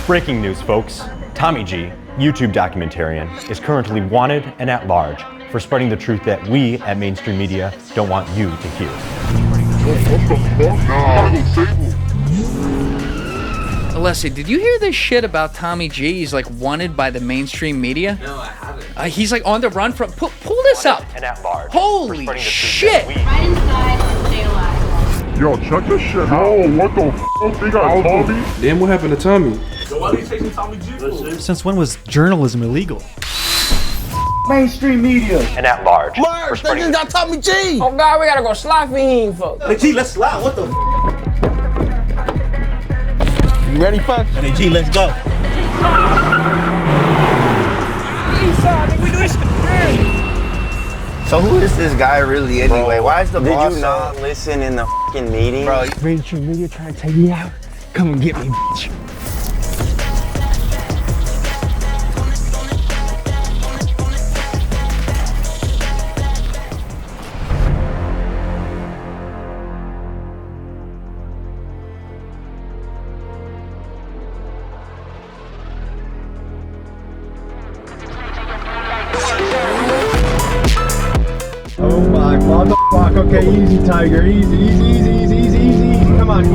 Breaking news, folks. Tommy G, YouTube documentarian, is currently wanted and at large for spreading the truth that we at mainstream media don't want you to hear. Alessi, did you hear this shit about Tommy G? He's like wanted by the mainstream media. No, I haven't. He's like on the run from. Pull this up. And at large. Holy shit! Right inside and stay alive. Yo, check this shit out. Oh, what the f***? They got Tommy? Damn, what happened to Tommy? So why are you chasing Tommy G for? Since when was journalism illegal? Mainstream media. And at large. Merch, they just got Tommy G! Oh God, we gotta go slide for him, folks. Hey G, let's slide. What the f? You ready, folks? Hey G, let's go. So who is this guy really anyway? Why is the boss? Did you not listen in the fucking meeting? Bro, mainstream media trying to take me out? Come and get me, bitch. Oh my motherfucker. Okay, easy, Tiger. Easy. Come on.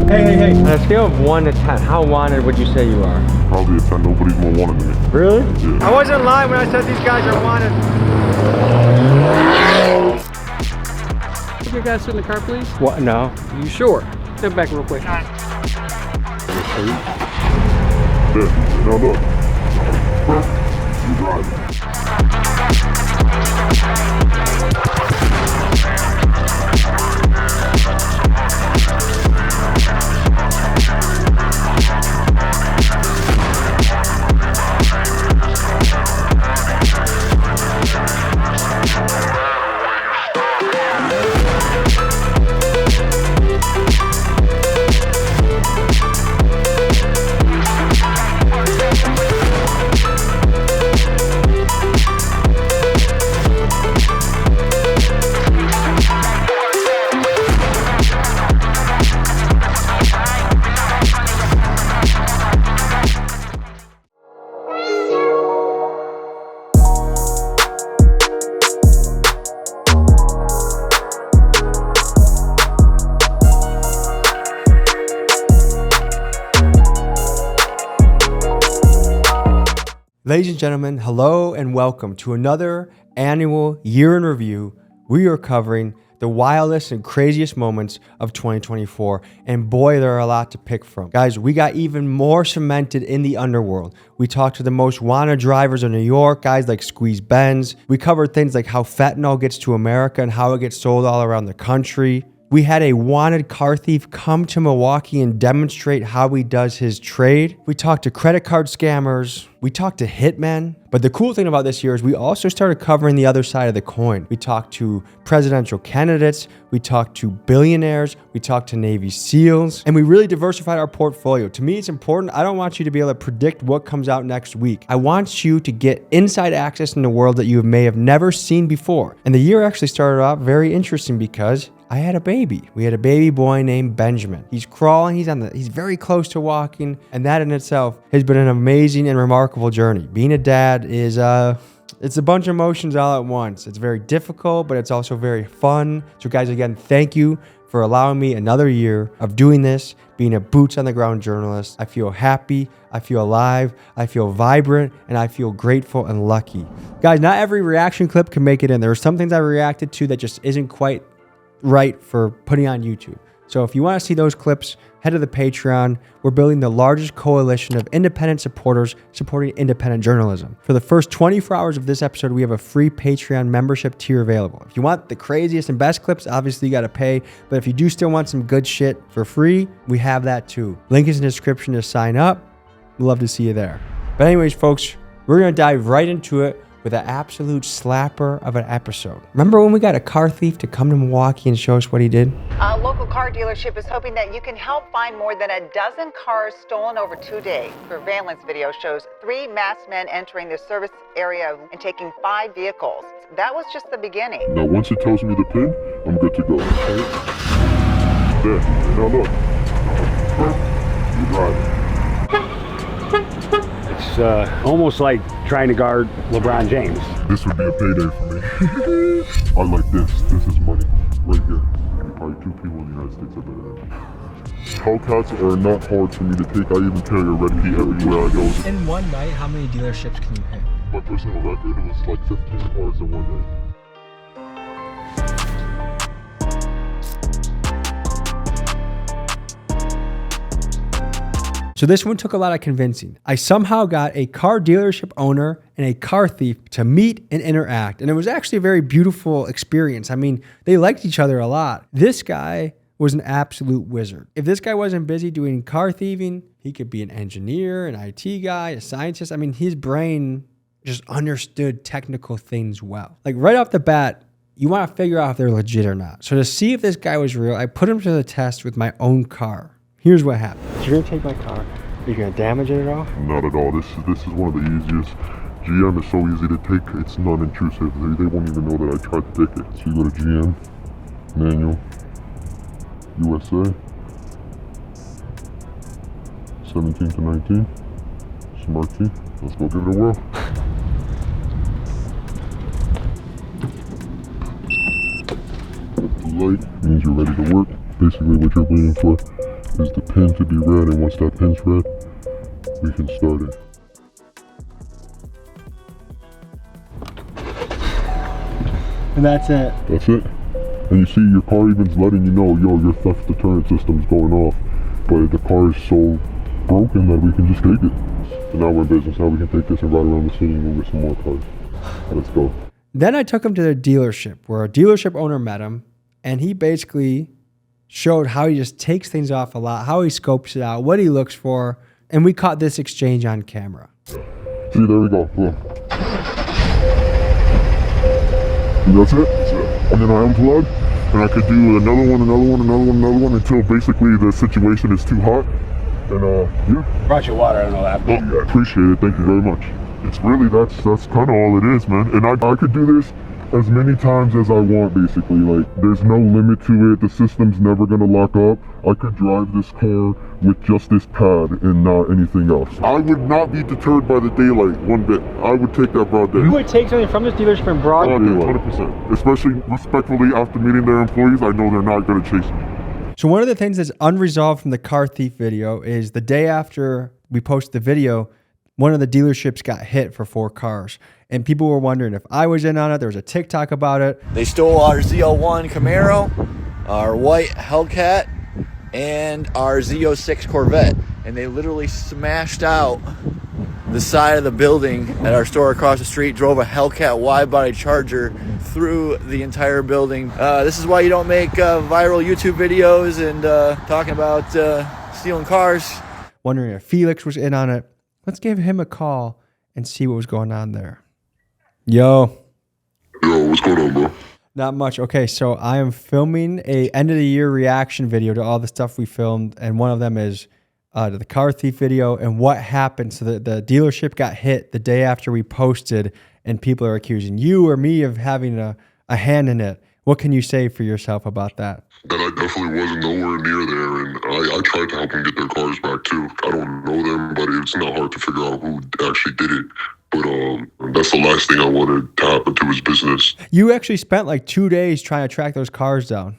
Hey. On a scale of 1 to 10, how wanted would you say you are? Probably a 10. Nobody's more wanted than me. Really? Yeah. I wasn't lying when I said these guys are wanted. Put your guys sit in the car, please. What? No. You sure? Step back real quick. There. Now look. You drive. Ladies and gentlemen, hello and welcome to another annual year in review. We are covering the wildest and craziest moments of 2024, and boy, there are a lot to pick from. Guys, we got even more cemented in the underworld. We talked to the most wanted drivers in New York, guys like Squeeze Benz. We covered things like how fentanyl gets to America and how it gets sold all around the country. We had a wanted car thief come to Milwaukee and demonstrate how he does his trade. We talked to credit card scammers. We talked to hitmen. But the cool thing about this year is we also started covering the other side of the coin. We talked to presidential candidates. We talked to billionaires. We talked to Navy SEALs. And we really diversified our portfolio. To me, it's important. I don't want you to be able to predict what comes out next week. I want you to get inside access in the world that you may have never seen before. And the year actually started off very interesting because I had a baby. We had a baby boy named Benjamin. He's crawling, he's very close to walking, and that in itself has been an amazing and remarkable journey. Being a dad is it's a bunch of emotions all at once. It's very difficult, but it's also very fun. So guys, again, thank you for allowing me another year of doing this, being a boots on the ground journalist. I feel happy, I feel alive, I feel vibrant, and I feel grateful and lucky. Guys, not every reaction clip can make it in. There are some things I reacted to that just isn't quite right for putting on YouTube. So if you want to see those clips, head to the Patreon. We're building the largest coalition of independent supporters supporting independent journalism. For the first 24 hours of this episode, we have a free Patreon membership tier available. If you want the craziest and best clips, obviously you got to pay. But if you do still want some good shit for free, we have that too. Link is in the description to sign up. We'd love to see you there. But anyways, folks, we're going to dive right into it with an absolute slapper of an episode. Remember when we got a car thief to come to Milwaukee and show us what he did? A local car dealership is hoping that you can help find more than a dozen cars stolen over 2 days. Surveillance video shows 3 masked men entering the service area and taking 5 vehicles. That was just the beginning. Now once it tells me the pin, I'm good to go. Okay? There. Now look. You drive. was almost like trying to guard LeBron James. This would be a payday for me. I like this. This is money right here. Probably 2 people in the United States are better than me. Hellcats are not hard for me to take. I even carry a red key everywhere I go. In one night, how many dealerships can you hit? My personal record was like 15 cars in one day. So this one took a lot of convincing. I somehow got a car dealership owner and a car thief to meet and interact. And it was actually a very beautiful experience. I mean, they liked each other a lot. This guy was an absolute wizard. If this guy wasn't busy doing car thieving, he could be an engineer, an IT guy, a scientist. I mean, his brain just understood technical things well. Like right off the bat, you want to figure out if they're legit or not. So to see if this guy was real, I put him to the test with my own car. Here's what happened. You're gonna take my car. Are you gonna damage it at all? Not at all. This is one of the easiest. GM is so easy to take. It's non-intrusive. They won't even know that I tried to take it. So you go to GM, manual, USA, 17 to 19, smart key. Let's go give it a whirl. The light means you're ready to work. Basically what you're waiting for is the pin to be red, and once that pin's red, we can start it. And that's it. That's it. And you see your car even's letting you know, yo, your theft deterrent system's going off. But the car is so broken that we can just take it. So now we're in business. Now we can take this and ride around the city and go get some more cars. Let's go. Then I took him to their dealership where a dealership owner met him, and he basically showed how he just takes things off a lot, how he scopes it out, what he looks for, and we caught this exchange on camera. See, there we go. Boom. And that's it. And then I unplug, and I could do another one until basically the situation is too hot. And yeah. Brought you water, I don't know that. Oh, yeah, I appreciate it. Thank you very much. It's really, that's kind of all it is, man. And I could do this as many times as I want, basically. Like, there's no limit to it. The system's never gonna lock up. I could drive this car with just this pad and not anything else. I would not be deterred by the daylight one bit. I would take that broad day. You would take something from this dealership in broad daylight? 100%. Especially respectfully after meeting their employees, I know they're not gonna chase me. So one of the things that's unresolved from the car thief video is the day after we posted the video, one of the dealerships got hit for 4 cars. And people were wondering if I was in on it. There was a TikTok about it. They stole our Z01 Camaro, our white Hellcat, and our Z06 Corvette. And they literally smashed out the side of the building at our store across the street, drove a Hellcat wide-body Charger through the entire building. This is why you don't make viral YouTube videos and talking about stealing cars. Wondering if Felix was in on it. Let's give him a call and see what was going on there. Yo, what's going on, bro? Not much. Okay, so I am filming a end of the year reaction video to all the stuff we filmed, and one of them is to the car thief video and what happened. So the dealership got hit the day after we posted, and people are accusing you or me of having a hand in it. What can you say for yourself about that? That I definitely wasn't nowhere near there, and I tried to help them get their cars back too. I don't know them, but it's not hard to figure out who actually did it. But that's the last thing I wanted to happen to his business. You actually spent like 2 days trying to track those cars down.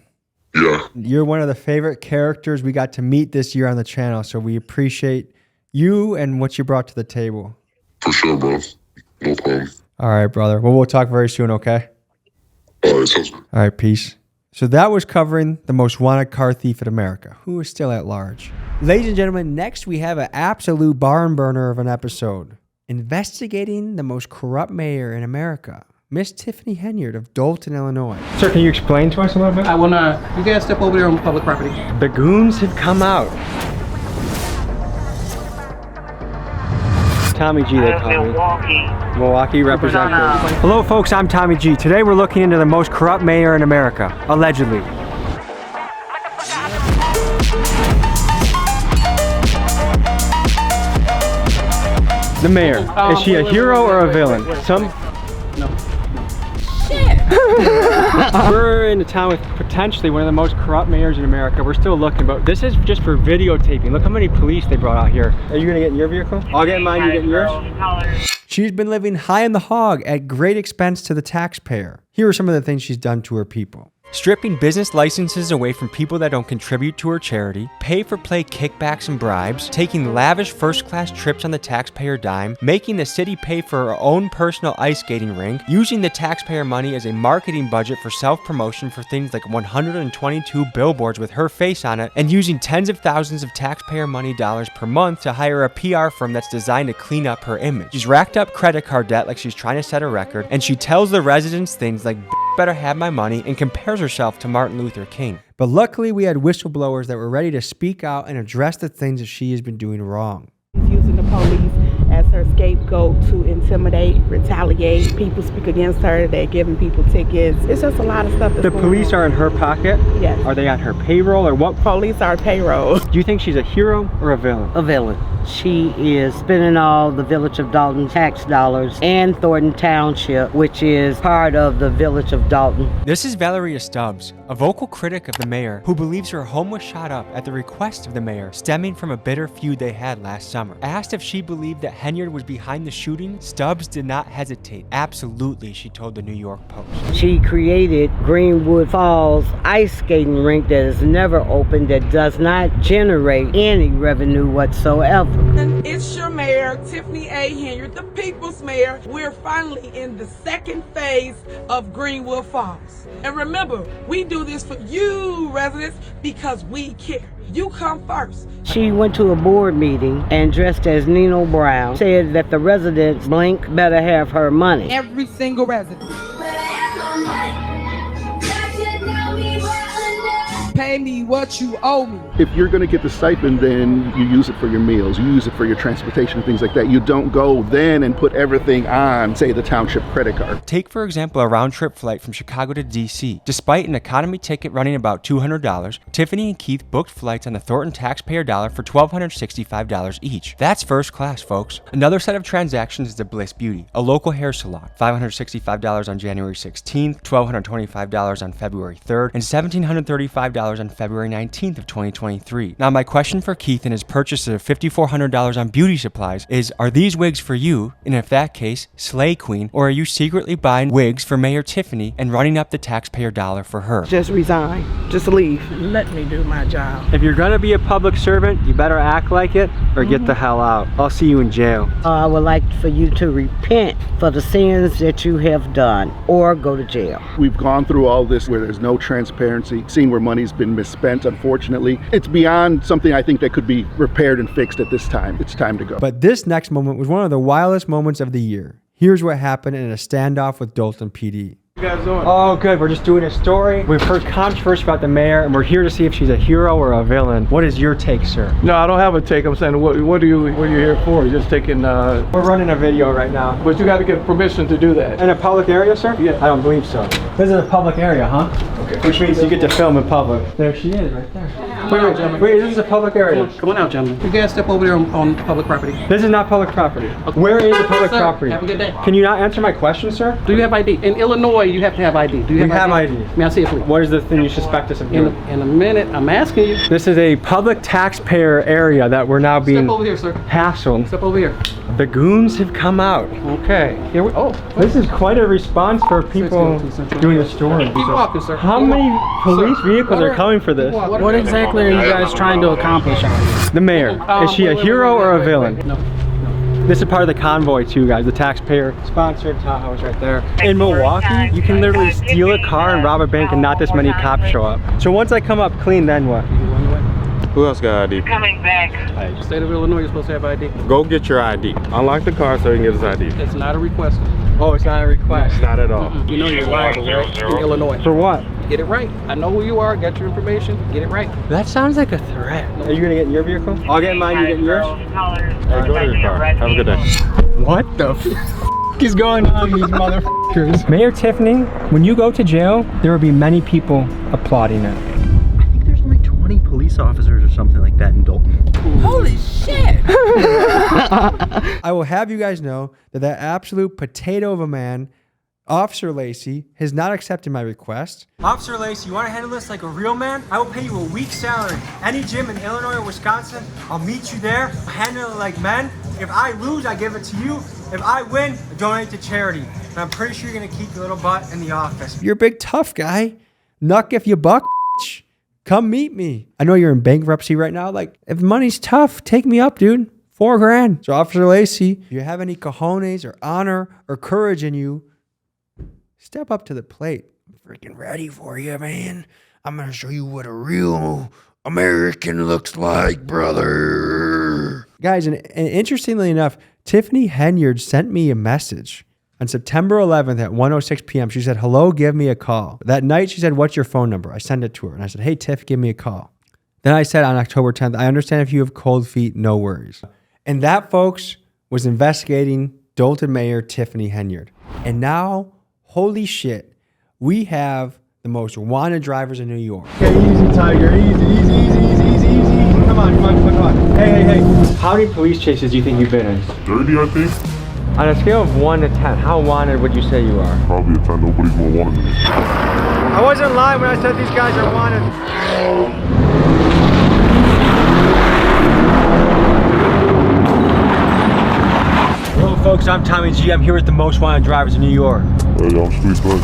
Yeah. You're one of the favorite characters we got to meet this year on the channel, so we appreciate you and what you brought to the table. For sure, bro. No problem. All right, brother. Well, we'll talk very soon, okay? All right, sounds good. All right, peace. So that was covering the most wanted car thief in America, who is still at large. Ladies and gentlemen, next we have an absolute barn burner of an episode. Investigating the most corrupt mayor in America, Miss Tiffany Henyard of Dolton, Illinois. Sir, can you explain to us a little bit? I wanna, you guys step over there on public property. The goons have come out. Tommy G, they call me. Milwaukee representative. Hello, folks, I'm Tommy G. Today we're looking into the most corrupt mayor in America, allegedly. The mayor. Is she a hero or a villain? No. Shit! We're in a town with potentially one of the most corrupt mayors in America. We're still looking, but this is just for videotaping. Look how many police they brought out here. Are you gonna get in your vehicle? I'll get in mine, you get in yours? She's been living high on the hog at great expense to the taxpayer. Here are some of the things she's done to her people. Stripping business licenses away from people that don't contribute to her charity, pay-for-play kickbacks and bribes, taking lavish first-class trips on the taxpayer dime, making the city pay for her own personal ice skating rink, using the taxpayer money as a marketing budget for self-promotion for things like 122 billboards with her face on it, and using tens of thousands of taxpayer money dollars per month to hire a PR firm that's designed to clean up her image. She's racked up credit card debt like she's trying to set a record, and she tells the residents things like better have my money and compares herself to Martin Luther King. But luckily we had whistleblowers that were ready to speak out and address the things that she has been doing wrong. She's using the police as her scapegoat to intimidate, retaliate. People speak against her. They're giving people tickets. It's just a lot of stuff. The police are in her pocket? Yes. Are they on her payroll or what? Police are payroll. Do you think she's a hero or a villain? A villain. She is spending all the village of Dolton tax dollars and Thornton Township, which is part of the village of Dolton. This is Valeria Stubbs, a vocal critic of the mayor who believes her home was shot up at the request of the mayor, stemming from a bitter feud they had last summer. Asked if she believed that Henyard was behind the shooting, Stubbs did not hesitate. Absolutely, she told the New York Post. She created Greenwood Falls ice skating rink that is never open, that does not generate any revenue whatsoever. It's your mayor, Tiffany A. Henyard, the people's mayor. We're finally in the second phase of Greenwood Falls. And remember, we do this for you residents because we care. You come first. She went to a board meeting and dressed as Nino Brown, said that the residents, blank, better have her money. Every single resident. Pay me what you owe me. If you're going to get the stipend, then you use it for your meals, you use it for your transportation, things like that. You don't go then and put everything on, say, the township credit card. Take, for example, a round-trip flight from Chicago to DC. Despite an economy ticket running about $200, Tiffany and Keith booked flights on the Thornton taxpayer dollar for $1,265 each. That's first class, folks. Another set of transactions is the Bliss Beauty, a local hair salon. $565 on January 16th, $1,225 on February 3rd, and $1,735 on February 19th of 2023. Now, my question for Keith and his purchase of $5,400 on beauty supplies is, are these wigs for you? And if that case, slay queen, or are you secretly buying wigs for Mayor Tiffany and running up the taxpayer dollar for her? Just resign. Just leave. Let me do my job. If you're gonna be a public servant, you better act like it or get the hell out. I'll see you in jail. I would like for you to repent for the sins that you have done or go to jail. We've gone through all this where there's no transparency, seeing where money's been misspent, unfortunately. It's beyond something I think that could be repaired and fixed at this time. It's time to go. But this next moment was one of the wildest moments of the year. Here's what happened in a standoff with Dolton PD. You guys doing? Oh, good. We're just doing a story. We've heard controversy about the mayor, and we're here to see if she's a hero or a villain. What is your take, sir? No, I don't have a take. I'm saying, what are you here for? You're just taking. We're running a video right now. But you got to get permission to do that. In a public area, sir? Yeah. I don't believe so. This is a public area, huh? Okay. Which means you get to film in public. There she is, right there. Wait, this is a public area. Come on out, gentlemen. You guys step over there on public property. This is not public property. Where is the public property? Have a good day. Can you not answer my question, sir? Do you have ID? In Illinois, you have to have ID. Do you have ID? May I see it, please? What is the thing you suspect us of doing? In a minute, I'm asking you. This is a public taxpayer area that we're now being Step over here, sir. hassled. Step over here. The goons have come out. Okay. Here we. Oh. This is quite a response for people doing the story. Keep walking, sir. How many police vehicles are coming for this? What exactly are you guys trying to accomplish out here? The mayor. Is she a hero or a villain? No. This is part of the convoy too, guys. The taxpayer sponsored Tahoe's right there. In Milwaukee, you can literally steal a car and rob a bank and not this many cops show up. So once I come up clean, then what? Who else got ID? Coming back. Hey, state of Illinois, you're supposed to have ID. Go get your ID. Unlock the car so you can get his ID. It's not a request. Oh, it's not a request. Not at all. You know you're liable, right? In Illinois. For what? Get it right. I know who you are. Got your information. Get it right. That sounds like a threat. Are you gonna get in your vehicle? I'll get in mine. You get in yours. Hey, go to your car. Have a good day. What the f is going on, these motherfuckers? Mayor Tiffany, when you go to jail, there will be many people applauding it. I think there's like 20 police officers or something like that in Dolton. Holy shit! I will have you guys know that absolute potato of a man Officer Lacey has not accepted my request. Officer Lacey, you want to handle this like a real man? I will pay you a week's salary. Any gym in Illinois or Wisconsin, I'll meet you there. Handle it like men. If I lose, I give it to you. If I win, I donate to charity. And I'm pretty sure you're going to keep your little butt in the office. You're a big tough guy. Knuck if you buck, bitch. Come meet me. I know you're in bankruptcy right now. Like, if money's tough, take me up, dude. $4,000. So Officer Lacey, if you have any cojones or honor or courage in you, step up to the plate. I'm freaking ready for you, man. I'm going to show you what a real American looks like, brother. Guys, and interestingly enough, Tiffany Henyard sent me a message on September 11th at 1:06 p.m. She said, hello, give me a call. That night, she said, what's your phone number? I sent it to her, and I said, hey, Tiff, give me a call. Then I said on October 10th, I understand if you have cold feet, no worries. And that, folks, was investigating Dolton Mayor Tiffany Henyard. And now, holy shit, we have the most wanted drivers in New York. Okay, easy, Tiger. Easy. Come on. Hey. How many police chases do you think you've been in? 30, I think. On a scale of 1 to 10, how wanted would you say you are? Probably a 10. Nobody's more wanted than me. I wasn't lying when I said these guys are wanted. Hello, folks. I'm Tommy G. I'm here with the most wanted drivers in New York. Hey, I'm Street Bud.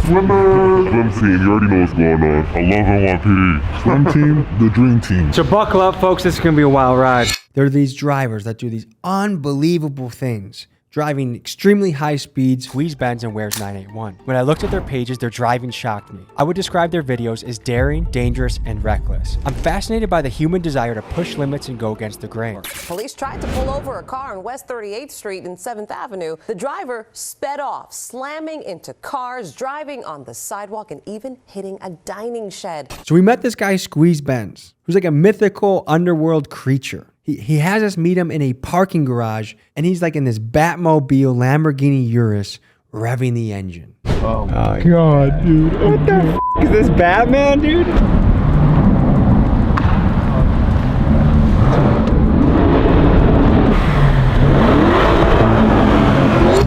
Swim team, you already know what's going on. I love NYPD. Swim team, the dream team. So buckle up, folks. This is going to be a wild ride. There are these drivers that do these unbelievable things, driving extremely high speeds, squeeze bends, and wears 981. When I looked at their pages, their driving shocked me. I would describe their videos as daring, dangerous, and reckless. I'm fascinated by the human desire to push limits and go against the grain. Police tried to pull over a car on West 38th Street and 7th Avenue. The driver sped off, slamming into cars, driving on the sidewalk, and even hitting a dining shed. So we met this guy, Squeeze Benz, who's like a mythical underworld creature. He has us meet him in a parking garage, and he's like in this Batmobile Lamborghini Urus revving the engine. Oh my God, dude. What the f*** is this, Batman, dude?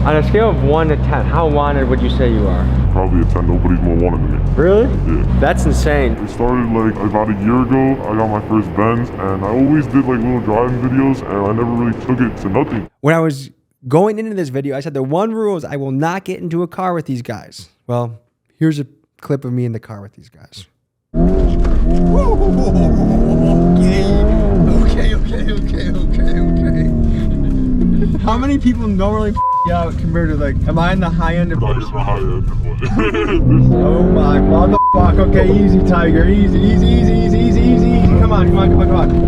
On a scale of 1 to 10, how wanted would you say you are? Probably a 10. Nobody's more wanted than me. Really? Yeah. That's insane. It started like about a year ago. I got my first Benz, and I always did like little driving videos, and I never really took it to nothing. When I was going into this video, I said the one rule is I will not get into a car with these guys. Well, here's a clip of me in the car with these guys. Okay. How many people normally out compared to like, am I in the high end of this? Oh my motherfucker. Okay, easy, Tiger. Easy. Come on.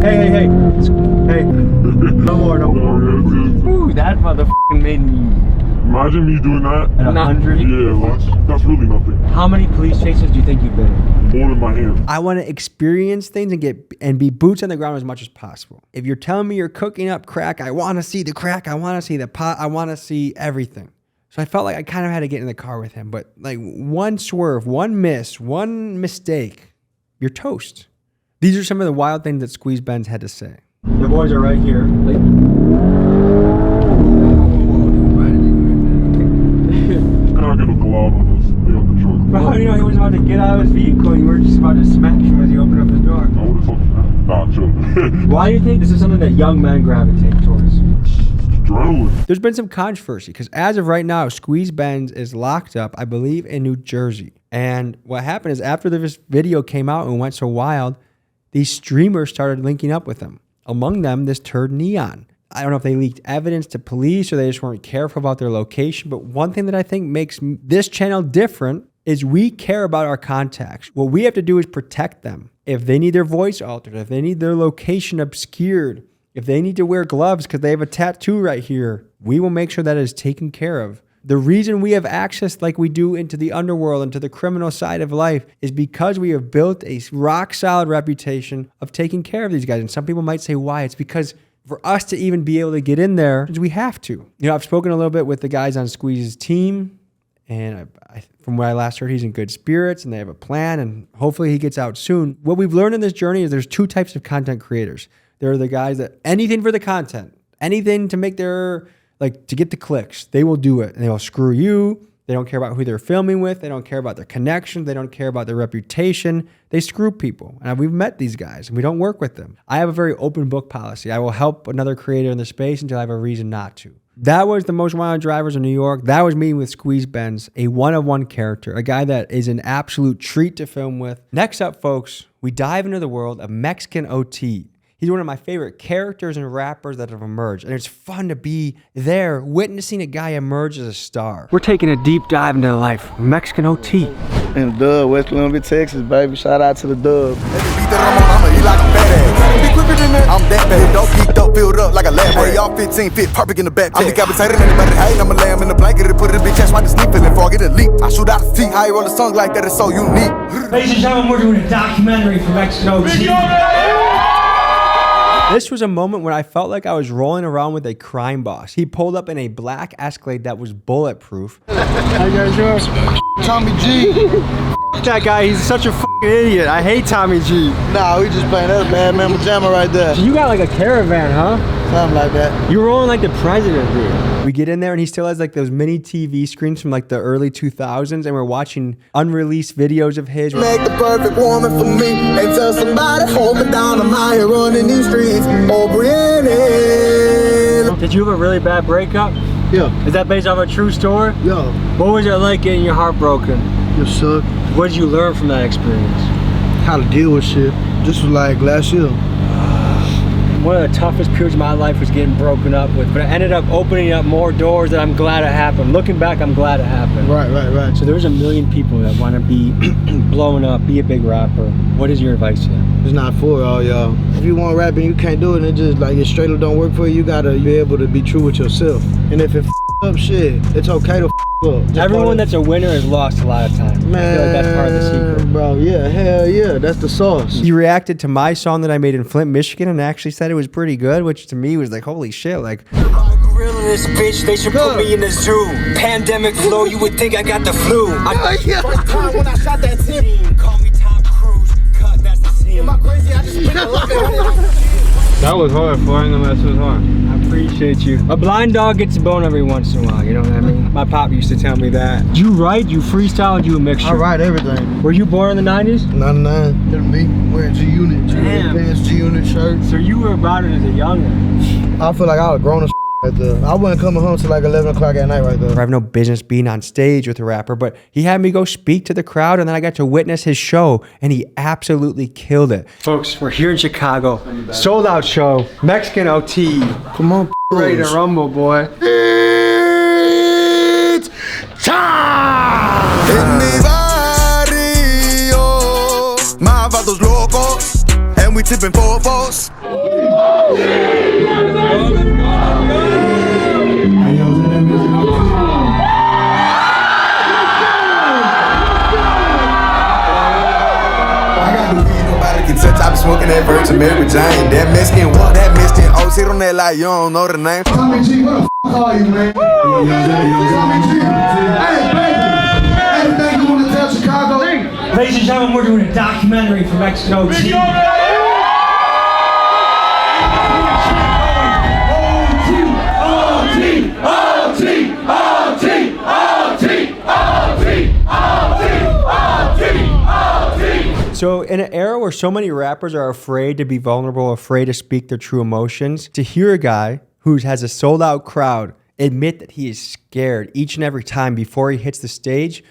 Hey. No more. Ooh, that motherfucking made me. Imagine me doing that at 100? Yeah, that's really nothing. How many police chases do you think you've been in? More than my hand. I want to experience things and be boots on the ground as much as possible. If you're telling me you're cooking up crack, I want to see the crack. I want to see the pot. I want to see everything. So I felt like I kind of had to get in the car with him. But like one swerve, one miss, one mistake, you're toast. These are some of the wild things that Squeeze Benz had to say. The boys are right here. Bro, you know, he was about to get out of his vehicle and you were just about to smack him as he opened up his door. I would have fucking not chill. Why do you think this is something that young men gravitate towards? Adrenaline. There's been some controversy because as of right now, Squeeze Benz is locked up, I believe, in New Jersey. And what happened is after this video came out and went so wild, these streamers started linking up with him. Among them, this turd Neon. I don't know if they leaked evidence to police or they just weren't careful about their location. But one thing that I think makes this channel different is we care about our contacts. What we have to do is protect them. If they need their voice altered, if they need their location obscured, if they need to wear gloves because they have a tattoo right here, we will make sure that is taken care of. The reason we have access like we do into the underworld and to the criminal side of life is because we have built a rock solid reputation of taking care of these guys. And some people might say why. It's because for us to even be able to get in there, we have to. You know, I've spoken a little bit with the guys on Squeeze's team. And from what I last heard, he's in good spirits and they have a plan and hopefully he gets out soon. What we've learned in this journey is there's two types of content creators. There are the guys that anything for the content, anything to make their like to get the clicks. They will do it, and they will screw you. They don't care about who they're filming with. They don't care about their connections. They don't care about their reputation. They screw people. And we've met these guys, and we don't work with them. I have a very open book policy. I will help another creator in the space until I have a reason not to. That was the Most Wanted Drivers in New York. That was me with Squeeze Benz, a one-of-one character, a guy that is an absolute treat to film with. Next up, folks, we dive into the world of Mexican OT. He's one of my favorite characters and rappers that have emerged, and it's fun to be there witnessing a guy emerge as a star. We're taking a deep dive into the life of Mexican OT. And the Dub, West Columbia, Texas, baby. Shout out to the Dub. I'm that bad, dope geeked up, filled up like a lab. Hey, y'all 15 fit, perfect in the back. I'm decapitated, anybody hate, I'ma lay him in the blanket and put it in the bitch ass, wipe the sleep, feeling frog, get a leak. I shoot out the teeth, how you roll a song like that is so unique. Ladies and gentlemen, we're doing a documentary for Mexican OT. This was a moment when I felt like I was rolling around with a crime boss. He pulled up in a black Escalade that was bulletproof. How you guys doing? Tommy G. That guy, he's such a fucking idiot. I hate Tommy G. Nah, we just playing that bad man pajama right there. So you got like a caravan, huh? Something like that. You're rolling like the president, dude. We get in there and he still has like those mini TV screens from like the early 2000s, and we're watching unreleased videos of his. Make the perfect woman for me and tell somebody hold me down. I'm out here running these streets. Oh, Brienne. Did you have a really bad breakup? Yeah. Is that based off a true story? Yeah. What was it like getting your heart broken? You suck. What did you learn from that experience? How to deal with shit. This was like last year. One of the toughest periods of my life was getting broken up with, but it ended up opening up more doors that I'm glad it happened. Looking back, I'm glad it happened. Right. So there's a million people that want to be blowing up, be a big rapper. What is your advice to them? It's not for all y'all. If you want rapping, you can't do it, and it just like it straight up don't work for you. You gotta be able to be true with yourself. And if it up shit, it's okay to up. Just everyone that's a winner has lost a lot of time. Man, I feel like that's part of the secret. Bro, yeah, hell yeah, that's the sauce. He reacted to my song that I made in Flint, Michigan, and actually said it was pretty good, which to me was like, holy shit, like. Gorilla in this bitch, they should put me in the zoo. Pandemic flow, you would think I got the flu. First time when I shot that tip. Call me Tom Cruise, cut, that's the scene. Am I crazy? I just spent a lot of That was hard, flying them, that was hard. I appreciate you. A blind dog gets a bone every once in a while, you know what I mean? My pop used to tell me that. Did you write, you freestyle, or you a mixture? I write everything. Were you born in the 90s? 99. They're me, wearing G-Unit. Damn. Pants, G-Unit shirts. So you were about it as a youngin'. I feel like I was grown as right there. I wasn't coming home till like 11 o'clock at night right there. I have no business being on stage with a rapper, but he had me go speak to the crowd, and then I got to witness his show, and he absolutely killed it. Folks, we're here in Chicago. Sold out show. Mexican OT. Come on, ready to rumble, boy. It's time! En mi barrio, más vatos locos, and we tipping fofos. I be smoking that Virgin Mary Jane. That Mexican walk, that Mexican oh, sit on that like you don't know the name. Tommy G, what the f are you, man? Tommy G. Hey, baby. Anything you want to tell Chicago? Ladies and gentlemen, we're doing a documentary for Mexican OT. So in an era where so many rappers are afraid to be vulnerable, afraid to speak their true emotions, to hear a guy who has a sold out crowd admit that he is scared each and every time before he hits the stage.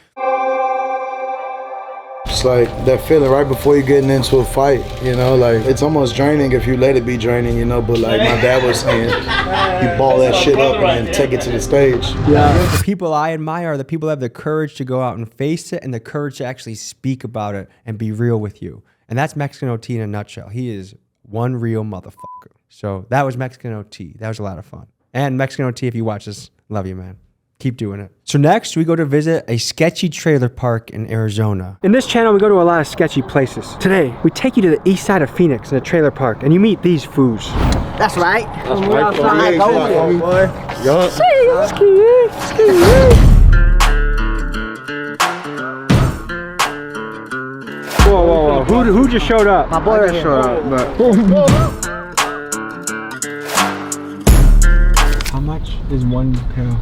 It's like that feeling right before you're getting into a fight, you know, like it's almost draining if you let it be draining, you know, but like my dad was saying, you ball that shit up and then take it to the stage. Yeah. The people I admire are the people that have the courage to go out and face it and the courage to actually speak about it and be real with you. And that's Mexican OT in a nutshell. He is one real motherfucker. So that was Mexican OT. That was a lot of fun. And Mexican OT, if you watch this, love you, man. Keep doing it. So next, we go to visit a sketchy trailer park in Arizona. In this channel, we go to a lot of sketchy places. Today, we take you to the east side of Phoenix in a trailer park, and you meet these foos. That's right. That's right, boy. Whoa. Who just showed up? My boy just showed up. How much? is one pill?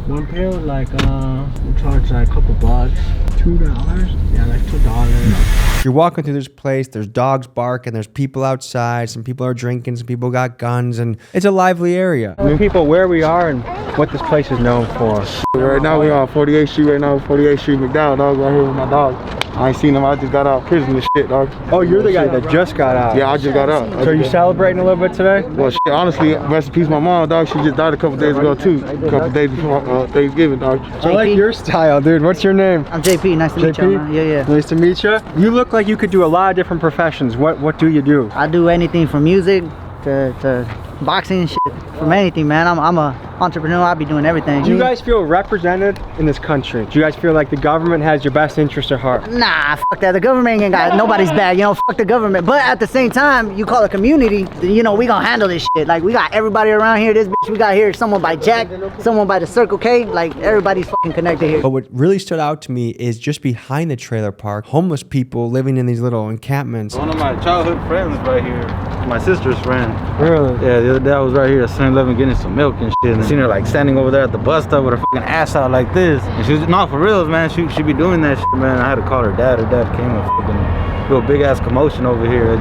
One pill, like, we charge like a couple bucks. $2? Yeah, like $2. You're walking through this place, there's dogs barking, there's people outside, some people are drinking, some people got guns, and it's a lively area. Tell people where we are and what this place is known for. Right now we on 48th Street, 48th Street McDowell, dog, right here with my dog. I ain't seen him, I just got out of prison and shit, dog. Oh, you're the guy that just got out? Yeah, I just got out. So are you celebrating a little bit today? Well, shit, honestly, rest in peace my mom, dog. She just died a couple days ago, too. A couple days before Thanksgiving, dog. I like your style, dude. What's your name? I'm JP, nice to meet you. Yeah. Nice to meet you. You look like you could do a lot of different professions. What do you do? I do anything from music to boxing and shit. From anything, man. I'm a entrepreneur. I'll be doing everything. Do you guys feel represented in this country? Do you guys feel like the government has your best interest at heart? Nah, fuck that. The government ain't got nobody's back. You know, fuck the government. But at the same time, you call a community, you know, we gonna handle this shit. Like, we got everybody around here. This bitch, we got here someone by Jack, someone by the Circle K. Like, everybody's fucking connected here. But what really stood out to me is just behind the trailer park, homeless people living in these little encampments. One of my childhood friends right here. My sister's friend. Really? Yeah, the other day I was right here at 7-Eleven getting some milk and shit. And I seen her like standing over there at the bus stop with her fucking ass out like this. And she was, not for reals, man. She be doing that shit, man. I had to call her dad. Her dad came and fucking real big ass commotion over here. It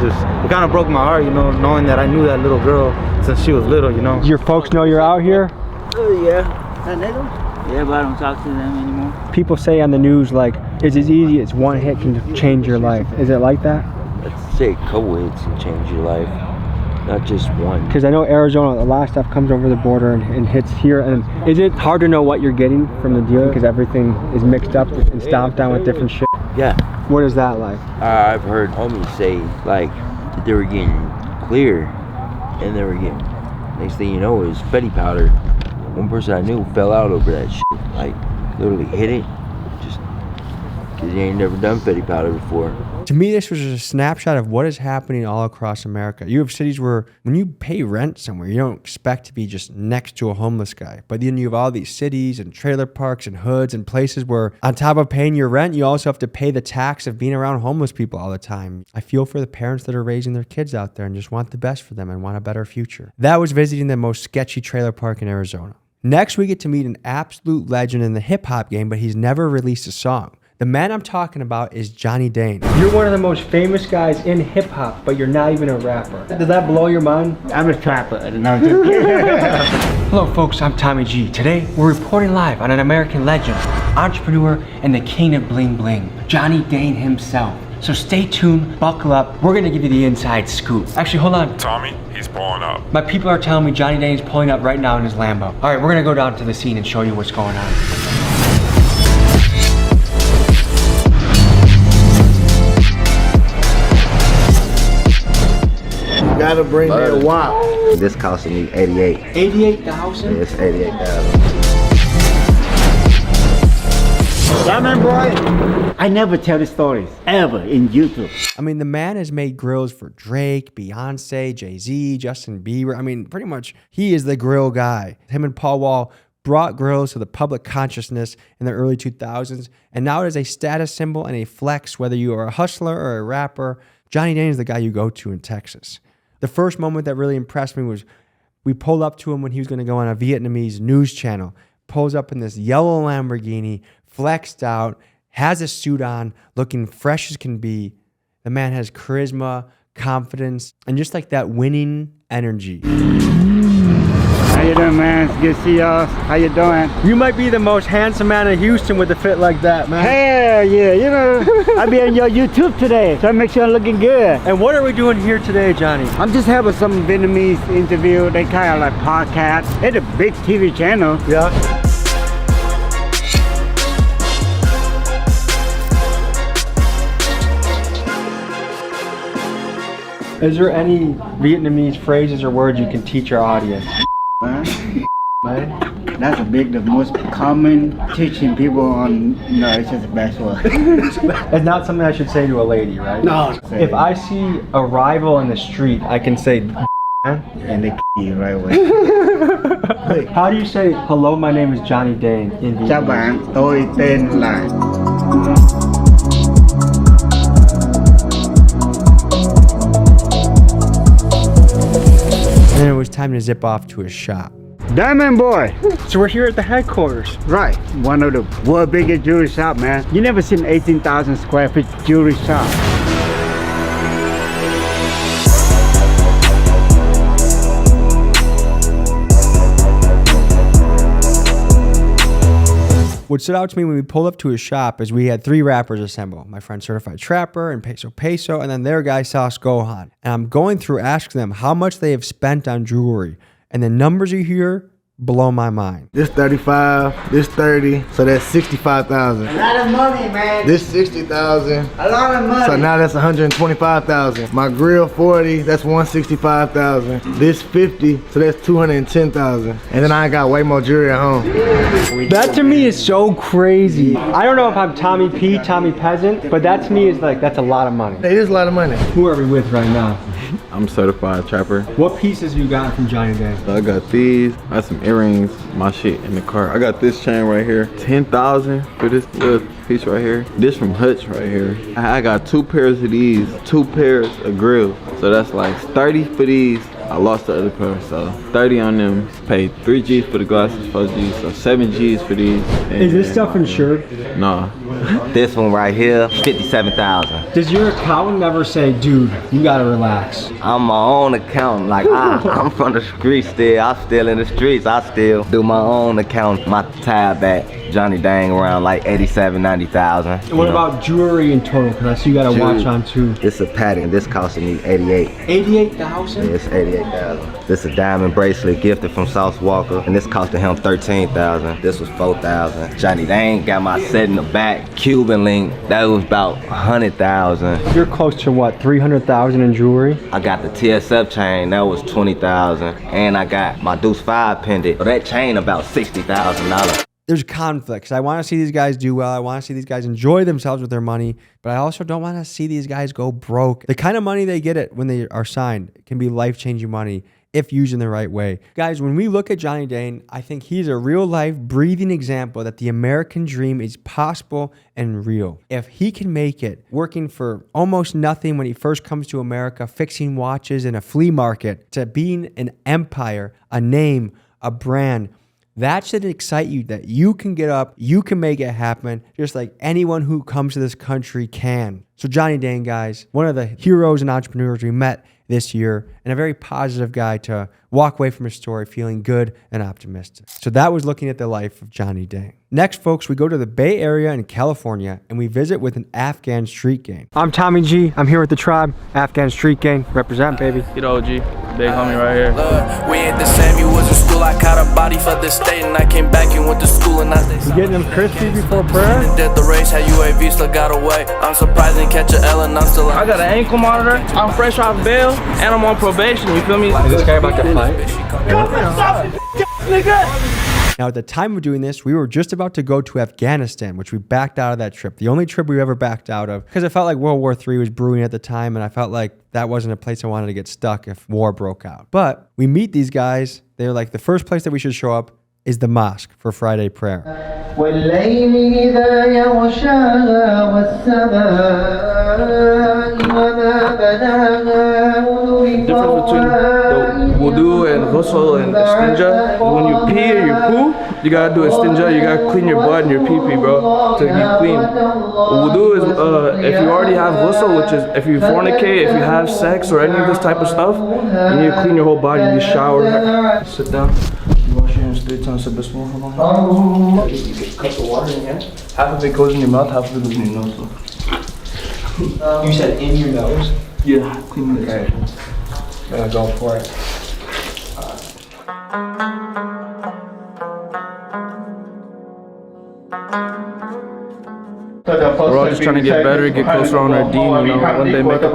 kind of broke my heart, you know, knowing that I knew that little girl since she was little, you know. Your folks know you're out here? Oh, yeah. And they don't? Yeah, but I don't talk to them anymore. People say on the news, like, it's as easy as one hit can change your life. Is it like that? Let's say a couple hits can change your life, not just one. Because I know Arizona, a lot of stuff comes over the border and hits here. And is it hard to know what you're getting from the dealer because everything is mixed up and stomped down with different shit? Yeah. What is that like? I've heard homies say like they were getting clear and they were getting, next thing you know is Fetty powder. One person I knew fell out over that shit, like literally hit it just because he ain't never done Fetty powder before. To me, this was just a snapshot of what is happening all across America. You have cities where when you pay rent somewhere, you don't expect to be just next to a homeless guy. But then you have all these cities and trailer parks and hoods and places where on top of paying your rent, you also have to pay the tax of being around homeless people all the time. I feel for the parents that are raising their kids out there and just want the best for them and want a better future. That was visiting the most sketchy trailer park in Arizona. Next, we get to meet an absolute legend in the hip hop game, but he's never released a song. The man I'm talking about is Johnny Dane. You're one of the most famous guys in hip hop, but you're not even a rapper. Does that blow your mind? I'm a trapper. No, just Hello folks, I'm Tommy G. Today, we're reporting live on an American legend, entrepreneur, and the king of bling bling, Johnny Dane himself. So stay tuned, buckle up, we're gonna give you the inside scoop. Actually, hold on. Tommy, he's pulling up. My people are telling me Johnny Dane's pulling up right now in his Lambo. All right, we're gonna go down to the scene and show you what's going on. Gotta bring that WAP. This costing me 88. 88,000? Yeah, it's 88,000. Yeah, man, boy. I never tell the stories ever in YouTube. I mean, the man has made grills for Drake, Beyonce, Jay-Z, Justin Bieber. I mean, pretty much he is the grill guy. Him and Paul Wall brought grills to the public consciousness in the early 2000s, and now it is a status symbol and a flex whether you are a hustler or a rapper. Johnny Dane is the guy you go to in Texas. The first moment that really impressed me was we pulled up to him when he was going to go on a Vietnamese news channel. Pulls up in this yellow Lamborghini, flexed out, has a suit on, looking fresh as can be. The man has charisma, confidence, and just like that winning energy. How you doing, man? It's good to see y'all. How you doing? You might be the most handsome man in Houston with a fit like that, man. Hell yeah, you know, I'll be on your YouTube today, so I make sure I'm looking good. And what are we doing here today, Johnny? I'm just having some Vietnamese interview. They kind of like podcast. It's a big TV channel. Yeah. Is there any Vietnamese phrases or words you can teach our audience? That's the most common teaching people on, no, it's just the best one. It's not something I should say to a lady, right? No. If I see a rival in the street, I can say, and they you right away. How do you say, hello, my name is Johnny Dane in Vietnamese? Chào bạn, tôi tên là... And then it was time to zip off to his shop. Diamond Boy. So we're here at the headquarters. Right. One of the world biggest jewelry shop, man. You never seen 18,000 square feet jewelry shop. What stood out to me when we pulled up to his shop is we had 3 rappers assemble. My friend Certified Trapper and Peso Peso, and then their guy Sauce Gohan. And I'm going through asking them how much they have spent on jewelry. And the numbers you hear blow my mind. This 35, this 30, so that's 65,000. A lot of money, man. This 60,000. A lot of money. So now that's 125,000. My grill 40, that's 165,000. This 50, so that's 210,000. And then I got way more jewelry at home. That to me is so crazy. I don't know if I'm Tommy P, Tommy Peasant, but that to me is like, that's a lot of money. It is a lot of money. Who are we with right now? I'm Certified Trapper. What pieces you got from Johnny Day? I got these. I got some earrings, my shit in the car. I got this chain right here. 10,000 for this little piece right here. This from Hutch right here. I got 2 pairs of these, 2 pairs of grills. So that's like 30 for these. I lost the other pair, so 30 on them. Paid 3 G's for the glasses, 4 G's, so 7 G's for these. Is this stuff insured? No. This one right here, 57,000. Does your accountant ever say, dude, you gotta relax? I'm my own accountant. Like, I'm from the streets still. I'm still in the streets. I still do my own account. My tab at Johnny Dang around like 87, 90,000. What about jewelry in total? Because I see you got a watch on too. This is a pattern. This costing me 88. 88,000? Yeah, it's 88,000. This is a diamond bracelet gifted from Sauce Walker, and this costed him 13,000. This was 4,000. Johnny Dang got my set in the back. Cuban link, that was about 100,000. You're close to what, 300,000 in jewelry? I got the TSF chain, that was 20,000. And I got my Deuce 5 pendant. So that chain about $60,000. There's conflicts. I want to see these guys do well. I want to see these guys enjoy themselves with their money, but I also don't want to see these guys go broke. The kind of money they get it when they are signed can be life-changing money if used in the right way. Guys, when we look at Johnny Dane, I think he's a real-life, breathing example that the American dream is possible and real. If he can make it working for almost nothing when he first comes to America, fixing watches in a flea market, to being an empire, a name, a brand, that should excite you that you can get up, you can make it happen, just like anyone who comes to this country can. So Johnny Dane, guys, one of the heroes and entrepreneurs we met this year, and a very positive guy to walk away from his story feeling good and optimistic. So that was looking at the life of Johnny Dane. Next, folks, we go to the Bay Area in California, and we visit with an Afghan street gang. I'm Tommy G. I'm here with the tribe, Afghan street gang. Represent, baby. Get OG, big homie right here. We ain't the same, you was in school, I caught a body for this state, and I came back and went to school, and I stayed. You getting them crispy before prayer? Did the race, had UAV, still got away. I'm surprised and catch a L, and I'm still. I got an ankle monitor, I'm fresh off bail, and I'm on probation, you feel me? Is this guy about to fight? Now, at the time of doing this, we were just about to go to Afghanistan, which we backed out of that trip. The only trip we ever backed out of, because I felt like World War III was brewing at the time, and I felt like that wasn't a place I wanted to get stuck if war broke out. But we meet these guys. They're like, the first place that we should show up is the mosque for Friday prayer. Difference between the wudu and ghusl and istinja. When you pee or you poo, you gotta do istinja, you gotta clean your butt and your pee-pee, bro, to be clean. Wudu is if you already have ghusl, which is if you fornicate, if you have sex or any of this type of stuff, you need to clean your whole body, you shower. Sit down. You wash your hands 3 times, say bismillah. You get a cup of water in your hand. Half of it goes in your mouth, half of it goes in your nose. You said in your nose? Yeah, clean it. Okay. Gonna go for it. We're all just trying to get better, get closer on our deen, you know, one day make it to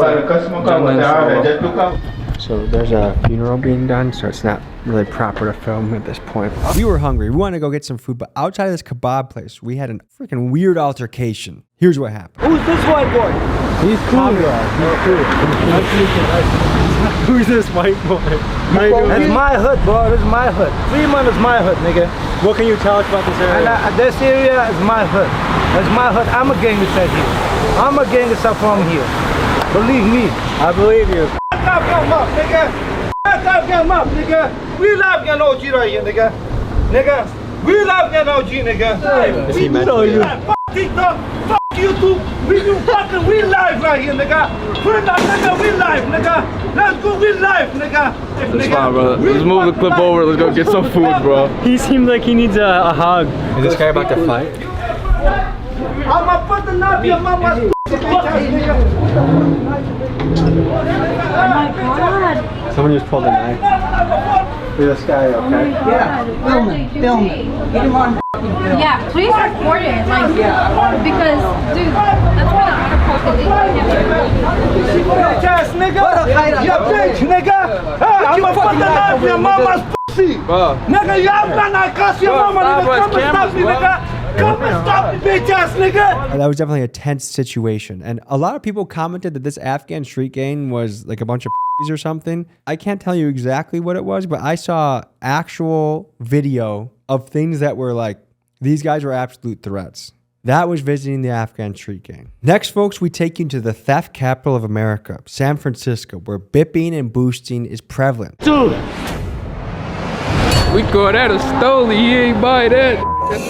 Jannah, inshallah. So there's a funeral being done, so it's not really proper to film at this point. We were hungry. We wanted to go get some food, but outside of this kebab place, we had a freaking weird altercation. Here's what happened. Who's this white boy? He's cool. He's cool. Who's this white boy? That's my hood, bro. This is my hood. Fremont is my hood, nigga. What can you tell us about this area? And this area is my hood. That's my hood. I'm a gangster here. I'm a gangster from here. Believe me. I believe you. Come up, nigga. Afghan mob, nigga. Real Afghan OG right here, nigga. Nigga, real Afghan OG, nigga. Is he mentioning you? Fuck TikTok, fuck YouTube. We do fucking real life right here, nigga. Put it on, nigga, real life, nigga. Let's go real life, nigga. That's fine, bro. Let's move the clip over. Let's go get some food, bro. He seems like he needs a hug. Is this guy about to fight? I'ma put the knife in your mama's Someone just pulled a knife. Is this guy okay? Yeah, film it. Get him on film. Yeah, please record it. Like, because, dude, that's why the Bitch ass nigga! You bitch nigga! I'ma put the knife in your mama's pussy! Nigga, you Afghan, I cuss your mama, nigga! Come and stop me, nigga! Come and stop me, bitch ass nigga! That was definitely a tense situation. And a lot of people commented that this Afghan street gang was like a bunch of or something. I can't tell you exactly what it was, but I saw actual video of things that were like, these guys were absolute threats. That was visiting the Afghan street gang. Next, folks, we take you to the theft capital of America, San Francisco, where bipping and boosting is prevalent. Dude! We call that a stole. He ain't buy that.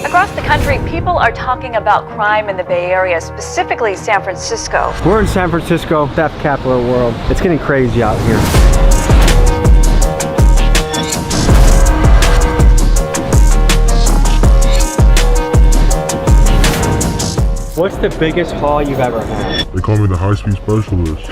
Across the country, people are talking about crime in the Bay Area, specifically San Francisco. We're in San Francisco, theft capital of the world. It's getting crazy out here. What's the biggest haul you've ever had? They call me the high-speed specialist.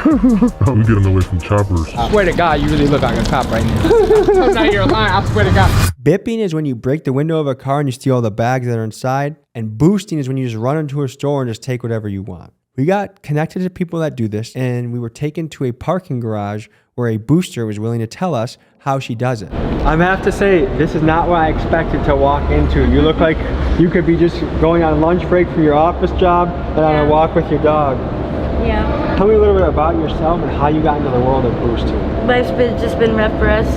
I'm getting away from choppers. I swear to God, you really look like a cop right now. I'm not here lying, I swear to God. Bipping is when you break the window of a car and you steal all the bags that are inside. And boosting is when you just run into a store and just take whatever you want. We got connected to people that do this, and we were taken to a parking garage where a booster was willing to tell us how she does it. I have to say, this is not what I expected to walk into. You look like you could be just going on lunch break from your office job and on a walk with your dog. Yeah. Tell me a little bit about yourself and how you got into the world of boosting. Life's just been rough for us.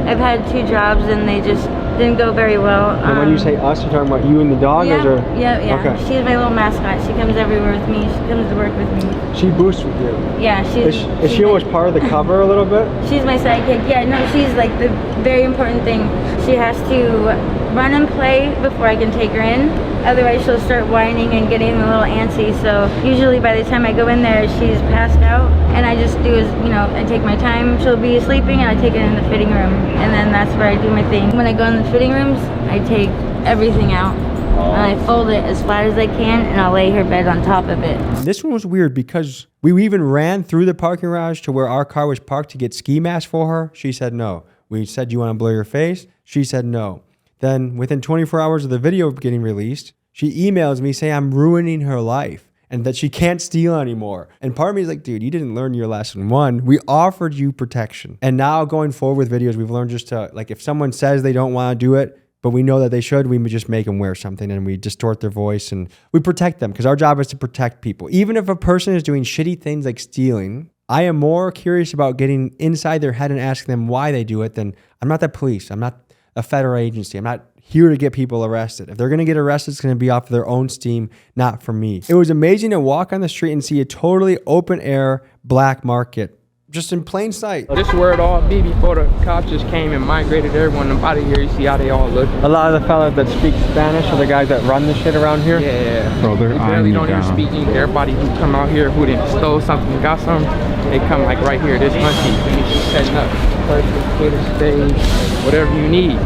I've had 2 jobs and they just didn't go very well. And when you say us, you're talking about you and the dog? Yeah, or yeah. Okay. She's my little mascot. She comes everywhere with me. She comes to work with me. She boosts with you? Yeah, Is she almost part of the cover a little bit? She's my sidekick. Yeah, no, she's like the very important thing. She has to run and play before I can take her in. Otherwise, she'll start whining and getting a little antsy. So usually by the time I go in there, she's passed out. And I just do is, I take my time. She'll be sleeping and I take her in the fitting room. And then that's where I do my thing. When I go in the fitting rooms, I take everything out. And I fold it as flat as I can and I'll lay her bed on top of it. This one was weird because we even ran through the parking garage to where our car was parked to get ski masks for her. She said no. We said, you want to blur your face? She said no. Then within 24 hours of the video getting released, she emails me saying I'm ruining her life and that she can't steal anymore. And part of me is like, dude, you didn't learn your lesson. One, we offered you protection. And now going forward with videos, we've learned just to, like, if someone says they don't want to do it, but we know that they should, we just make them wear something and we distort their voice and we protect them because our job is to protect people. Even if a person is doing shitty things like stealing, I am more curious about getting inside their head and asking them why they do it than I'm not the police. I'm not a federal agency. I'm not here to get people arrested. If they're going to get arrested, it's going to be off their own steam, not from me. It was amazing to walk on the street and see a totally open air black market just in plain sight. This is where it all be before the cops just came and migrated everyone up out of here. You see how they all look. A lot of the fellas that speak Spanish are the guys that run the shit around here. Yeah. Bro, they're they barely don't even speak English. Everybody who come out here who didn't stole something, got something, they come like right here. This monkey, we just setting up. Twitter stage, whatever you need.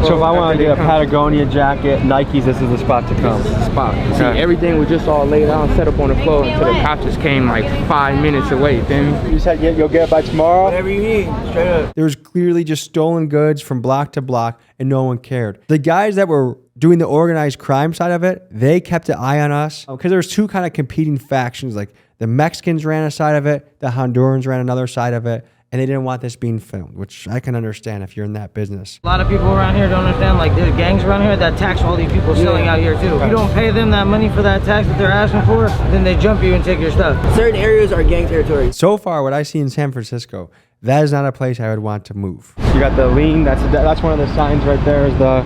So if I want to get a Patagonia jacket, Nikes, this is the spot to come. This is the spot. See, everything was just all laid out and set up on the floor until the cops just came like 5 minutes away. Then you said you'll get it by tomorrow? Whatever you need, straight up. There was clearly just stolen goods from block to block and no one cared. The guys that were doing the organized crime side of it, they kept an eye on us because there was 2 kind of competing factions. Like the Mexicans ran a side of it, the Hondurans ran another side of it. And they didn't want this being filmed, which I can understand if you're in that business. A lot of people around here don't understand, like there's gangs around here that tax all these people selling out here too. If you don't pay them that money for that tax that they're asking for, then they jump you and take your stuff. Certain areas are gang territory. So far, what I see in San Francisco, that is not a place I would want to move. You got the lean, that's one of the signs right there is the...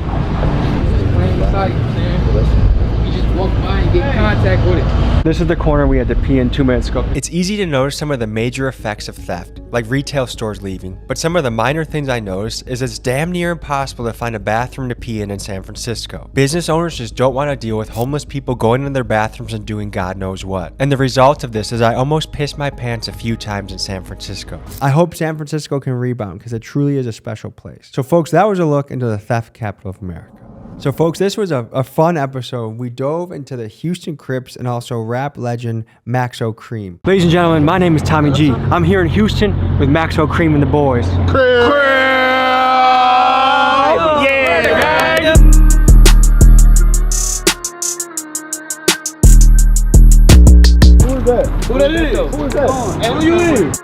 You just walk by get in contact with it. This is the corner we had to pee in 2 minutes ago. It's easy to notice some of the major effects of theft, like retail stores leaving, but some of the minor things I noticed is it's damn near impossible to find a bathroom to pee in San Francisco. Business owners just don't want to deal with homeless people going in their bathrooms and doing God knows what. And the result of this is I almost pissed my pants a few times in San Francisco. I hope San Francisco can rebound because it truly is a special place. So folks, that was a look into the theft capital of America. So folks, this was a fun episode. We dove into the Houston Crips and also rap legend Maxo Kream. Ladies and gentlemen, my name is Tommy G. I'm here in Houston with Maxo Kream and the boys. Yeah, Who is that? Who that is? Who is that? Hey, who you is?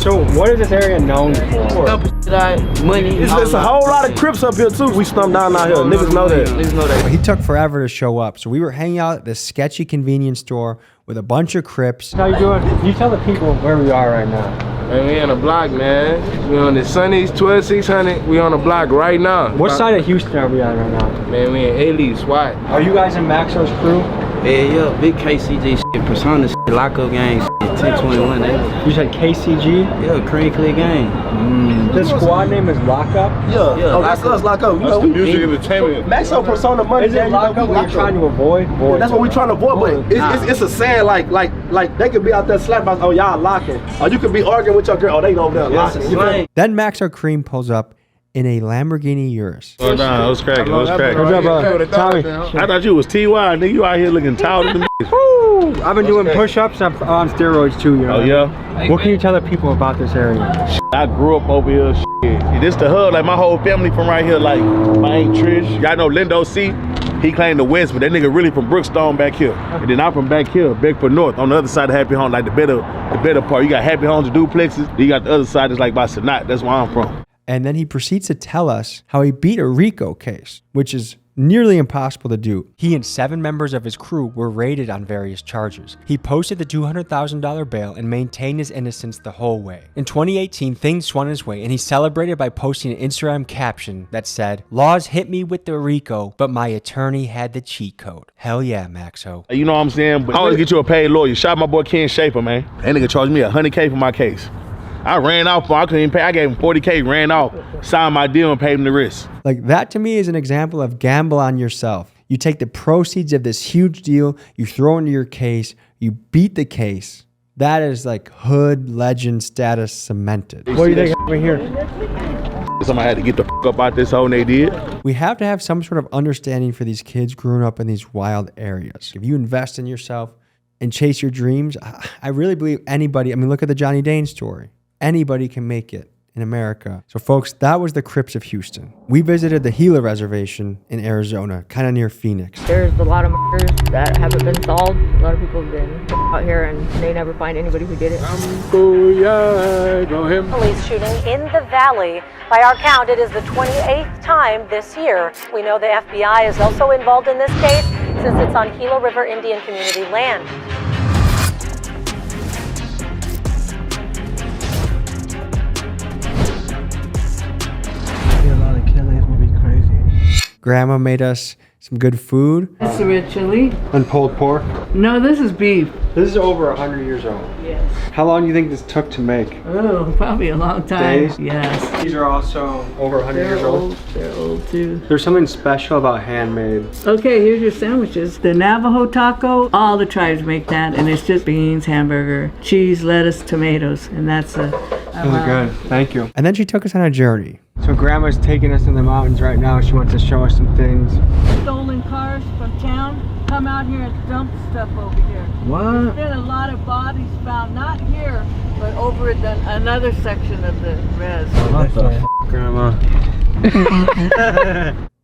So what is this area known for? Money. It's a whole lot of Crips up here too. We stumped down out here. Niggas know that. Niggas know that. He took forever to show up, so we were hanging out at this sketchy convenience store with a bunch of Crips. How you doing? You tell the people where we are right now. Man, we on the block, man. We on the Sunny's 12600. We on the block right now. What side of Houston are we on right now? Man, we in A-League, SWAT. Are you guys in Maxo's crew? Yeah, big KCG shit, Persona shit, lockup gang shit, 1021. You said KCG? Yeah, Cream Clear gang. The squad name is Lockup? Yeah. Oh, that's us, Lockup. You know, the music entertainment. Maxo Persona Money. Is it Lockup what you're trying to avoid? Yeah, that's what we're trying to avoid, but it's a saying like they could be out there slapping us, oh y'all locking. Or you could be arguing with your girl, oh they over there locking. Then Maxo Kream pulls up in a Lamborghini Urus. Oh, nah, what's cracking? What's cracking? What's up, brother? Tommy. I thought you was TY, nigga. You out here looking taller than this. Woo! I've been doing push-ups on steroids too, you know. Oh, yeah? What can you tell the people about this area? I grew up over here, shit. This the hub, like my whole family from right here, like my Aunt Trish. Y'all know Lindo C? He claimed the West, but that nigga really from Brookstone back here. And then I'm from back here, Bedford North, on the other side of Happy Home, like the better part. You got Happy Homes and duplexes. You got the other side that's like by Sonat. That's where I'm from. And then he proceeds to tell us how he beat a RICO case, which is nearly impossible to do. He and 7 members of his crew were raided on various charges. He posted the $200,000 bail and maintained his innocence the whole way. In 2018, things swung his way and he celebrated by posting an Instagram caption that said, "Laws hit me with the RICO, but my attorney had the cheat code." Hell yeah, Maxo. You know what I'm saying? But I always get you a paid lawyer. Shot my boy Ken Schaefer, man. That nigga charged me $100K for my case. I ran off, I couldn't even pay. I gave him $40K, ran off, signed my deal and paid him the risk. Like that to me is an example of gamble on yourself. You take the proceeds of this huge deal, you throw into your case, you beat the case. That is like hood legend status cemented. What do you think over here? Somebody had to get the fuck up out this hole and they did. We have to have some sort of understanding for these kids growing up in these wild areas. If you invest in yourself and chase your dreams, I really believe anybody, I mean, look at the Johnny Dane story. Anybody can make it in America. So folks, that was the Crips of Houston. We visited the Gila Reservation in Arizona, kind of near Phoenix. There's a lot of murders that haven't been solved. A lot of people have been out here and they never find anybody who did it. Police shooting in the valley. By our count, it is the 28th time this year. We know the FBI is also involved in this case since it's on Gila River Indian Community land. Grandma made us some good food. This is red chili. And pulled pork. No, this is beef. This is over 100 years old. Yes. How long do you think this took to make? Oh, probably a long time. Days? Yes. These are also over 100 years old. They're old too. There's something special about handmade. Okay, here's your sandwiches. The Navajo taco, all the tribes make that, and it's just beans, hamburger, cheese, lettuce, tomatoes, and that's a. Really good. Thank you. And then she took us on a journey. So Grandma's taking us in the mountains right now. She wants to show us some things. Stolen cars from town come out here and dump stuff over here. What? There's been a lot of bodies found, not here, but over at another section of the res. What the f, Grandma?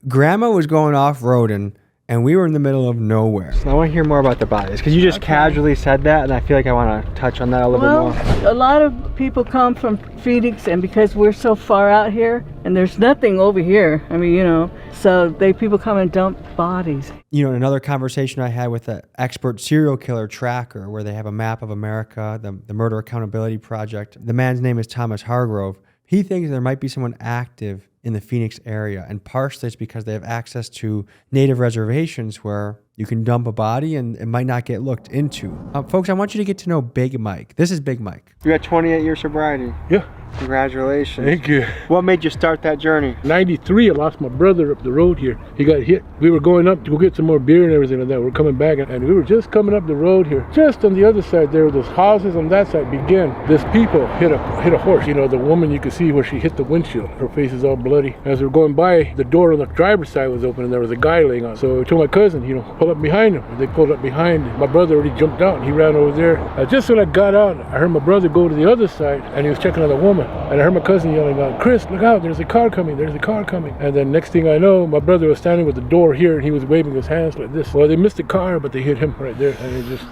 Grandma was going off-roading and we were in the middle of nowhere. So I want to hear more about the bodies because you just casually said that and I feel like I want to touch on that a little bit more. A lot of people come from Phoenix, and because we're so far out here and there's nothing over here, I mean, you know, so people come and dump bodies. You know, another conversation I had with an expert serial killer tracker where they have a map of America, the Murder Accountability Project. The man's name is Thomas Hargrove. He thinks there might be someone active in the Phoenix area. And partially it's because they have access to native reservations where you can dump a body and it might not get looked into. Folks, I want you to get to know Big Mike. This is Big Mike. You got 28 years sobriety. Yeah. Congratulations. Thank you. What made you start that journey? 93, I lost my brother up the road here. He got hit. We were going up to go get some more beer and everything like that. We're coming back and we were just coming up the road here. Just on the other side, there were those houses on that side began. This people hit a horse. You know, the woman, you could see where she hit the windshield. Her face is all bloody. As we were going by, the door on the driver's side was open and there was a guy laying on. So I told my cousin, you know, pull up behind him. They pulled up behind. My brother already jumped out and he ran over there. Just when I got out, I heard my brother go to the other side and he was checking on the woman. And I heard my cousin yelling out, "Chris, look out, there's a car coming, there's a car coming." And then next thing I know, my brother was standing with the door here and he was waving his hands like this. Well, they missed the car, but they hit him right there. And it just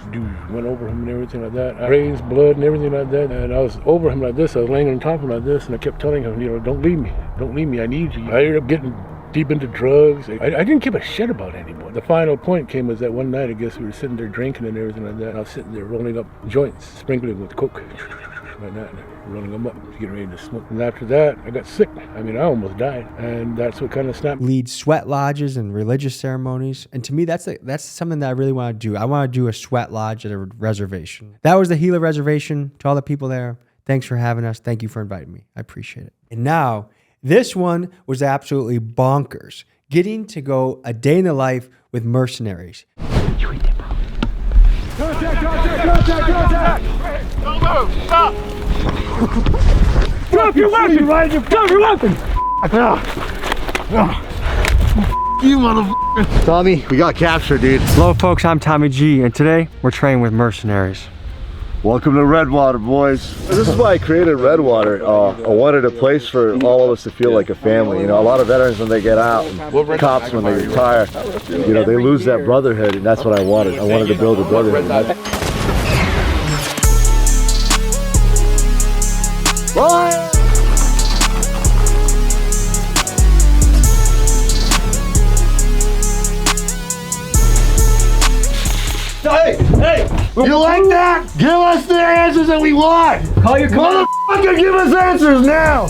went over him and everything like that. Brains, blood and everything like that. And I was over him like this. I was laying on top of him like this and I kept telling him, you know, don't leave me, I need you. I ended up getting deep into drugs. I didn't give a shit about anymore. The final point came was that one night, I guess we were sitting there drinking and everything like that. And I was sitting there rolling up joints, sprinkling with coke. Like that, rolling them up, getting ready to smoke. And after that, I got sick. I mean, I almost died. And that's what kind of snapped. Leads sweat lodges and religious ceremonies. And to me, that's something that I really want to do. I want to do a sweat lodge at a reservation. That was the Gila Reservation. To all the people there, thanks for having us. Thank you for inviting me. I appreciate it. And now, this one was absolutely bonkers. Getting to go a day in the life with mercenaries. You eat it, bro. Contact! Don't move! Stop! Drop your weapon! Drop your weapon! You motherfucker! Tommy, we got captured, dude. Hello, folks. I'm Tommy G, and today we're training with mercenaries. Welcome to Redwater, boys. This is why I created Redwater. I wanted a place for all of us to feel like a family. You know, a lot of veterans, when they get out, and cops when they retire, you know, they lose that brotherhood, and that's what I wanted. I wanted to build a brotherhood. Hey! You like that? Give us the answers that we want! Call your commander! Motherfucker, give us answers now!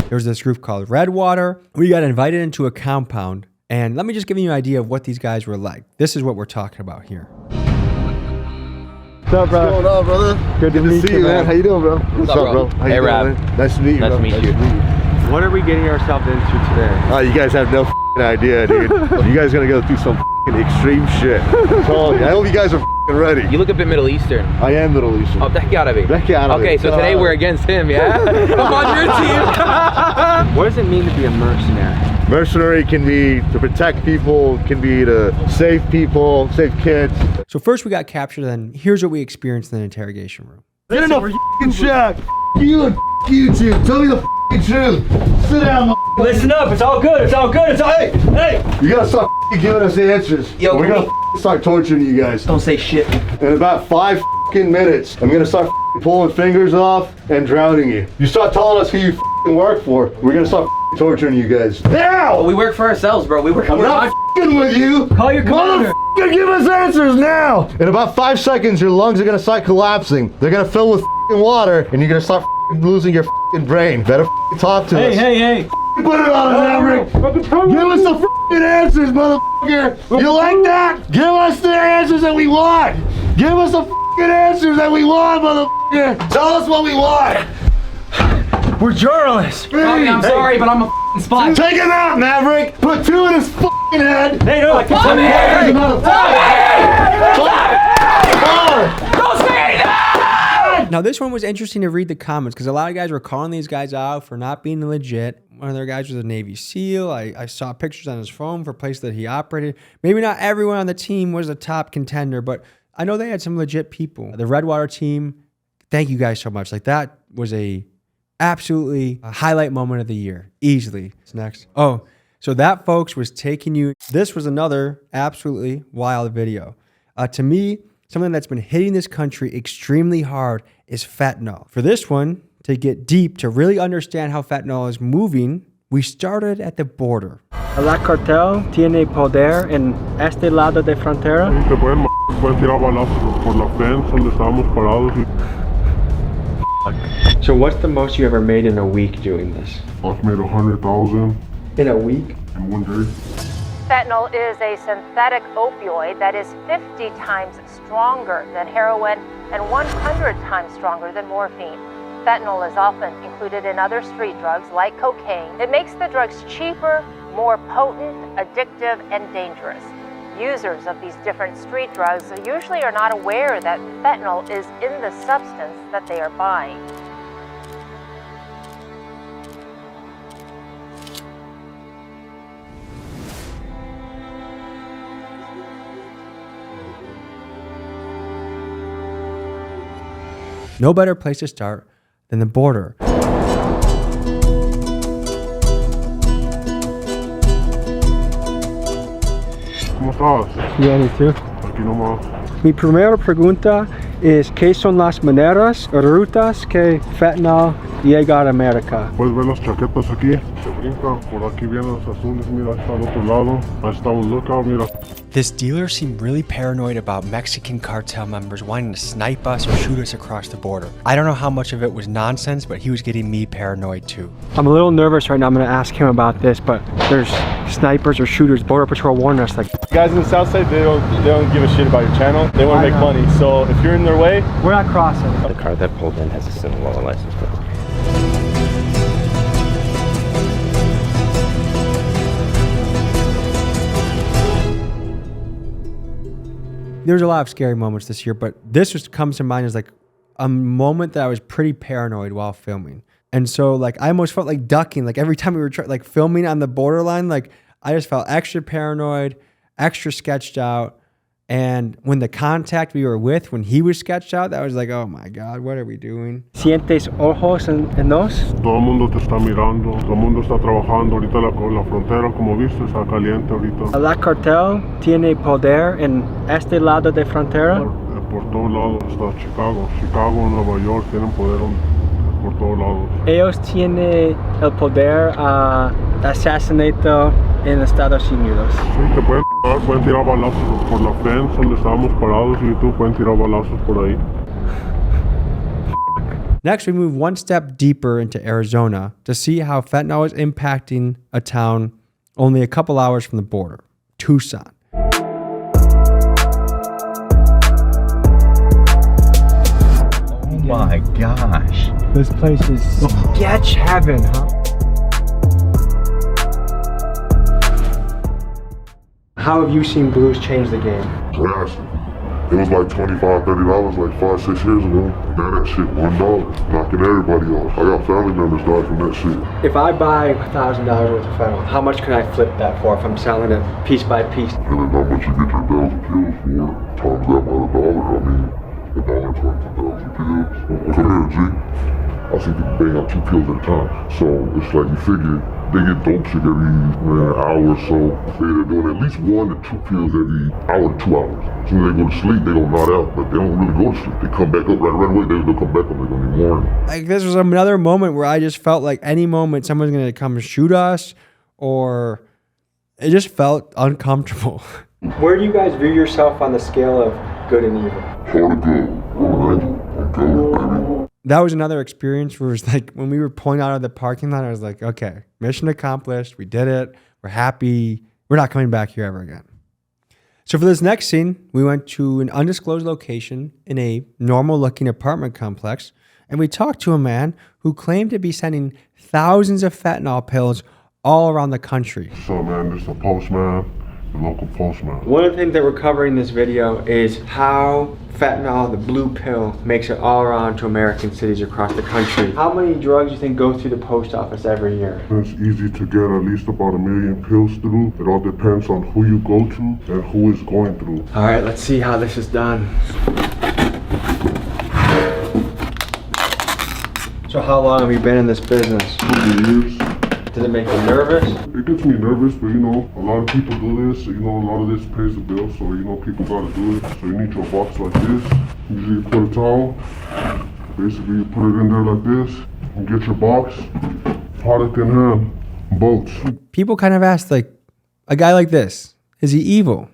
There's this group called Redwater. We got invited into a compound. And let me just give you an idea of what these guys were like. This is what we're talking about here. What's up, bro? What's going on, brother? Good to meet you, man. How you doing, bro? What's up, bro? How you doing, man? Nice to meet you, Nice to meet you. What are we getting ourselves into today? Oh, you guys have no idea, dude. You guys gonna go through some extreme shit. I hope you guys are ready. You look a bit Middle Eastern. I am Middle Eastern. Oh, okay, so today we're against him, yeah? I'm on your team. What does it mean to be a mercenary? Mercenary can be to protect people, can be to save people, save kids. So first we got captured, then here's what we experienced in the interrogation room. Get in the f***ing shack! You and you two, tell me the f***ing truth! Sit down, Listen up, it's all good, Hey! You gotta stop giving us the answers. Yo, we're gonna start torturing you guys. Don't say shit. In about 5 minutes, I'm gonna start pulling fingers off and drowning you. You start telling us who you work for, we're gonna start torturing you guys. Now! We work for ourselves, bro. I'm not with you. Call your commander. Motherfucker, give us answers now. In about 5 seconds, your lungs are gonna start collapsing. They're gonna fill with water, and you're gonna start losing your brain. Better talk to us. Hey. Put it on, Maverick. Give us the answers, motherfucker. You like that? Give us the answers that we want. Give us the answers that we want, motherfucker. Tell us what we want. We're journalists. Tommy, I'm sorry, but I'm a spy. Take him out, Maverick. Put 2 in his head. Hey, no, I can't. Don't say anything! Now this one was interesting to read the comments because a lot of guys were calling these guys out for not being legit. One of their guys was a Navy SEAL. I saw pictures on his phone for places that he operated. Maybe not everyone on the team was a top contender, but I know they had some legit people. The Redwater team, thank you guys so much. Like that was absolutely a highlight moment of the year, easily. What's next? Oh, so that, folks, was taking you. This was another absolutely wild video. To me, something that's been hitting this country extremely hard is fentanyl. For this one, to get deep, to really understand how fentanyl is moving, we started at the border. La cartel tiene poder en este lado de frontera. Te pueden tirar balazos por la fence donde estábamos parados. So what's the most you ever made in a week doing this? I've made 100,000 in a week? In one day. Fentanyl is a synthetic opioid that is 50 times stronger than heroin and 100 times stronger than morphine. Fentanyl is often included in other street drugs like cocaine. It makes the drugs cheaper, more potent, addictive, and dangerous. Users of these different street drugs usually are not aware that fentanyl is in the substance that they are buying. No better place to start than the border. ¿Cómo estás? Bien, ¿y tú? Aquí nomás. Mi primera pregunta es ¿qué son las maneras o rutas que fentanyl llega a América? Puedes ver las chaquetas aquí, se brincan, por aquí vienen los azules, mira, está al otro lado, ahí está un lookout, mira. This dealer seemed really paranoid about Mexican cartel members wanting to snipe us or shoot us across the border. I don't know how much of it was nonsense, but he was getting me paranoid too. I'm a little nervous right now. I'm going to ask him about this, but there's snipers or shooters, Border Patrol warning us. Like, guys in the south side, they don't give a shit about your channel. They want to make money. So if you're in their way, we're not crossing. The car that pulled in has a Sinaloa license plate. There's a lot of scary moments this year, but this just comes to mind as like a moment that I was pretty paranoid while filming. And so like I almost felt like ducking, like every time we were like filming on the borderline, like I just felt extra paranoid, extra sketched out. And when the contact we were with, when he was sketched out, that was like, oh my God, what are we doing? ¿Sientes ojos en nos? Todo el mundo te está mirando, todo el mundo está trabajando. Ahorita la frontera, como viste, está caliente ahorita. La cartel tiene poder en este lado de frontera. Por todos lados está Chicago, Nueva York, tienen poder por todos lados. Ellos tienen el poder a asesinato en Estados Unidos. Sí, te pueden tirar balazos por la fence donde estábamos parados y tú pueden tirar balazos por ahí. Next, we move one step deeper into Arizona to see how fentanyl is impacting a town only a couple hours from the border, Tucson. Oh my gosh. This place is sketch heaven, huh? How have you seen blues change the game? Drastic. It was like $25, $30 like 5-6 years ago. Now that shit $1, knocking everybody off. I got family members died from that shit. If I buy $1,000 worth of fentanyl, how much can I flip that for if I'm selling it piece by piece? Really not much you get your 1,000 pills for. Times that by $1, I mean, $1 times 1,000 pills. Come here, G. I see people bang out 2 pills at a time. So it's like you figure they get dope sick every hour or so. They're doing at least 1 to 2 pills every hour to 2 hours. As soon as they go to sleep, they don't nod out, but they don't really go to sleep. They come back up right away. They'll come back up. They're gonna be warned. Like this was another moment where I just felt like any moment someone's gonna come and shoot us, or it just felt uncomfortable. Where do you guys view yourself on the scale of good and evil? Hard to go. That was another experience where it was like when we were pulling out of the parking lot, I was like, okay, mission accomplished. We did it. We're happy. We're not coming back here ever again. So for this next scene, we went to an undisclosed location in a normal looking apartment complex, and we talked to a man who claimed to be sending thousands of fentanyl pills all around the country. So man, this is a postman, the local postman. One of the things that we're covering in this video is how fentanyl, the blue pill, makes it all around to American cities across the country. How many drugs do you think go through the post office every year? It's easy to get at least about 1 million pills through. It all depends on who you go to and who is going through. All right, let's see how this is done. So how long have you been in this business? 2 years. Does it make you nervous? It gets me nervous, but you know, a lot of people do this. You know, a lot of this pays the bill, so you know, people gotta do it. So you need your box like this. Usually you put a towel. Basically, you put it in there like this. And get your box. Product in hand. Boats. People kind of asked, like, a guy like this, is he evil?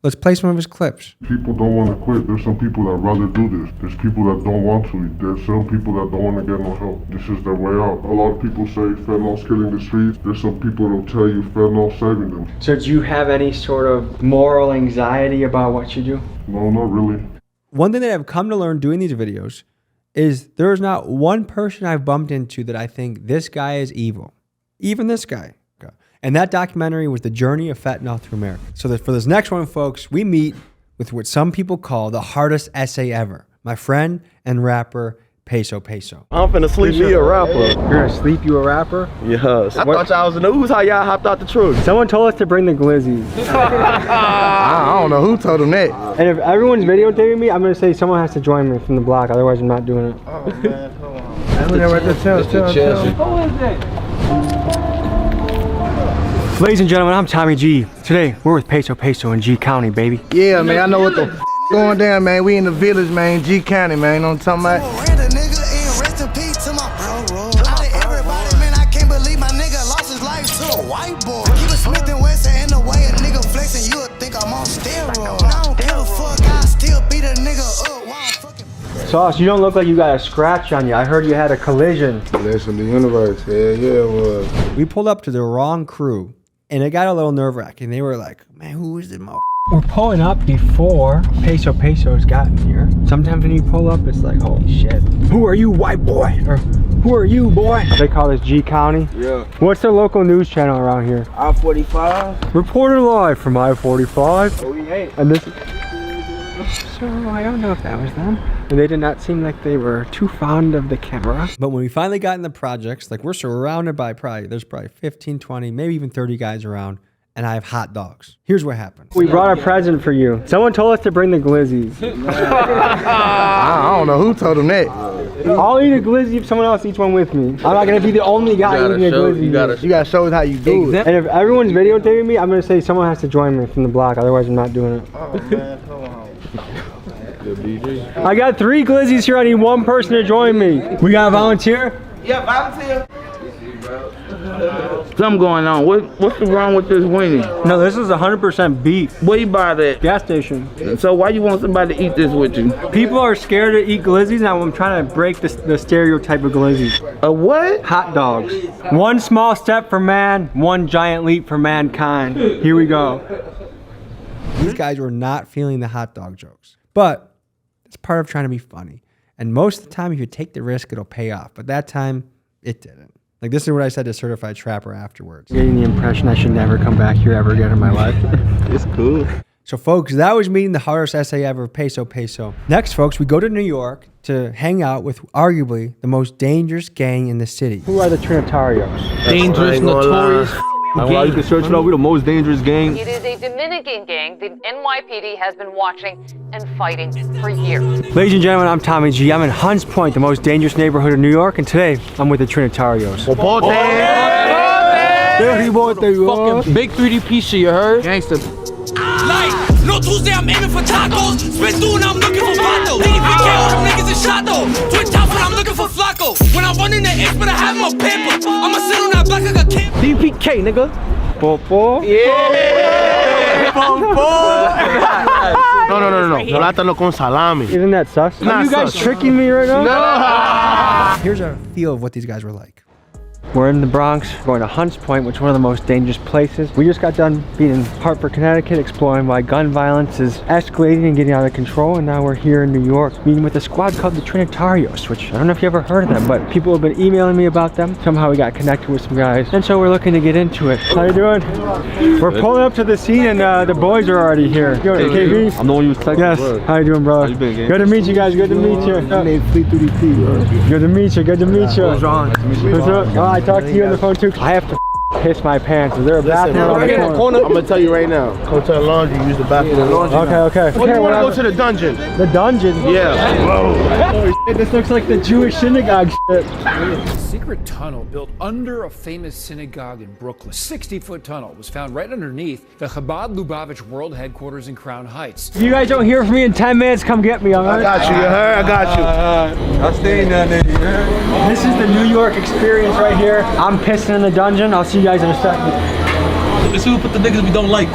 Let's play some of his clips. People don't want to quit. There's some people that rather do this. There's people that don't want to. There's some people that don't want to get no help. This is their way out. A lot of people say fentanyl's killing the streets. There's some people that'll tell you fentanyl's saving them. So do you have any sort of moral anxiety about what you do? No, not really. One thing that I've come to learn doing these videos is there's not one person I've bumped into that I think this guy is evil. Even this guy. And that documentary was the journey of fentanyl through America. So for this next one, folks, we meet with what some people call the hardest essay ever. My friend and rapper, Peso Peso. I'm finna sleep me a rapper. You're gonna sleep you a rapper? Yes. I thought y'all was in the news how y'all hopped out the truck. Someone told us to bring the glizzies. I don't know who told them that. And if everyone's videotaping me, I'm gonna say someone has to join me from the block, otherwise I'm not doing it. Oh man, hold on. Who is it? Ladies and gentlemen, I'm Tommy G. Today, we're with Peso Peso in G County, baby. Yeah, man, I know what the f going down, man. We in the village, man, G County, man. You know what I'm talking about? Sauce, you don't look like you got a scratch on you. I heard you had a collision. Listen, the universe, yeah, it was. We pulled up to the wrong crew, and it got a little nerve-wracking. They were like, man, who is this mo? We're pulling up before Peso Peso's gotten here. Sometimes when you pull up, it's like, holy shit. Who are you, white boy? Or who are you, boy? They call this G County. Yeah. What's the local news channel around here? I-45. Reporter live from I-45. Oh, we ain't. And this... So I don't know if that was them. And they did not seem like they were too fond of the camera. But when we finally got in the projects, like we're surrounded by there's probably 15, 20, maybe even 30 guys around. And I have hot dogs. Here's what happened. We brought a present for you. Someone told us to bring the glizzies. I don't know who told them that. I'll eat a glizzy if someone else eats one with me. I'm not gonna be the only guy eating a glizzy. You gotta show us how you do it. And if everyone's videotaping me, I'm gonna say someone has to join me from the block, otherwise I'm not doing it. Oh man, hold on. I got 3 glizzies here. I need one person to join me. We got a volunteer? Yeah, volunteer. Something going on. What's wrong with this weenie? No, this is 100% beef. Where you buy that? Gas station. So why you want somebody to eat this with you? People are scared to eat glizzies, and I'm trying to break the stereotype of glizzies. A what? Hot dogs. One small step for man, one giant leap for mankind. Here we go. These guys were not feeling the hot dog jokes, but it's part of trying to be funny. And most of the time, if you take the risk, it'll pay off. But that time, it didn't. Like, this is what I said to Certified Trapper afterwards. Getting the impression I should never come back here ever again in my life. It's cool. So, folks, that was meeting the hardest essay ever, Peso Peso. Next, folks, we go to New York to hang out with arguably the most dangerous gang in the city. Who are the Trinitarios? Dangerous, notorious. You can search it out. We're the most dangerous gang. It is a Dominican gang the NYPD has been watching and fighting for years. Ladies and gentlemen, I'm Tommy G. I'm in Hunts Point, the most dangerous neighborhood in New York, and today I'm with the Trinitarios. Fucking big 3D pizza, you heard? Gangsta. No Tuesday, I'm aiming for tacos. Spit through and I'm looking for Vato. DPK, all them niggas is shot though. Twin top when I'm looking for Flacco. When I run in the X, but I have my paper. I'ma sit on that block like a kid. DPK, nigga. Popo. Yeah. Popo. No. Plátano con salami. Isn't that sus? Are you guys tricking me right now? No. Here's a feel of what these guys were like. We're in the Bronx, going to Hunts Point, which is one of the most dangerous places. We just got done being in Hartford, Connecticut, exploring why gun violence is escalating and getting out of control, and now we're here in New York, meeting with a squad called the Trinitarios, which I don't know if you ever heard of them, but people have been emailing me about them. Somehow we got connected with some guys, and so we're looking to get into it. How you doing? We're pulling up to the scene, and the boys are already here. Yo, KB? I'm the one you was texting. Yes. Bro. How you doing, bro? How you been, gang? Good to meet you guys. Good to meet you. Good to meet you. Good to meet you. What's wrong? What's up? Oh, I talked to you on the phone too. I have to piss my pants. Is there a bathroom around the corner? I'm gonna tell you right now. Go to the laundry. Use the bathroom. The laundry. Okay. What do you want to go to the dungeon? The dungeon? Yeah. Whoa. This looks like the Jewish synagogue shit. A secret tunnel built under a famous synagogue in Brooklyn. 60-foot tunnel was found right underneath the Chabad Lubavitch World Headquarters in Crown Heights. If you guys don't hear from me in 10 minutes, come get me, alright? I got you, you heard? I got you. I'll stay in there, nigga. This is the New York experience right here. I'm pissing in the dungeon. I'll see you guys in a second. Let's see who put the niggas we don't like.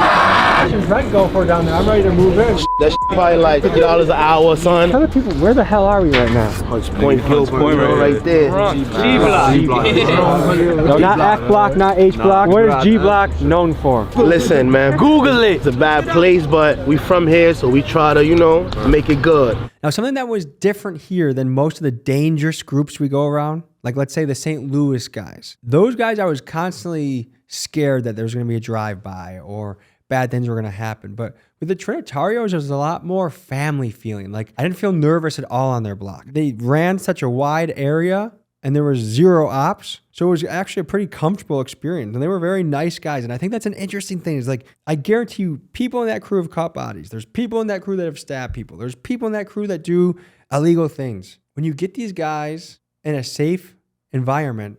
much does rent go for down there? I'm ready to move in. That's probably like $50 an hour, son. Other people, where the hell are we right now? It's Point Gilbert, right there. G-Block. No, not F block, not H block. What is G block known for? Listen, man, Google it. It's a bad place, but we from here, so we try to, you know, make it good. Now, something that was different here than most of the dangerous groups we go around, like let's say the St. Louis guys. Those guys, I was constantly scared that there was going to be a drive-by or bad things were going to happen. But with the Trinitarios, there was a lot more family feeling. Like, I didn't feel nervous at all on their block. They ran such a wide area and there was 0 ops. So it was actually a pretty comfortable experience. And they were very nice guys. And I think that's an interesting thing. Is like, I guarantee you, people in that crew have caught bodies. There's people in that crew that have stabbed people. There's people in that crew that do illegal things. When you get these guys in a safe environment,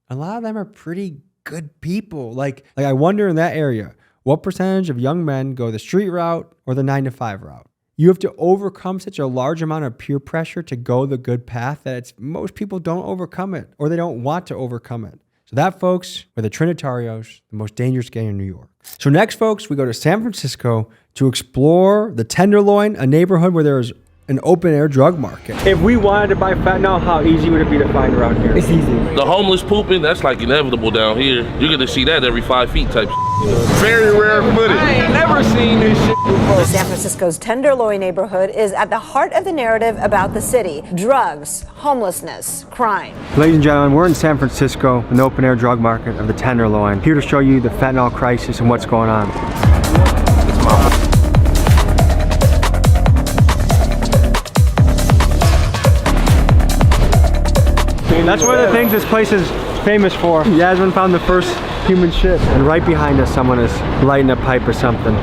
a lot of them are pretty good people. Like I wonder in that area, what percentage of young men go the street route or the 9-to-5 route? You have to overcome such a large amount of peer pressure to go the good path that most people don't overcome it, or they don't want to overcome it. So that, folks, were the Trinitarios, the most dangerous gang in New York. So next, folks, we go to San Francisco to explore the Tenderloin, a neighborhood where there's an open-air drug market. If we wanted to buy fentanyl, how easy would it be to find around here? It's easy. The homeless pooping, that's like inevitable down here. You're gonna see that every 5 feet type. Very rare footage. I ain't never seen this shit before. San Francisco's Tenderloin neighborhood is at the heart of the narrative about the city. Drugs, homelessness, crime. Ladies and gentlemen, we're in San Francisco, an open-air drug market of the Tenderloin, here to show you the fentanyl crisis and what's going on. That's one of the things this place is famous for. Yasmin found the first human shit. And right behind us, someone is lighting a pipe or something.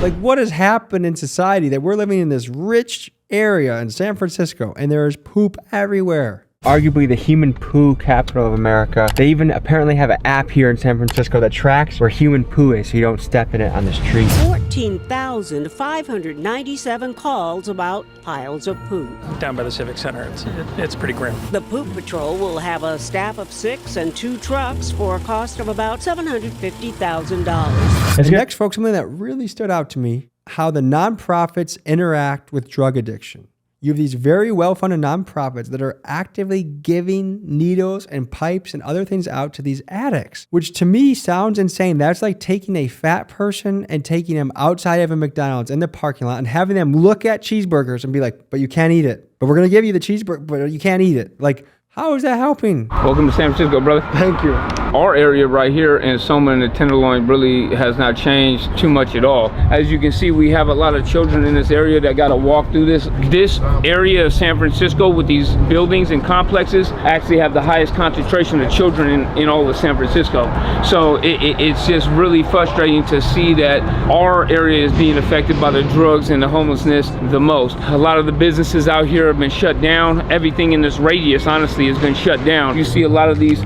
Like, what has happened in society that we're living in this rich area in San Francisco and there is poop everywhere? Arguably the human poo capital of America. They even apparently have an app here in San Francisco that tracks where human poo is so you don't step in it on the street. 14,597 calls about piles of poo. Down by the Civic Center, it's pretty grim. The Poop Patrol will have a staff of 6 and 2 trucks for a cost of about $750,000. And next, folks, something that really stood out to me, how the nonprofits interact with drug addiction. You have these very well-funded nonprofits that are actively giving needles and pipes and other things out to these addicts, which to me sounds insane. That's like taking a fat person and taking them outside of a McDonald's in the parking lot and having them look at cheeseburgers and be like, but you can't eat it. But we're going to give you the cheeseburger, but you can't eat it. Like, how is that helping? Welcome to San Francisco, brother. Thank you. Our area right here in Soma and the Tenderloin really has not changed too much at all. As you can see, we have a lot of children in this area that got to walk through this. This area of San Francisco with these buildings and complexes actually have the highest concentration of children in all of San Francisco. So it's just really frustrating to see that our area is being affected by the drugs and the homelessness the most. A lot of the businesses out here have been shut down. Everything in this radius, honestly, has been shut down. You see a lot of these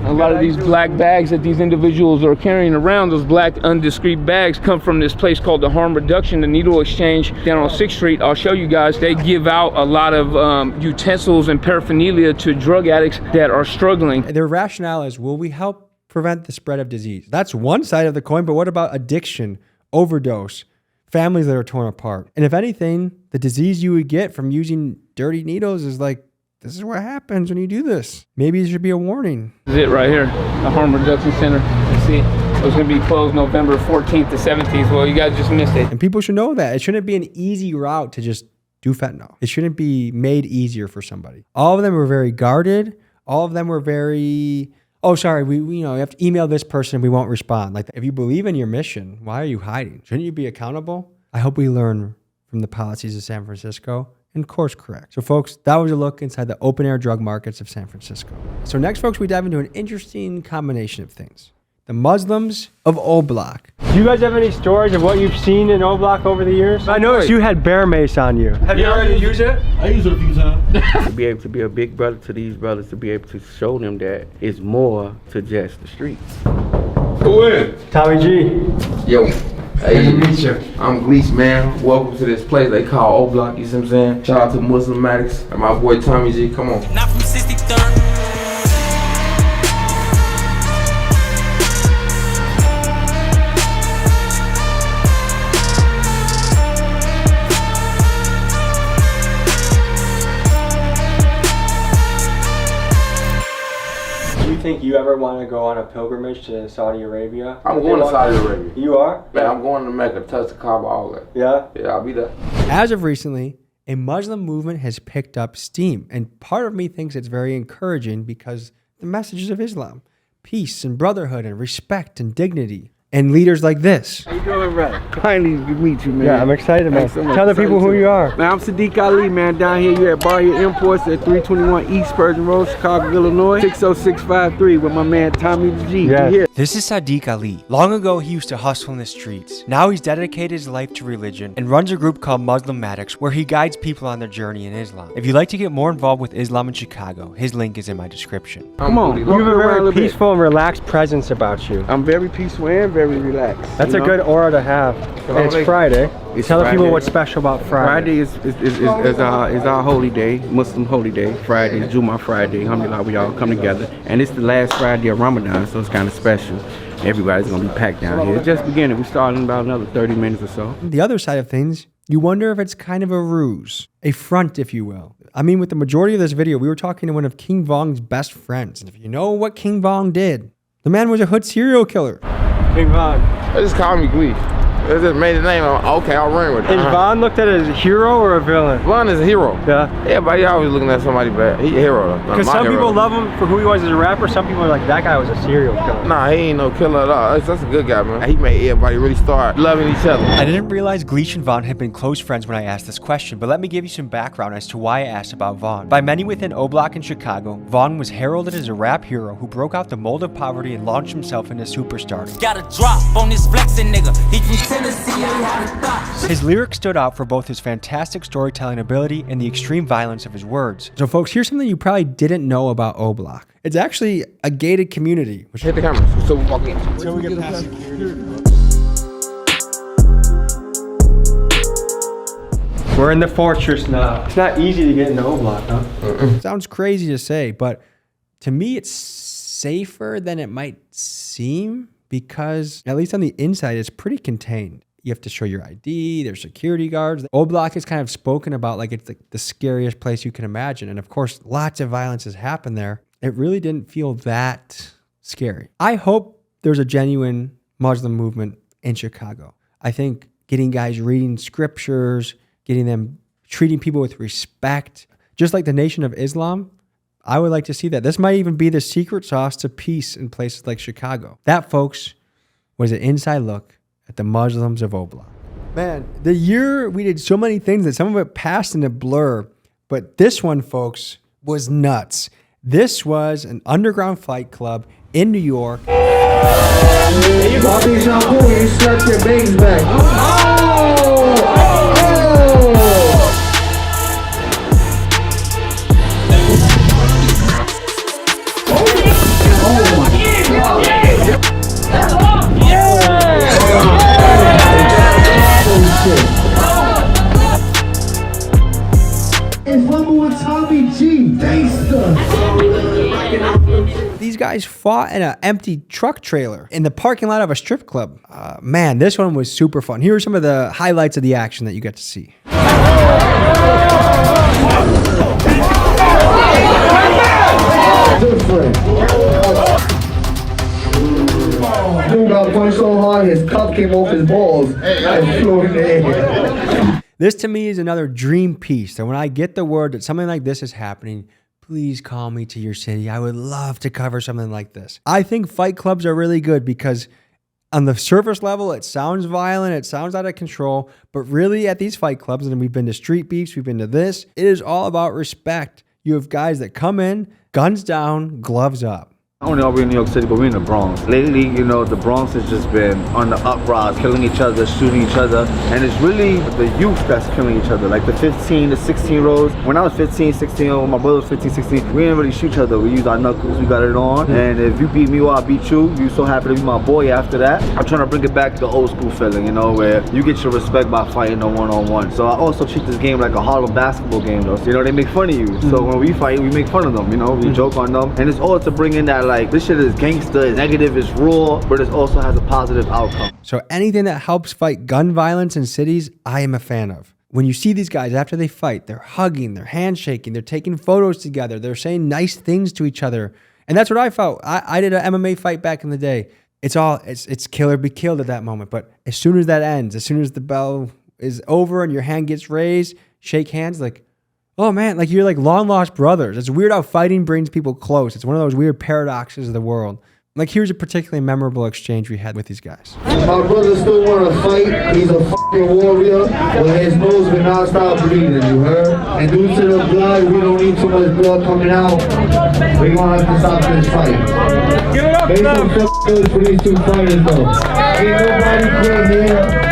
black bags that these individuals are carrying around. Those black undiscreet bags come from this place called the Harm Reduction, the Needle Exchange down on 6th Street. I'll show you guys. They give out a lot of utensils and paraphernalia to drug addicts that are struggling. Their rationale is, will we help prevent the spread of disease? That's one side of the coin, but what about addiction, overdose, families that are torn apart? And if anything, the disease you would get from using dirty needles is like, this is what happens when you do this. Maybe there should be a warning. This is it right here, the Harm Reduction Center. You see, it was going to be closed November 14th to 17th. Well, you guys just missed it. And people should know that. It shouldn't be an easy route to just do fentanyl. It shouldn't be made easier for somebody. All of them were very guarded. All of them were very, oh, sorry, we have to email this person and we won't respond. Like, if you believe in your mission, why are you hiding? Shouldn't you be accountable? I hope we learn from the policies of San Francisco and course correct. So folks, that was a look inside the open air drug markets of San Francisco. So next, folks, we dive into an interesting combination of things. The Muslims of O Block. Do you guys have any stories of what you've seen in O Block over the years? I noticed you had bear mace on you. Have you already used it? I use it a few times. To be able to be a big brother to these brothers, to be able to show them that it's more to just the streets. Who is? Tommy G. Yo. Hey, I'm Gleese, man. Welcome to this place they call O Block, you see what I'm saying? Shout out to Muslim Maddox and my boy Tommy G, come on. Not from 63rd. you think you ever want to go on a pilgrimage to Saudi Arabia? I'm going to Saudi Arabia. You are? Man, I'm going to Mecca, touch the Kaaba, all that. Yeah? Yeah, I'll be there. As of recently, a Muslim movement has picked up steam, and part of me thinks it's very encouraging because the messages of Islam, peace and brotherhood and respect and dignity, and leaders like this. How you doing, brother? Finally to meet you, man. Yeah, I'm excited, man. Thanks so much. Tell the people who you are. Man, I'm Sadiq Ali, man, down here. You're at Bar Here Imports at 321 East Spurgeon Road, Chicago, Illinois, 60653 with my man Tommy the G. Yeah. Here. This is Sadiq Ali. Long ago, he used to hustle in the streets. Now he's dedicated his life to religion and runs a group called Muslimmatics where he guides people on their journey in Islam. If you'd like to get more involved with Islam in Chicago, his link is in my description. Come on. You have a very peaceful and relaxed presence about you. I'm very peaceful and very relaxed. That's a good aura to have. And it's Friday. Tell the people what's special about Friday. Friday is our holy day, Muslim holy day. Friday is Jumu'ah Friday. Alhamdulillah, we all come together. And it's the last Friday of Ramadan, so it's kind of special. Everybody's going to be packed down here. It's just beginning. We're starting in about another 30 minutes or so. The other side of things, you wonder if it's kind of a ruse, a front, if you will. I mean, with the majority of this video, we were talking to one of King Vong's best friends. And if you know what King Vong did, the man was a hood serial killer. King Von. They just call me Glee. They just made the name. Okay, I'll run with it. Is Von looked at as a hero or a villain? Von is a hero. Yeah. Everybody always looking at somebody bad. He a hero though. Because some people love him for who he was as a rapper. Some people are like, that guy was a serial killer. Nah, he ain't no killer at all. That's a good guy, man. He made everybody really start loving each other. I didn't realize Gleesh and Vaughn had been close friends when I asked this question, but let me give you some background as to why I asked about Vaughn. By many within O-Block in Chicago, Vaughn was heralded as a rap hero who broke out the mold of poverty and launched himself into superstardom. Got a drop on this flexing nigga. He from Tennessee. His lyrics stood out for both his fantastic storytelling ability and the extreme violence of his words. So folks, here's something you probably didn't know about O-Block. It's actually a gated community. Which hit the camera so we walk in. So we get past security. We're in the fortress now. It's not easy to get into O-Block, huh? Sounds crazy to say, but to me it's safer than it might seem because, at least on the inside, it's pretty contained. You have to show your ID, there's security guards. O-Block is kind of spoken about like it's the scariest place you can imagine. And of course, lots of violence has happened there. It really didn't feel that scary. I hope there's a genuine Muslim movement in Chicago. I think getting guys reading scriptures, getting them treating people with respect, just like the Nation of Islam, I would like to see that. This might even be the secret sauce to peace in places like Chicago. That, folks, was an inside look at the Muslims of O-Block. Man, the year we did so many things that some of it passed in a blur, but this one, folks, was nuts. This was an underground fight club in New York. Bobby Shampoo, you slept your bangs back. These guys fought in an empty truck trailer in the parking lot of a strip club. Man, this one was super fun. Here are some of the highlights of the action that you get to see. Dude got punched so hard his cup came off his balls and flew in the air. This to me is another dream piece. So when I get the word that something like this is happening, please call me to your city. I would love to cover something like this. I think fight clubs are really good because on the surface level, it sounds violent, it sounds out of control, but really at these fight clubs, and we've been to street beefs, we've been to this, it is all about respect. You have guys that come in, guns down, gloves up. Not only are we in New York City, but we're in the Bronx. Lately, you know, the Bronx has just been on the uprise, killing each other, shooting each other. And it's really the youth that's killing each other, like the 15 to 16-year-olds. When I was 15, 16, my brother was 15, 16, we didn't really shoot each other. We used our knuckles, we got it on. And if you beat me or I beat you, you're so happy to be my boy after that. I'm trying to bring it back to the old school feeling, you know, where you get your respect by fighting a one-on-one. So I also treat this game like a Harlem basketball game, though. So, you know, they make fun of you. So when we fight, we make fun of them, you know, we joke on them. And it's all to bring in that, like, this shit is gangster, it's negative, it's raw, but it also has a positive outcome. So anything that helps fight gun violence in cities, I am a fan of. When you see these guys after they fight, they're hugging, they're handshaking, they're taking photos together, they're saying nice things to each other, And that's what I felt. I did an MMA fight back in the day. It's kill or be killed at that moment. But as soon as that ends, as soon as the bell is over and your hand gets raised, shake hands, like, oh man, like you're like long lost brothers. It's weird how fighting brings people close. It's one of those weird paradoxes of the world. Like here's a particularly memorable exchange we had with these guys. My brother still want to fight. He's a fucking warrior. But his nose will not stop bleeding, you heard? And due to the blood, we don't need too much blood coming out. We're going to have to stop this fight. Give it up, make some good for these two fighters, though. Ain't nobody here.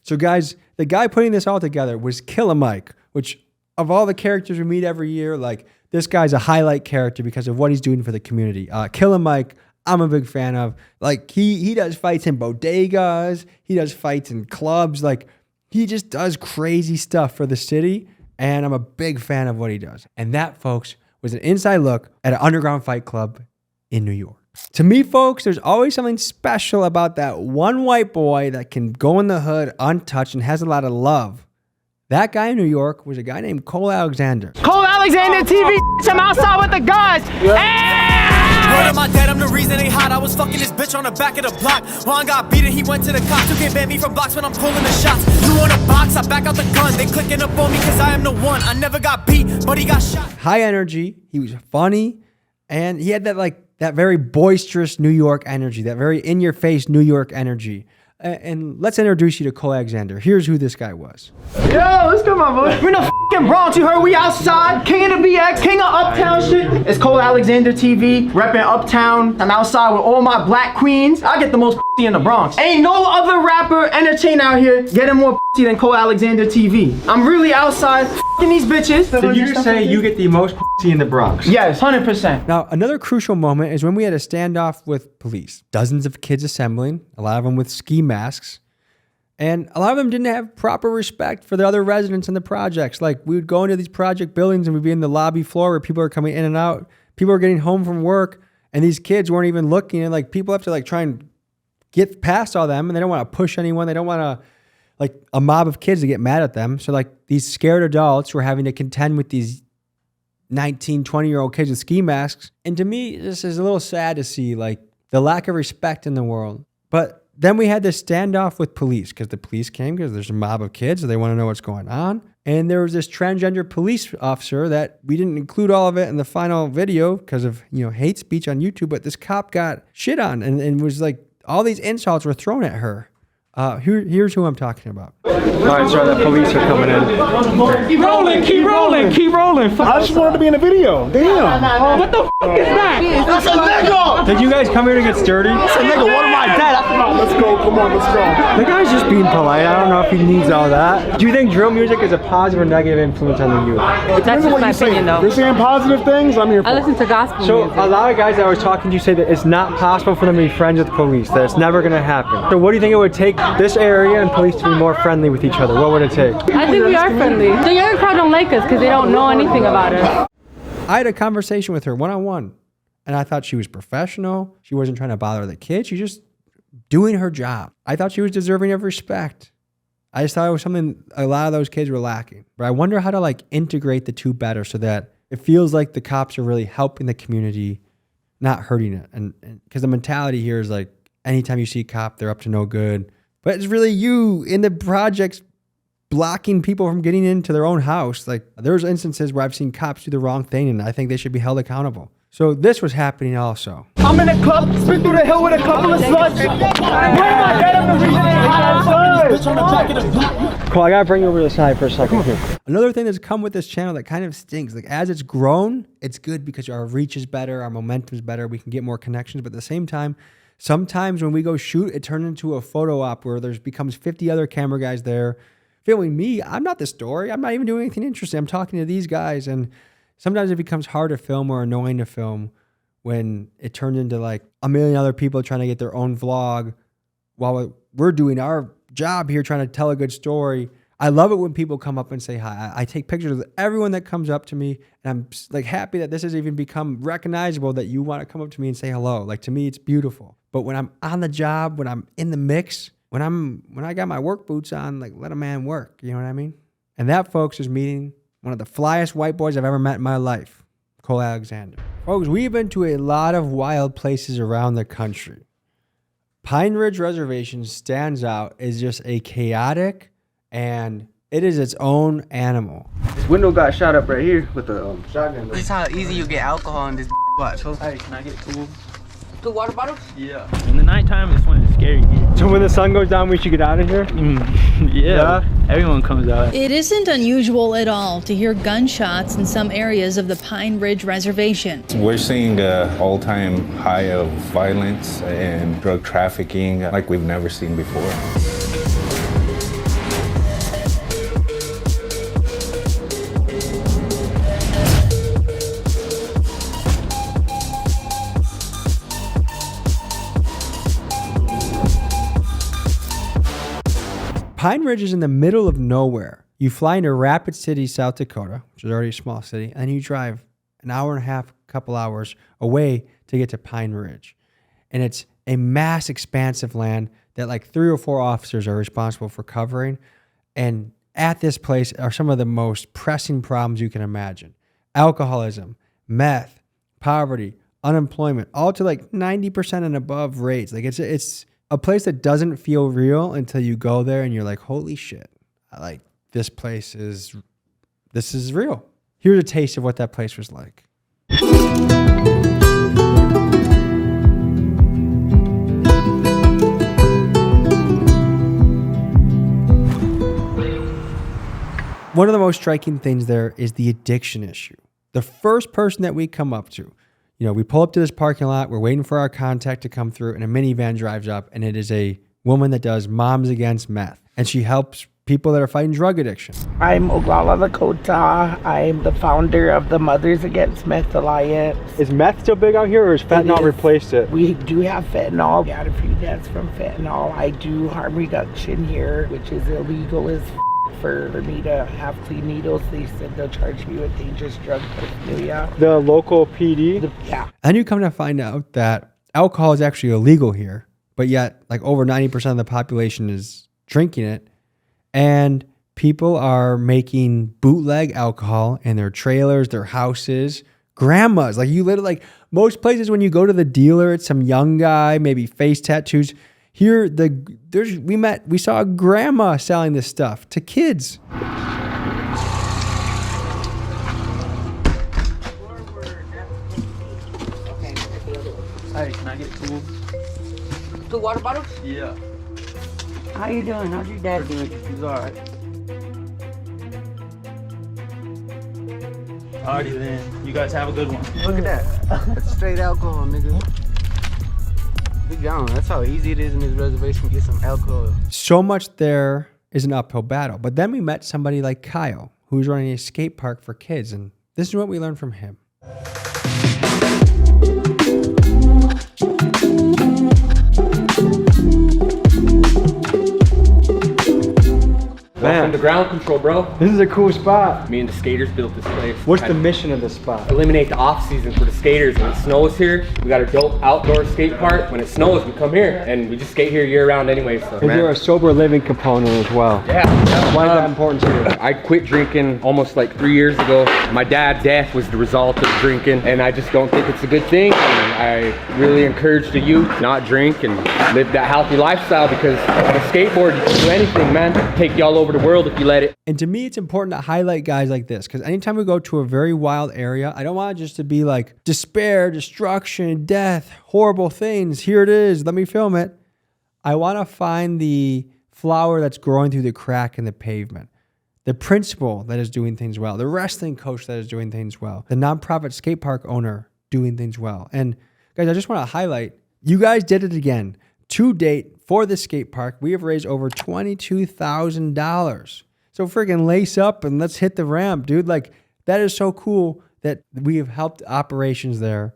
So guys, the guy putting this all together was Killer Mike, which of all the characters we meet every year, like this guy's a highlight character because of what he's doing for the community. Killer Mike, I'm a big fan of. Like he does fights in bodegas, he does fights in clubs, like he just does crazy stuff for the city, and I'm a big fan of what he does. And that, folks, was an inside look at an underground fight club in New York. To me, folks, there's always something special about that one white boy that can go in the hood untouched and has a lot of love. That guy in New York was a guy named Cole Alexander. Cole Alexander TV, I'm outside with the guys. Word on my dad, I'm the reason they hot. I was fucking this bitch on the back of the block. Ron got beaten, he went to the cops. You can't ban me from blocks when I'm calling the shots. You want a box, I back out the gun. They clicking up on me cause I am the one. I never got beat, but he got shot. High energy, he was funny, and he had that very boisterous New York energy, that very in-your-face New York energy. And let's introduce you to Cole Alexander. Here's who this guy was. Yo, let's go, my boy. We're in the f***ing Bronx, you heard? We outside. King of the BX, king of Uptown shit. It's Cole Alexander TV, repping Uptown. I'm outside with all my black queens. I get the most p***y in the Bronx. Ain't no other rapper, entertainer out here getting more p***y than Cole Alexander TV. I'm really outside f***ing these bitches. So you say you get the most p***y in the Bronx? Yes, 100%. Now, another crucial moment is when we had a standoff with police. Dozens of kids assembling, a lot of them with ski masks. And a lot of them didn't have proper respect for the other residents in the projects. Like, we would go into these project buildings and we'd be in the lobby floor where people are coming in and out. People are getting home from work, and these kids weren't even looking. And like, people have to like try and get past all them, and they don't want to push anyone. They don't want to, like, a mob of kids to get mad at them. So like, these scared adults were having to contend with these 19, 20-year-old kids with ski masks. And to me, this is a little sad to see, like, the lack of respect in the world. But then we had this standoff with police because the police came because there's a mob of kids, so they want to know what's going on. And there was this transgender police officer that we didn't include all of it in the final video because of, hate speech on YouTube, but this cop got shit on and was like, all these insults were thrown at her. Here's who I'm talking about. All right, sorry, the police are coming in. Keep rolling, keep rolling, keep rolling. I just wanted to be in a video. Damn. What the f is that? That's a nigga. Did you guys come here to get sturdy? That's a nigga. What am I dead? Let's go. Come on, let's go. The guy's just being polite. I don't know if he needs all that. Do you think drill music is a positive or negative influence on the youth? That's just my opinion, though. You're saying positive things? I'm here for. I listen to gospel music. A lot of guys that I was talking to say that it's not possible for them to be friends with police, that it's never going to happen. So what do you think it would take this area and police to be more friendly with each other? What would it take? I think we are friendly. The younger crowd don't like us because they don't know anything about us. I had a conversation with her one-on-one, and I thought she was professional. She wasn't trying to bother the kids. She was just doing her job. I thought she was deserving of respect. I just thought it was something a lot of those kids were lacking. But I wonder how to integrate the two better so that it feels like the cops are really helping the community, not hurting it. And because the mentality here is like, anytime you see a cop, they're up to no good. But it's really you in the projects blocking people from getting into their own house. Like, there's instances where I've seen cops do the wrong thing, and I think they should be held accountable. So this was happening also. I'm in a club, spin through the hill with a couple of sluts. Where am I dead? I'm the reason they hot outside. Cool, I gotta bring you over to the side for a second here. Another thing that's come with this channel that kind of stinks, like as it's grown, it's good because our reach is better, our momentum is better, we can get more connections, but at the same time, sometimes when we go shoot, it turns into a photo op where there's becomes 50 other camera guys there filming me. I'm not the story. I'm not even doing anything interesting. I'm talking to these guys, and sometimes it becomes hard to film or annoying to film when it turns into like a million other people trying to get their own vlog while we're doing our job here trying to tell a good story. I love it when people come up and say hi. I take pictures of everyone that comes up to me, and I'm like happy that this has even become recognizable that you want to come up to me and say hello. Like, to me, it's beautiful. But when I'm on the job, when I'm in the mix, when I got my work boots on, like, let a man work. You know what I mean? And that, folks, is meeting one of the flyest white boys I've ever met in my life, Cole Alexander. Folks, we've been to a lot of wild places around the country. Pine Ridge Reservation stands out as just a chaotic, and it is its own animal. This window got shot up right here with a shotgun. This is how easy you get alcohol in this watch. Hey, can I get two water bottles? Yeah. In the nighttime, it's when it's scary. So when the sun goes down, we should get out of here? Yeah. Everyone comes out. It isn't unusual at all to hear gunshots in some areas of the Pine Ridge Reservation. We're seeing an all-time high of violence and drug trafficking like we've never seen before. Pine Ridge is in the middle of nowhere. You fly into Rapid City, South Dakota, which is already a small city, and you drive an hour and a half, couple hours away to get to Pine Ridge. And it's a mass expanse of land that like 3 or 4 officers are responsible for covering. And at this place are some of the most pressing problems you can imagine. Alcoholism, meth, poverty, unemployment, all to like 90% and above rates. Like it's a place that doesn't feel real until you go there and you're like, holy shit, like this is real. Here's a taste of what that place was like. One of the most striking things there is the addiction issue. The first person that we come up to, we pull up to this parking lot, we're waiting for our contact to come through, and a minivan drives up, and it is a woman that does Moms Against Meth, and she helps people that are fighting drug addiction. I'm Dakota. I'm the founder of the Mothers Against Meth Alliance. Is meth still big out here, or has fentanyl replaced it? We do have fentanyl. We got a few deaths from fentanyl. I do harm reduction here, which is illegal as for me to have clean needles. They said they'll charge me with dangerous drug paraphernalia. The local PD? Yeah. And you come to find out that alcohol is actually illegal here, but yet like over 90% of the population is drinking it. And people are making bootleg alcohol in their trailers, their houses, grandmas. Like you literally, like most places when you go to the dealer, it's some young guy, maybe face tattoos. Here, we saw a grandma selling this stuff to kids. Hey, can I get two water bottles? Yeah. How you doing? How's your dad doing? He's all right. Alrighty then. You guys have a good one. Look at that. That's straight alcohol, nigga. We gone. That's how easy it is in this reservation to get some alcohol. So much there is an uphill battle. But then we met somebody like Kyle, who's running a skate park for kids. And this is what we learned from him. Welcome to ground control, bro. This is a cool spot. Me and the skaters built this place. What's the mission of this spot? Eliminate the off season for the skaters. When it snows here, we got a dope outdoor skate park. When it snows, we come here and we just skate here year round anyway. So, Is there a sober living component as well? Yeah. Why is that important to you? I quit drinking almost like 3 years ago. My dad's death was the result of drinking, and I just don't think it's a good thing. And I really encourage the youth not drink and live that healthy lifestyle, because on a skateboard, you can do anything, man. Take you all over the world if you let it. And to me, it's important to highlight guys like this, because anytime we go to a very wild area, I don't want it just to be like despair, destruction, death, horrible things. Here it is. Let me film it. I want to find the flower that's growing through the crack in the pavement, the principal that is doing things well, the wrestling coach that is doing things well, the nonprofit skate park owner doing things well. And guys, I just want to highlight, you guys did it again. To date, for the skate park, we have raised over $22,000. So freaking lace up and let's hit the ramp, dude. Like, that is so cool that we have helped operations there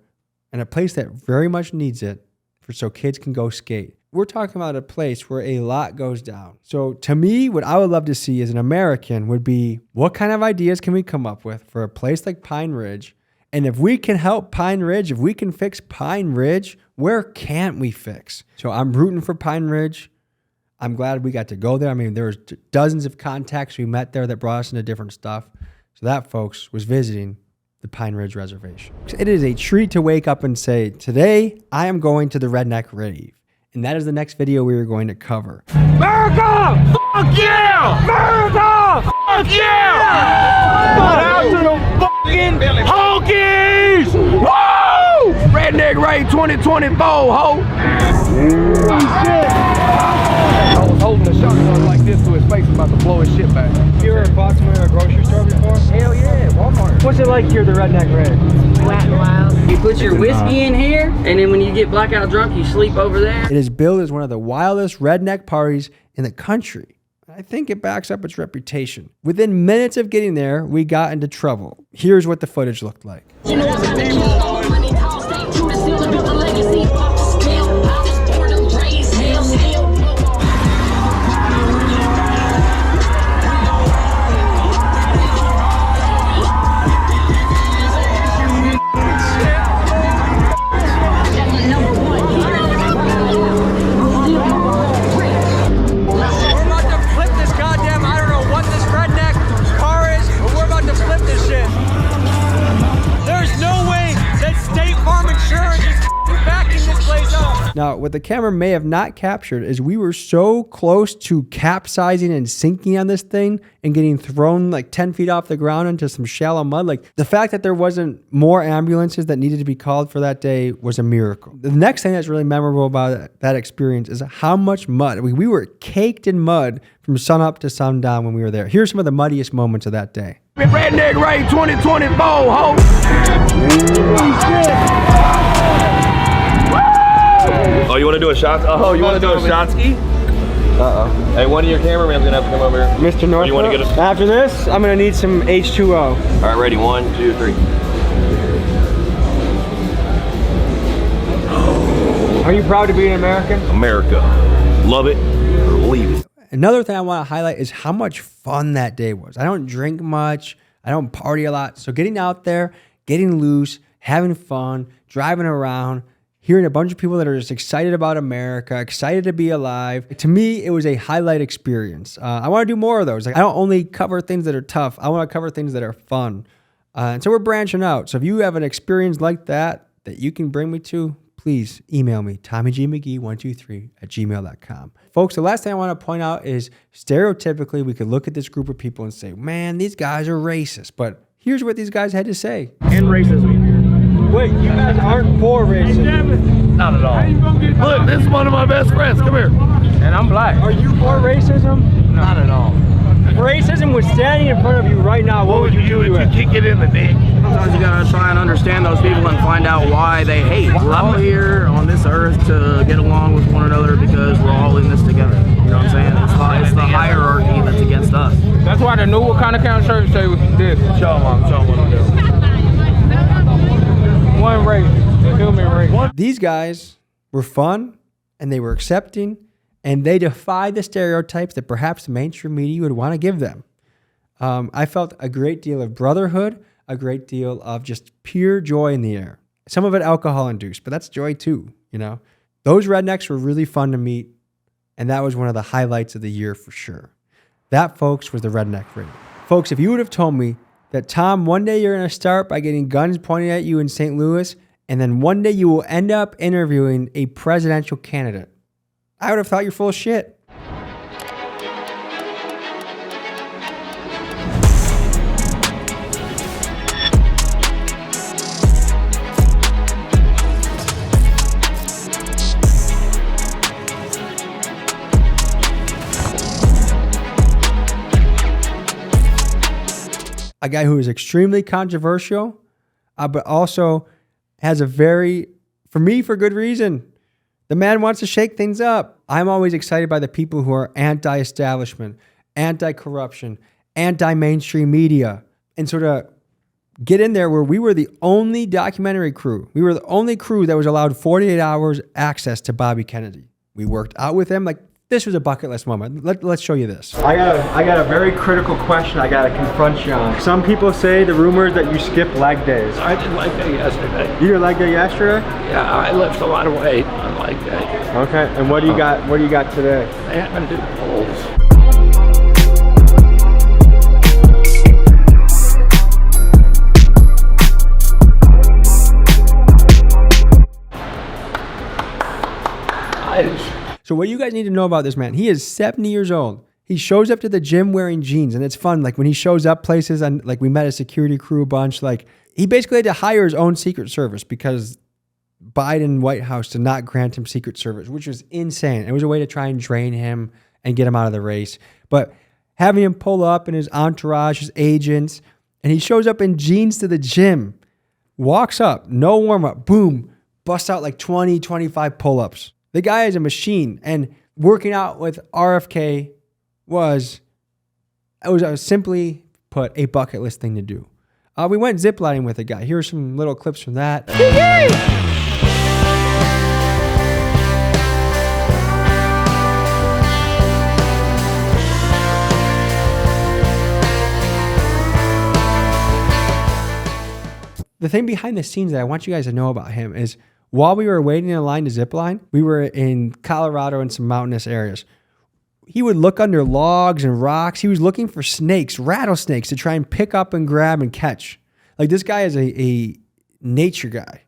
and a place that very much needs it so kids can go skate. We're talking about a place where a lot goes down. So to me, what I would love to see as an American would be, what kind of ideas can we come up with for a place like Pine Ridge? And if we can help Pine Ridge, if we can fix Pine Ridge, where can't we fix? So I'm rooting for Pine Ridge. I'm glad we got to go there. I mean, there was dozens of contacts we met there that brought us into different stuff. So that, folks, was visiting the Pine Ridge Reservation. It is a treat to wake up and say, today I am going to the Redneck Rave. And that is the next video we are going to cover. America! Fuck yeah! America! Fuck yeah! Shout out to the fucking honkies! Woo! Redneck Rave 2024, ho! I was holding a shotgun like this to his face, about to blow his shit back. You ever bought some at a grocery store before? Hell yeah, Walmart. What's it like here at the Redneck Rave? Flat and wild. You put your whiskey in here, and then when you get blackout drunk, you sleep over there. It is billed as one of the wildest redneck parties in the country. I think it backs up its reputation. Within minutes of getting there, we got into trouble. Here's what the footage looked like. You know, Now, what the camera may have not captured is we were so close to capsizing and sinking on this thing and getting thrown like 10 feet off the ground into some shallow mud. Like, the fact that there wasn't more ambulances that needed to be called for that day was a miracle. The next thing that's really memorable about that experience is how much mud. We were caked in mud from sunup to sundown when we were there. Here's some of the muddiest moments of that day. Redneck Rave 2024, ho! Oh, you want to do a shot? Oh, you want to do a shot ski? Uh-oh. Hey, one of your cameraman's gonna have to come over here. Mr. North. You want to get a... After this, I'm gonna need some H2O. All right, ready? 1, 2, 3. Are you proud to be an American? America. Love it or leave it. Another thing I want to highlight is how much fun that day was. I don't drink much. I don't party a lot. So getting out there, getting loose, having fun, driving around, hearing a bunch of people that are just excited about America, excited to be alive. To me, it was a highlight experience. I want to do more of those. Like, I don't only cover things that are tough. I want to cover things that are fun. And so we're branching out. So if you have an experience like that you can bring me to, please email me, TommyGMcGee123@gmail.com. Folks, the last thing I want to point out is stereotypically, we could look at this group of people and say, man, these guys are racist. But here's what these guys had to say. And racism. Wait, you guys aren't for racism? Not at all. Look, this is one of my best friends. Come here. And I'm black. Are you for racism? Not at all. If racism was standing in front of you right now, what would you do to it? Kick it in the neck. Sometimes you gotta try and understand those people and find out why they hate. We're all here on this earth to get along with one another because we're all in this together. You know what I'm saying? It's the hierarchy that's against us. That's why the new Wakanda Count shirt say this. Show them what I'm doing. One race, the human race. These guys were fun and they were accepting and they defied the stereotypes that perhaps the mainstream media would want to give them. I felt a great deal of brotherhood, a great deal of just pure joy in the air. Some of it alcohol induced, but that's joy too, you know? Those rednecks were really fun to meet, and that was one of the highlights of the year for sure. That, folks, was the Redneck Rave. Folks, if you would have told me that, Tom, one day you're going to start by getting guns pointed at you in St. Louis, and then one day you will end up interviewing a presidential candidate, I would have thought you're full of shit. A guy who is extremely controversial, but also has a very, for me, for good reason. The man wants to shake things up. I'm always excited by the people who are anti-establishment, anti-corruption, anti-mainstream media. And so to get in there where we were the only documentary crew, we were the only crew that was allowed 48 hours access to Bobby Kennedy. We worked out with him. Like, this was a bucket list moment. Let's show you this. I got a very critical question I got to confront you on. Some people say the rumors that you skip leg days. I did leg day yesterday. You did leg day yesterday? Yeah, I lift a lot of weight on leg day. Okay, and what do you got? What do you got today? I haven't done pulls. So what you guys need to know about this man, he is 70 years old. He shows up to the gym wearing jeans, and it's fun. Like when he shows up places, and like we met a security crew a bunch, like he basically had to hire his own Secret Service because Biden White House did not grant him Secret Service, which was insane. It was a way to try and drain him and get him out of the race. But having him pull up in his entourage, his agents, and he shows up in jeans to the gym, walks up, no warm up, boom, busts out like 20, 25 pull-ups. The guy is a machine, and working out with RFK was simply put a bucket list thing to do. We went ziplining with a guy. Here are some little clips from that. The thing behind the scenes that I want you guys to know about him is while we were waiting in line to zipline, we were in Colorado in some mountainous areas. He would look under logs and rocks. He was looking for snakes, rattlesnakes, to try and pick up and grab and catch. Like this guy is a nature guy.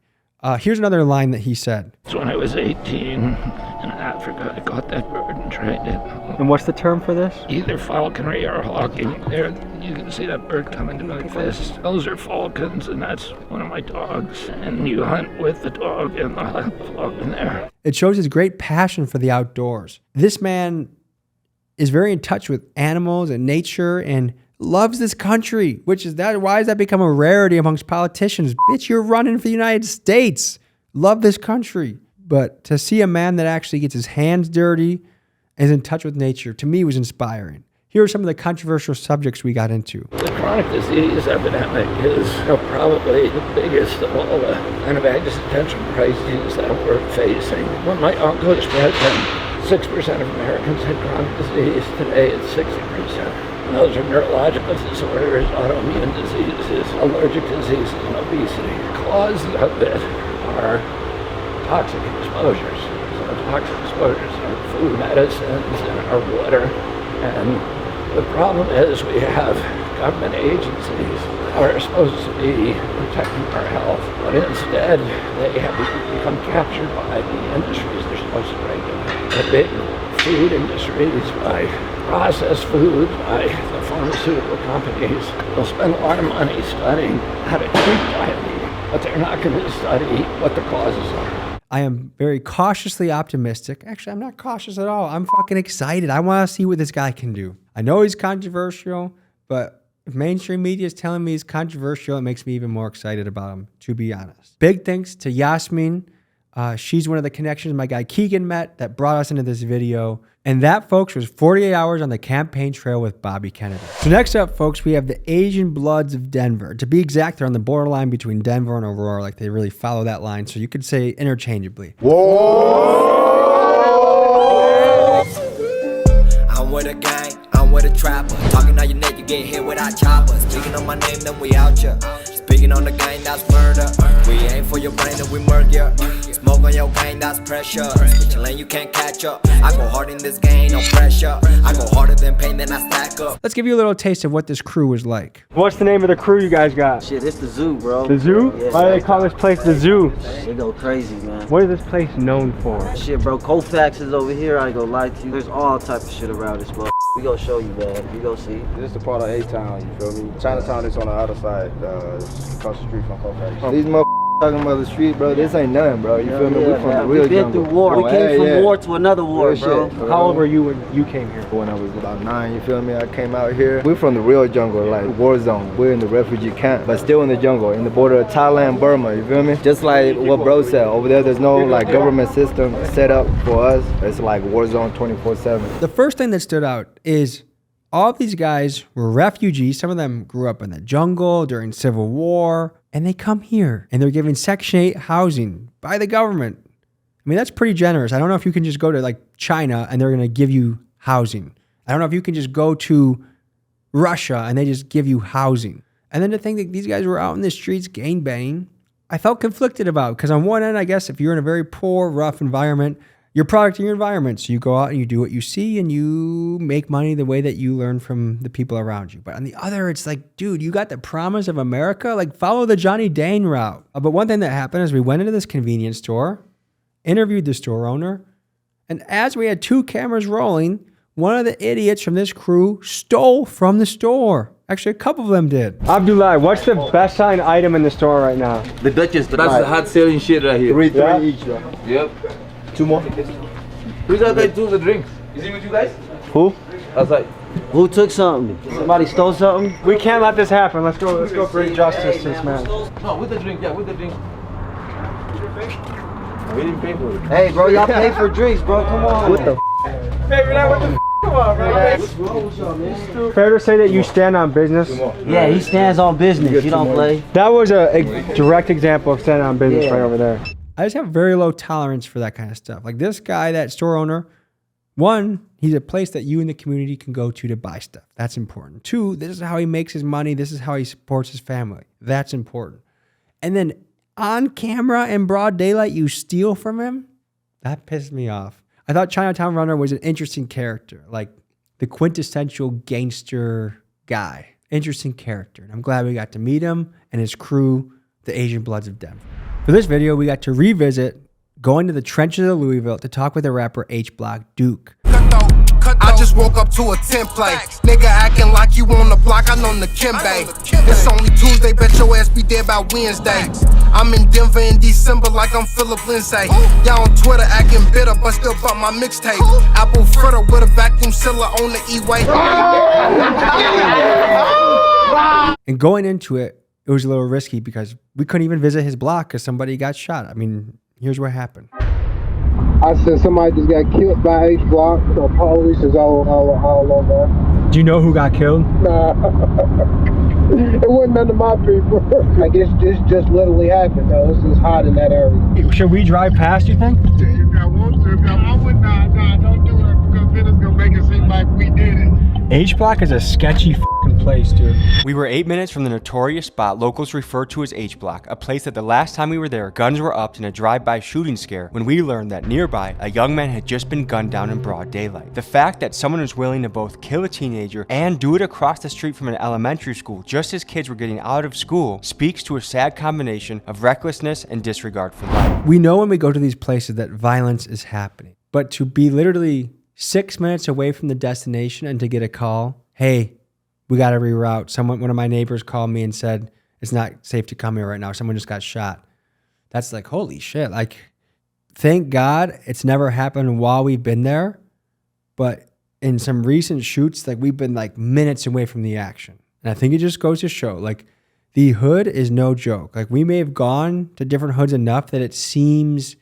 Here's another line that he said. So when I was 18 in Africa, I got that bird and trained it. And what's the term for this? Either falconry or hawking. There, you can see that bird coming to like this. Those are falcons, and that's one of my dogs. And you hunt with the dog and the falcon there. It shows his great passion for the outdoors. This man is very in touch with animals and nature and loves this country, which is that. Why has that become a rarity amongst politicians? Bitch, you're running for the United States. Love this country. But to see a man that actually gets his hands dirty and is in touch with nature, to me, was inspiring. Here are some of the controversial subjects we got into. The chronic disease epidemic is probably the biggest of all the kind of existential crises that we're facing. When my uncle was president, 6% of Americans had chronic disease. Today it's 60%. And those are neurological disorders, autoimmune diseases, allergic diseases, and obesity. The cause of it are toxic exposures. So toxic exposures are food, medicines, and our water. And the problem is we have government agencies that are supposed to be protecting our health, but instead they have become captured by the industries they're supposed to regulate. The big food industries, by processed food, by the pharmaceutical companies, they'll spend a lot of money studying how to treat diabetes, but they're not going to study what the causes are. I am very cautiously optimistic. Actually, I'm not cautious at all. I'm fucking excited. I want to see what this guy can do. I know he's controversial, but if mainstream media is telling me he's controversial, it makes me even more excited about him, to be honest. Big thanks to Yasmin. She's one of the connections my guy Keegan met that brought us into this video. And that, folks, was 48 hours on the campaign trail with Bobby Kennedy. So next up, folks, we have the Asian Bloods of Denver. To be exact, they're on the borderline between Denver and Aurora. Like, they really follow that line. So you could say interchangeably. Whoa! I'm with a gang, I'm with a trapper. Talking on your neck, you get hit without choppers. Speaking on my name, then we out ya. Speaking on the gang, that's murder. We aim for your brain and we murk ya. Smoke on your gang, that's pressure. Switch your lane, you can't catch up. I go hard in this game, no pressure. I go harder than pain, then I stack up. Let's give you a little taste of what this crew was like. What's the name of the crew you guys got? Shit, it's the zoo, bro. The zoo? Yeah, why do they call this place the zoo? They go crazy, man. What is this place known for? Shit, bro, Colfax is over here. I ain't gonna lie to you. There's all type of shit around this, bro. We gonna show you, man. You gonna see. This is the part of A-Town, you feel me? Chinatown is on the other side, across the street from Colfax. These motherfuckers talking about the street, bro, this ain't nothing, bro. You feel me? We from the real We've been jungle. through war. We came from war to another war, Real bro. shit. How old were you when you came here? When I was about 9, you feel me? I came out here. We're from the real jungle, like war zone. We're in the refugee camp, but still in the jungle, in the border of Thailand, Burma, you feel me? Just like what bro said, over there's no like government system set up for us. It's like war zone 24/7. The first thing that stood out is all of these guys were refugees. Some of them grew up in the jungle during Civil War, and they come here and they're given Section 8 housing by the government. I mean, that's pretty generous. I don't know if you can just go to like China and they're going to give you housing. I don't know if you can just go to Russia and they just give you housing. And then to think that these guys were out in the streets gangbanging, I felt conflicted about, because on one end, I guess if you're in a very poor, rough environment, you're a product of your environment. So you go out and you do what you see and you make money the way that you learn from the people around you. But on the other, it's like, dude, you got the promise of America. Like, follow the Johnny Dane route. But one thing that happened is we went into this convenience store, interviewed the store owner, And as we had 2 cameras rolling, one of the idiots from this crew stole from the store. Actually, a couple of them did. Abdullah, what's the best selling item in the store right now? The Duchess. That's the hot selling shit right here. Three each, bro. Yep. 2 more. Who's out there doing the drinks? Is he with you guys? Who? Outside. Who took something? Somebody stole something? We can't let this happen. Let's go bring justice to this man. No, with the drink. Yeah, with the drink. We didn't pay for it. Hey, bro, y'all pay for drinks, bro. Come on. What the Hey, relax, what the come on, bro. Fair to say that you stand on business? Yeah, he stands on business. You don't play. That was a direct example of standing on business right over there. I just have very low tolerance for that kind of stuff. Like this guy, that store owner, 1, he's a place that you in the community can go to buy stuff. That's important. 2, this is how he makes his money. This is how he supports his family. That's important. And then on camera in broad daylight, you steal from him? That pissed me off. I thought Chinatown Runner was an interesting character, like the quintessential gangster guy. Interesting character. And I'm glad we got to meet him and his crew, the Asian Bloods of Denver. For this video, we got to revisit going to the trenches of Louisville to talk with the rapper H Block Duke. I just woke up to a template. Nigga acting like you on the block, I know the Kimbe. It's only Tuesday, bet your ass be dead by Wednesday. I'm in Denver in December like I'm Philip Lindsay. Y'all on Twitter acting bitter, but still bought my mixtape. Apple fritter with a vacuum sealer on the E-way. And going into it, it was a little risky because we couldn't even visit his block because somebody got shot. I mean, here's what happened. I said somebody just got killed by H Block. The police is all over. Do you know who got killed? Nah. It wasn't none of my people. Like this just literally happened though. This is hot in that area. Should we drive past, you think? If I want to, I would not. Nah, don't do it because then it's gonna make it seem like we did it. H Block is a sketchy f***ing place, dude. We were 8 minutes from the notorious spot locals refer to as H Block, a place that the last time we were there, guns were upped in a drive-by shooting scare when we learned that nearby, a young man had just been gunned down in broad daylight. The fact that someone was willing to both kill a teenager and do it across the street from an elementary school just as kids were getting out of school speaks to a sad combination of recklessness and disregard for life. We know when we go to these places that violence is happening, but to be literally 6 minutes away from the destination and to get a call, hey, we got to reroute. One of my neighbors called me and said, it's not safe to come here right now. Someone just got shot. That's like, holy shit. Like, thank God it's never happened while we've been there. But in some recent shoots, like we've been like minutes away from the action. And I think it just goes to show, like, the hood is no joke. Like, we may have gone to different hoods enough that it seems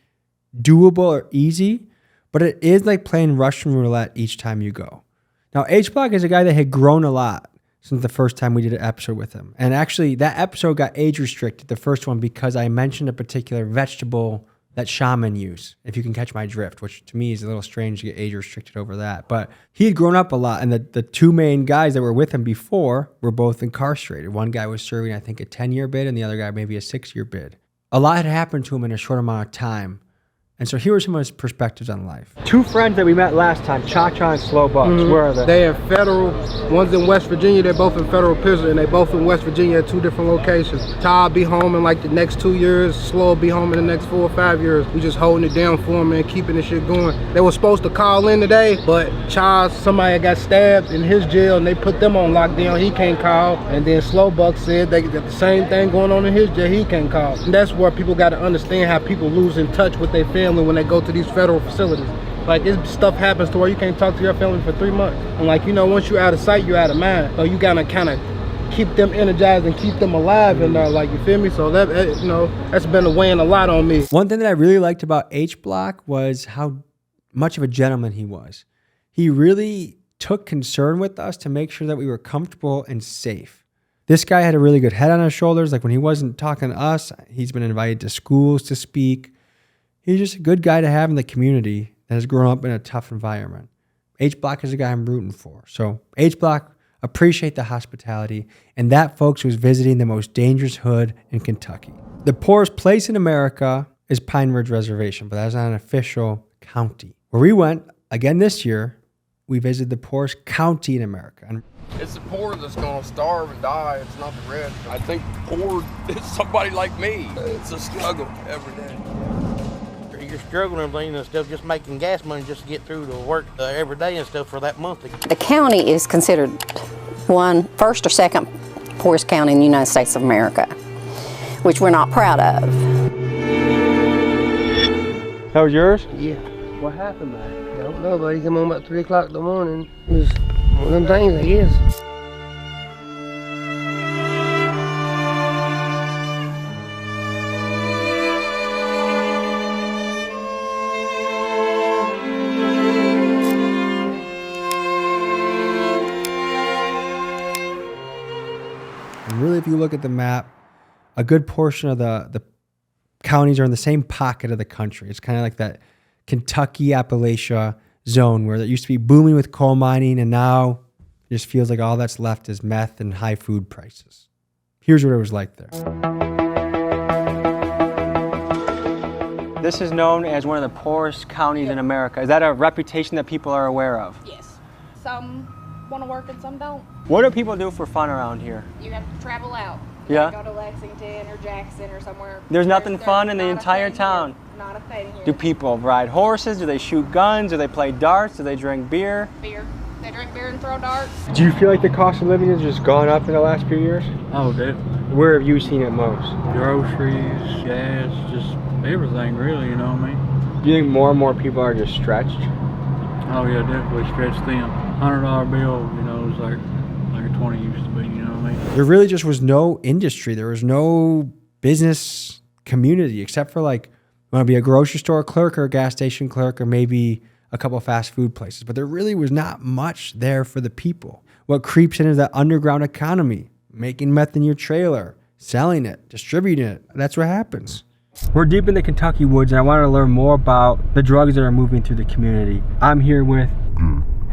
doable or easy, but it is like playing Russian roulette each time you go. Now, H Block is a guy that had grown a lot since the first time we did an episode with him. And actually, that episode got age restricted, the first one, because I mentioned a particular vegetable that shaman use, if you can catch my drift, which to me is a little strange to get age restricted over that. But he had grown up a lot, and the 2 main guys that were with him before were both incarcerated. One guy was serving, I think, a 10-year bid, and the other guy maybe a 6-year bid. A lot had happened to him in a short amount of time. And so here are some of his perspectives on life. 2 friends that we met last time, Cha-Cha and Slow Bucks. Where are they? They in federal. One's in West Virginia. They're both in federal prison, and they both in West Virginia at 2 different locations. Cha be home in like the next 2 years. Slow be home in the next 4 or 5 years. We just holding it down for them and keeping the shit going. They were supposed to call in today, but Cha, somebody got stabbed in his jail, and they put them on lockdown. He can't call. And then Slow Bucks said they got the same thing going on in his jail. He can't call. And that's where people got to understand how people lose in touch with their family when they go to these federal facilities. Like, this stuff happens to where you can't talk to your family for 3 months. And like, you know, once you're out of sight, you're out of mind. So you gotta kind of keep them energized and keep them alive in there, like, you feel me? So that, you know, that's been weighing a lot on me. One thing that I really liked about H Block was how much of a gentleman he was. He really took concern with us to make sure that we were comfortable and safe. This guy had a really good head on his shoulders. Like, when he wasn't talking to us, he's been invited to schools to speak. He's just a good guy to have in the community that has grown up in a tough environment. H Block is a guy I'm rooting for. So H Block, appreciate the hospitality. And that, folks, was visiting the most dangerous hood in Kentucky. The poorest place in America is Pine Ridge Reservation, but that's not an official county. Where we went, again this year, we visited the poorest county in America. And it's the poor that's gonna starve and die. It's not the rich. I think poor is somebody like me. It's a struggle every day. you're struggling and stuff, just making gas money just to get through to work every day and stuff for that month. The county is considered first or second poorest county in the United States of America, which we're not proud of. That was yours? Yeah. What happened, man? I don't know, but he came home about 3 o'clock in the morning. It was one of them things, I guess. And really, if you look at the map, a good portion of the counties are in the same pocket of the country. It's kind of like that Kentucky, Appalachia zone where it used to be booming with coal mining, and now it just feels like all that's left is meth and high food prices. Here's what it was like there. This is known as one of the poorest counties in America. Is that a reputation that people are aware of? Yes. Some want to work and some don't. What do people do for fun around here? You have to travel out. Yeah? Go to Lexington or Jackson or somewhere. There's nothing fun in the entire town. Not a thing here. Do people ride horses? Do they shoot guns? Do they play darts? Do they drink beer? Beer. They drink beer and throw darts. Do you feel like the cost of living has just gone up in the last few years? Oh, definitely. Where have you seen it most? Groceries, gas, just everything really, you know what I mean? Do you think more and more people are just stretched? Oh yeah, definitely stretched thin. $100 bill, you know, is like a 20 used to be, you know what I mean? There really just was no industry. There was no business community except for like, you want to be a grocery store clerk or a gas station clerk or maybe a couple of fast food places. But there really was not much there for the people. What creeps in is that underground economy, making meth in your trailer, selling it, distributing it. That's what happens. We're deep in the Kentucky woods, and I wanted to learn more about the drugs that are moving through the community. I'm here with,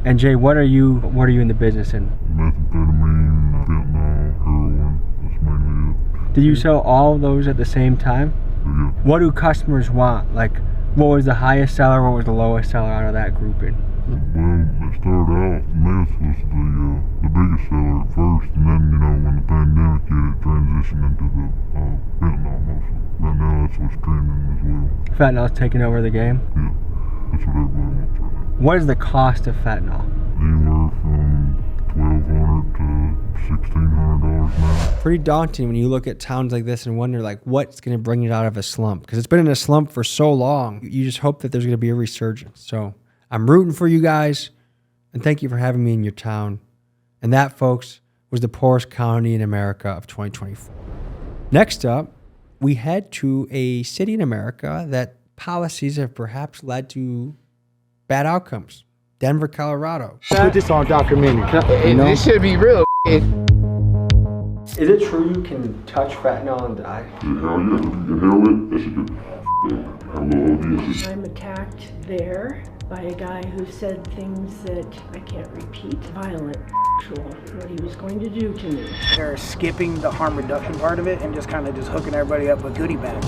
and Jay, what are you in the business in? Methamphetamine, fentanyl, heroin, that's mainly it. Did you sell all of those at the same time? Yeah. What do customers want? Like, what was the highest seller, what was the lowest seller out of that grouping? Well, it started out, meth was the biggest seller at first, and then, you know, when the pandemic hit, it transitioned into the fentanyl mostly. Right now, that's what's trending as well. Fentanyl's taking over the game? Yeah, that's what everybody wants right now. What is the cost of fentanyl? Anywhere from $1,200 to $1,600 now. Pretty daunting when you look at towns like this and wonder like what's going to bring it out of a slump, because it's been in a slump for so long. You just hope that there's going to be a resurgence. So I'm rooting for you guys, and thank you for having me in your town. And that, folks, was the poorest county in America of 2024. Next up, we head to a city in America that policies have perhaps led to bad outcomes. Denver, Colorado. Put this on documentary. You know? This should be real. Is it true you can touch fentanyl and die? Hell yeah, if you can handle it, that's a good. I'm attacked there by a guy who said things that I can't repeat. Violent, actual, what he was going to do to me. They're skipping the harm reduction part of it and just kind of just hooking everybody up with goodie bags.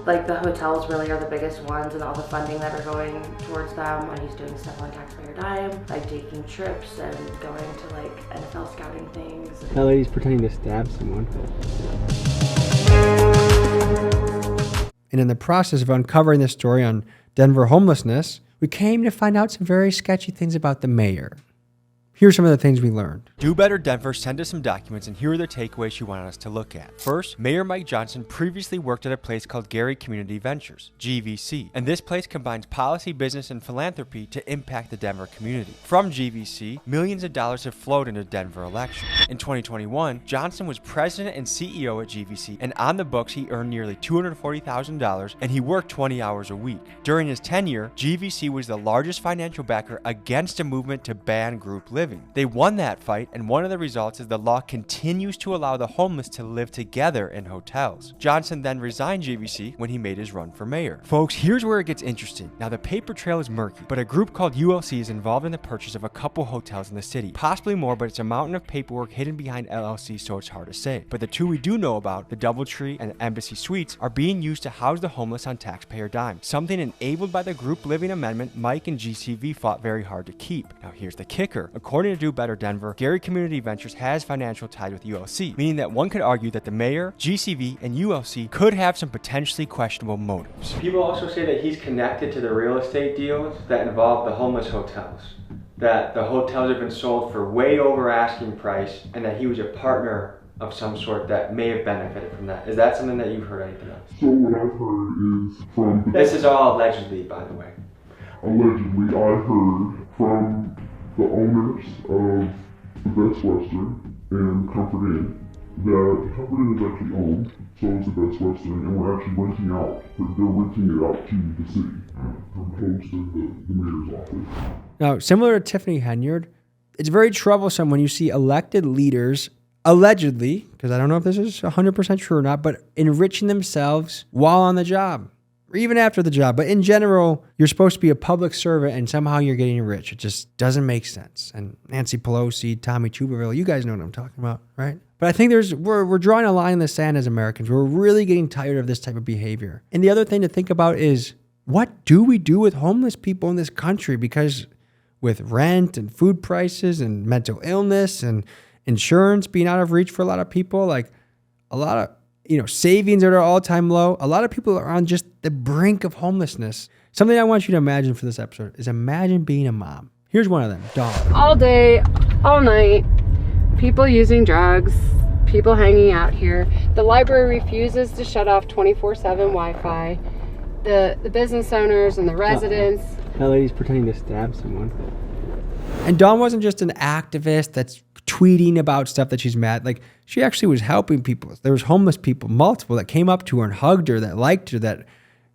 Like the hotels really are the biggest ones, and all the funding that are going towards them. When he's doing stuff on taxpayer dime, like taking trips and going to like NFL scouting things. That lady's pretending to stab someone. And in the process of uncovering this story on Denver homelessness, we came to find out some very sketchy things about the mayor. Here's some of the things we learned. Do Better Denver sent us some documents, and here are the takeaways she wanted us to look at. First, Mayor Mike Johnson previously worked at a place called Gary Community Ventures, GVC, and this place combines policy, business, and philanthropy to impact the Denver community. From GVC, millions of dollars have flowed into Denver elections. In 2021, Johnson was president and CEO at GVC, and on the books he earned nearly $240,000, and he worked 20 hours a week. During his tenure, GVC was the largest financial backer against a movement to ban group living. They won that fight, and one of the results is the law continues to allow the homeless to live together in hotels. Johnson then resigned GVC when he made his run for mayor. Folks, here's where it gets interesting. Now, the paper trail is murky, but a group called ULC is involved in the purchase of a couple hotels in the city. Possibly more, but it's a mountain of paperwork hidden behind LLC, so it's hard to say. But the two we do know about, the DoubleTree and Embassy Suites, are being used to house the homeless on taxpayer dime, something enabled by the group living amendment Mike and GCV fought very hard to keep. Now, here's the kicker. According According to Do Better Denver, Gary Community Ventures has financial ties with ULC, meaning that one could argue that the mayor, GCV, and ULC could have some potentially questionable motives. People also say that he's connected to the real estate deals that involve the homeless hotels, that the hotels have been sold for way over asking price, and that he was a partner of some sort that may have benefited from that. Is that something that you've heard anything else? So what I've heard is from... This is all allegedly, by the way. Allegedly, I heard from the owners of the Best Western and Comfort Inn that Comfort Inn is actually owned, so is the Best Western, and we're actually renting out. They're renting it out to the city, opposed to the mayor's office. Now, similar to Tiffany Henyard, it's very troublesome when you see elected leaders allegedly, because I don't know if this is 100% true or not, but enriching themselves while on the job, or even after the job. But in general, you're supposed to be a public servant and somehow you're getting rich. It just doesn't make sense. And Nancy Pelosi, Tommy Tuberville, you guys know what I'm talking about, right? But I think we're drawing a line in the sand as Americans. We're really getting tired of this type of behavior. And the other thing to think about is, what do we do with homeless people in this country? Because with rent and food prices and mental illness and insurance being out of reach for a lot of people, like a lot of savings at our all-time low, a lot of people are on just the brink of homelessness. Something I want you to imagine for this episode is imagine being a mom. Here's one of them, Dawn. All day, all night, people using drugs, people hanging out here. The library refuses to shut off 24/7 Wi-Fi. The business owners and the residents. That lady's pretending to stab someone. And Dawn wasn't just an activist that's tweeting about stuff that she's mad. Like, she actually was helping people. There was homeless people, multiple, that came up to her and hugged her, that liked her, that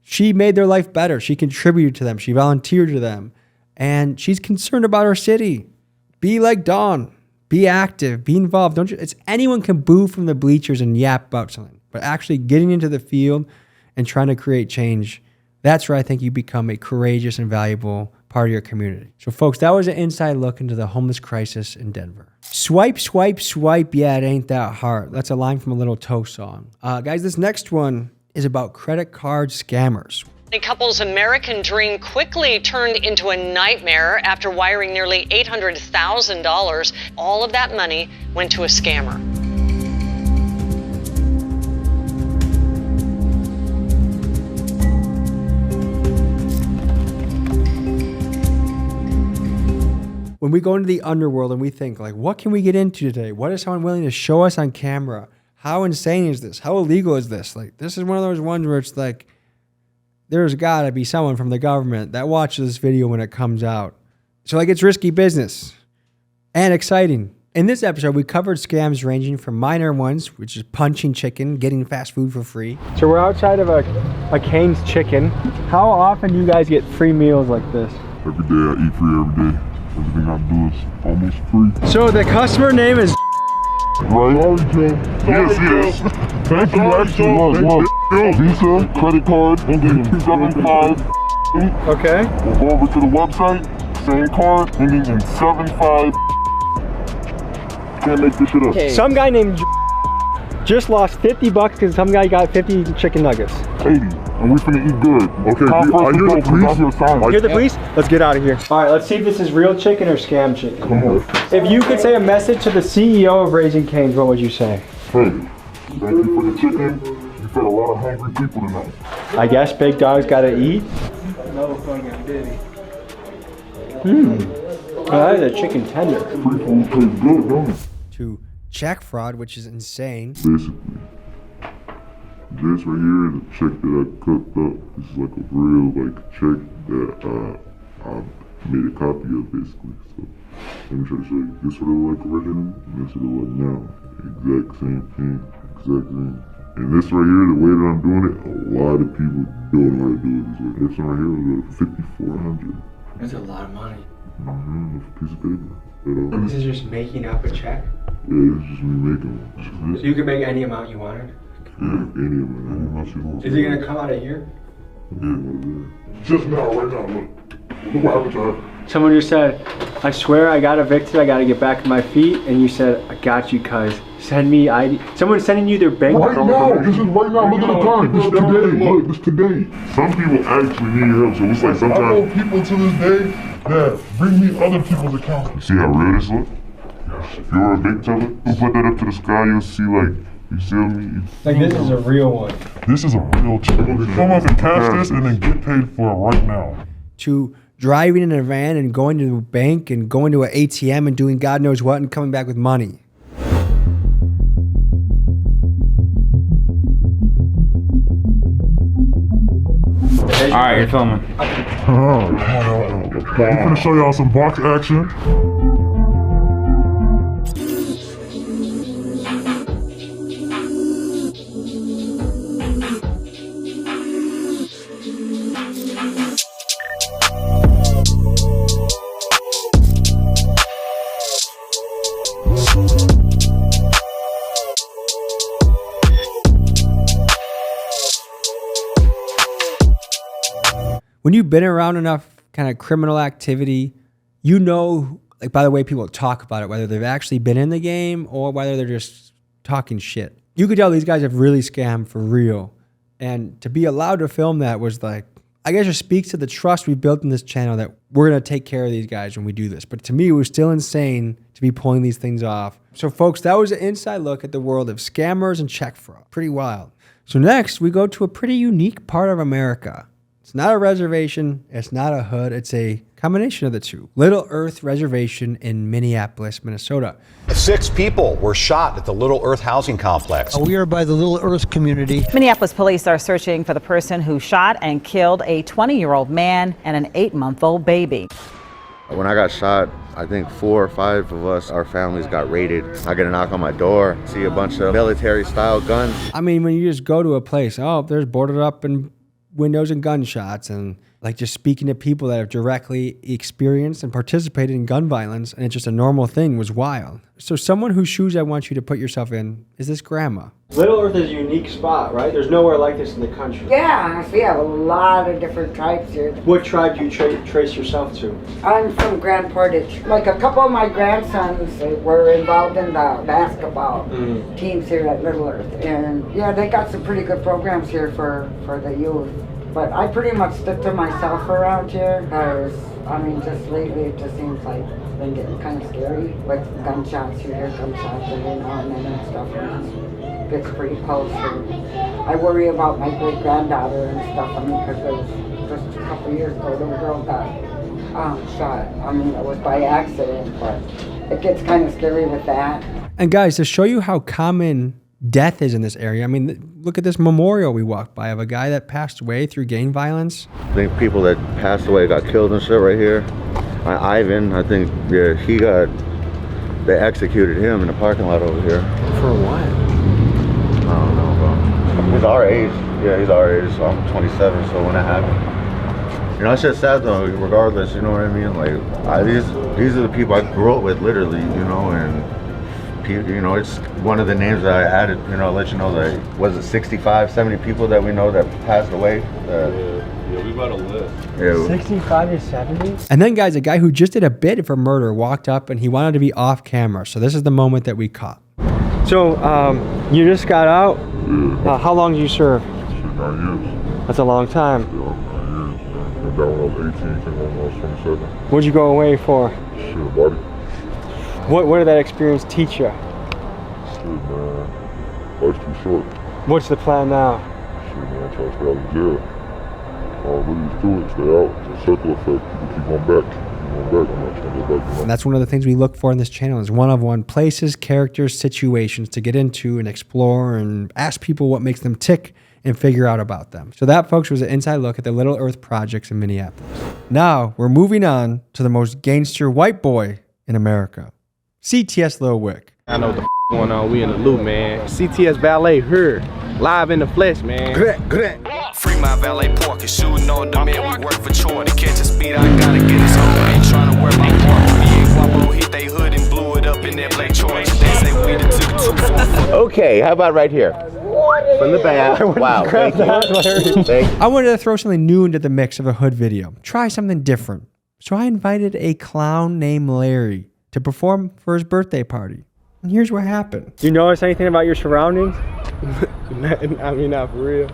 she made their life better. She contributed to them. She volunteered to them. And she's concerned about her city. Be like Dawn. Be active. Be involved. Anyone can boo from the bleachers and yap about something. But actually getting into the field and trying to create change, that's where I think you become a courageous and valuable part of your community. So folks, that was an inside look into the homeless crisis in Denver. Swipe, swipe, swipe, yeah, it ain't that hard. That's a line from a Little Toe song. Guys, this next one is about credit card scammers. The couple's American dream quickly turned into a nightmare after wiring nearly $800,000. All of that money went to a scammer. When we go into the underworld and we think, like, what can we get into today? What is someone willing to show us on camera? How insane is this? How illegal is this? Like, this is one of those ones where it's like, there's got to be someone from the government that watches this video when it comes out. So, like, it's risky business and exciting. In this episode, we covered scams ranging from minor ones, which is punching chicken, getting fast food for free. So we're outside of a Cane's Chicken. How often do you guys get free meals like this? Every day I eat free every day. Everything I do is almost free. So the customer name is right? Yes. Thank you. Actually, look. Visa, credit card, ending in 75. Okay. We'll go over to the website. Same card, ending in 75. Can't make this shit up. Okay. Some guy named just lost $50 because some guy got 50 chicken nuggets. 80. And we finna eat good. Okay, I hear the police. Hear the police? Let's get out of here. All right, let's see if this is real chicken or scam chicken. Come on. If you could say a message to the CEO of Raising Cane's, what would you say? Hey, thank you for the chicken. You fed a lot of hungry people tonight. I guess big dogs gotta eat. No fucking diddy. Oh, that is a chicken tender. Free food tastes good, don't it? To check fraud, which is insane. Basically, this right here is a check that I cooked up. This is like a real check that I made a copy of basically. So let me try to show you. This would look like original, and this would look like now. Exact same thing, exact thing. And this right here, the way that I'm doing it, a lot of people don't know how to do it this way. This one right here was $5,400. That's a lot of money. Mm-hmm, a piece of paper. And this is just making up a check? Yeah, this is just me making one. So you can make any amount you wanted? Yeah, any amount you want. Is it gonna come out of here? Yeah, just now, right now, look. Look what happened to her. Someone just said, I swear I got evicted, I gotta get back on my feet, and you said, I got you, cuz. Send me ID. Someone's sending you their bank Right now, this is right now, look at the time. This is today, look, this is today. Some people actually need help, so it's like sometimes. I know people to this day, Dad, bring me other people's accounts. You see how real this look? If you're a big teller, you put that up to the sky, you'll see like, you see me? Like this is a real one. This is a real check. Come up and cash this and then get paid for it right now. To driving in a van and going to the bank and going to an ATM and doing God knows what and coming back with money. All right, you're filming. Come on out. I'm gonna show y'all some box action. When you've been around enough kind of criminal activity, you know, like by the way people talk about it, whether they've actually been in the game or whether they're just talking shit. You could tell these guys have really scammed for real. And to be allowed to film that was like, I guess it speaks to the trust we built in this channel that we're going to take care of these guys when we do this. But to me, it was still insane to be pulling these things off. So folks, that was an inside look at the world of scammers and check fraud. Pretty wild. So next, we go to a pretty unique part of America. It's not a reservation, it's not a hood, it's a combination of the two. Little Earth Reservation in Minneapolis, Minnesota. 6 people were shot at the Little Earth housing complex. We are by the Little Earth community. Minneapolis police are searching for the person who shot and killed a 20-year-old man and an 8-month-old baby. When I got shot, I think 4 or 5 of us, our families got raided. I get a knock on my door, see a bunch of military-style guns. I mean, when you just go to a place, oh, there's boarded up and windows and gunshots, and like just speaking to people that have directly experienced and participated in gun violence, and it's just a normal thing, was wild. So someone whose shoes I want you to put yourself in is this grandma. Little Earth is a unique spot, right? There's nowhere like this in the country. Yeah, we have a lot of different tribes here. What tribe do you trace yourself to? I'm from Grand Portage. Like a couple of my grandsons were involved in the basketball teams here at Little Earth. And yeah, they got some pretty good programs here for the youth. But I pretty much stick to myself around here because, I mean, just lately it just seems like it's been getting kind of scary. Like gunshots, you hear gunshots every now and then and stuff. And it gets pretty close. And I worry about my great-granddaughter and stuff. I mean, because there was just a couple of years ago, a little girl got shot. I mean, it was by accident, but it gets kind of scary with that. And guys, to show you how common death is in this area, I mean, look at this memorial we walked by of a guy that passed away through gang violence. I think people that passed away got killed and shit right here. Ivan, I think, yeah, they executed him in the parking lot over here. For what? I don't know, bro. He's our age. Yeah, he's our age, so I'm 27, so when that happened. You know, it's just sad though, regardless, you know what I mean? Like, these are the people I grew up with, literally, you know, and you know, it's one of the names that I added, you know, let you know that, was it 65, 70 people that we know that passed away? Yeah, we got a list. Yeah. 65 to 70? And then guys, a guy who just did a bid for murder walked up and he wanted to be off camera. So this is the moment that we caught. So, you just got out? Yeah. How long did you serve? 9 years. That's a long time. Yeah, 9 years. Went down when I was 18, came home when I was 27. What'd you go away for? Shit, body. What did that experience teach you? Shit, man. Life's too short. What's the plan now? Shit, man, try to stay out of jail. All there is to it, stay out. It's a circle effect. People keep going back. I'm not trying to go back. And that's one of the things we look for in this channel is one-of-one places, characters, situations to get into and explore and ask people what makes them tick and figure out about them. So that, folks, was an inside look at the Little Earth projects in Minneapolis. Now, we're moving on to the most gangster white boy in America. CTS Lil Wick. I know what the going on. We in the loop, man. CTS Ballet here, live in the flesh, man. Free my valet pork and shooting on the man. We work for chore. To catch a speed, I gotta get his home. I ain't trying to work my part. Me and Guapo hit they hood and blew it up in that black George. They say we the 224. Okay, how about right here? From the back. Wow, thank you. I wanted to throw something new into the mix of a hood video. Try something different. So I invited a clown named Larry to perform for his birthday party. And here's what happened. Do you notice anything about your surroundings? I mean, not for real.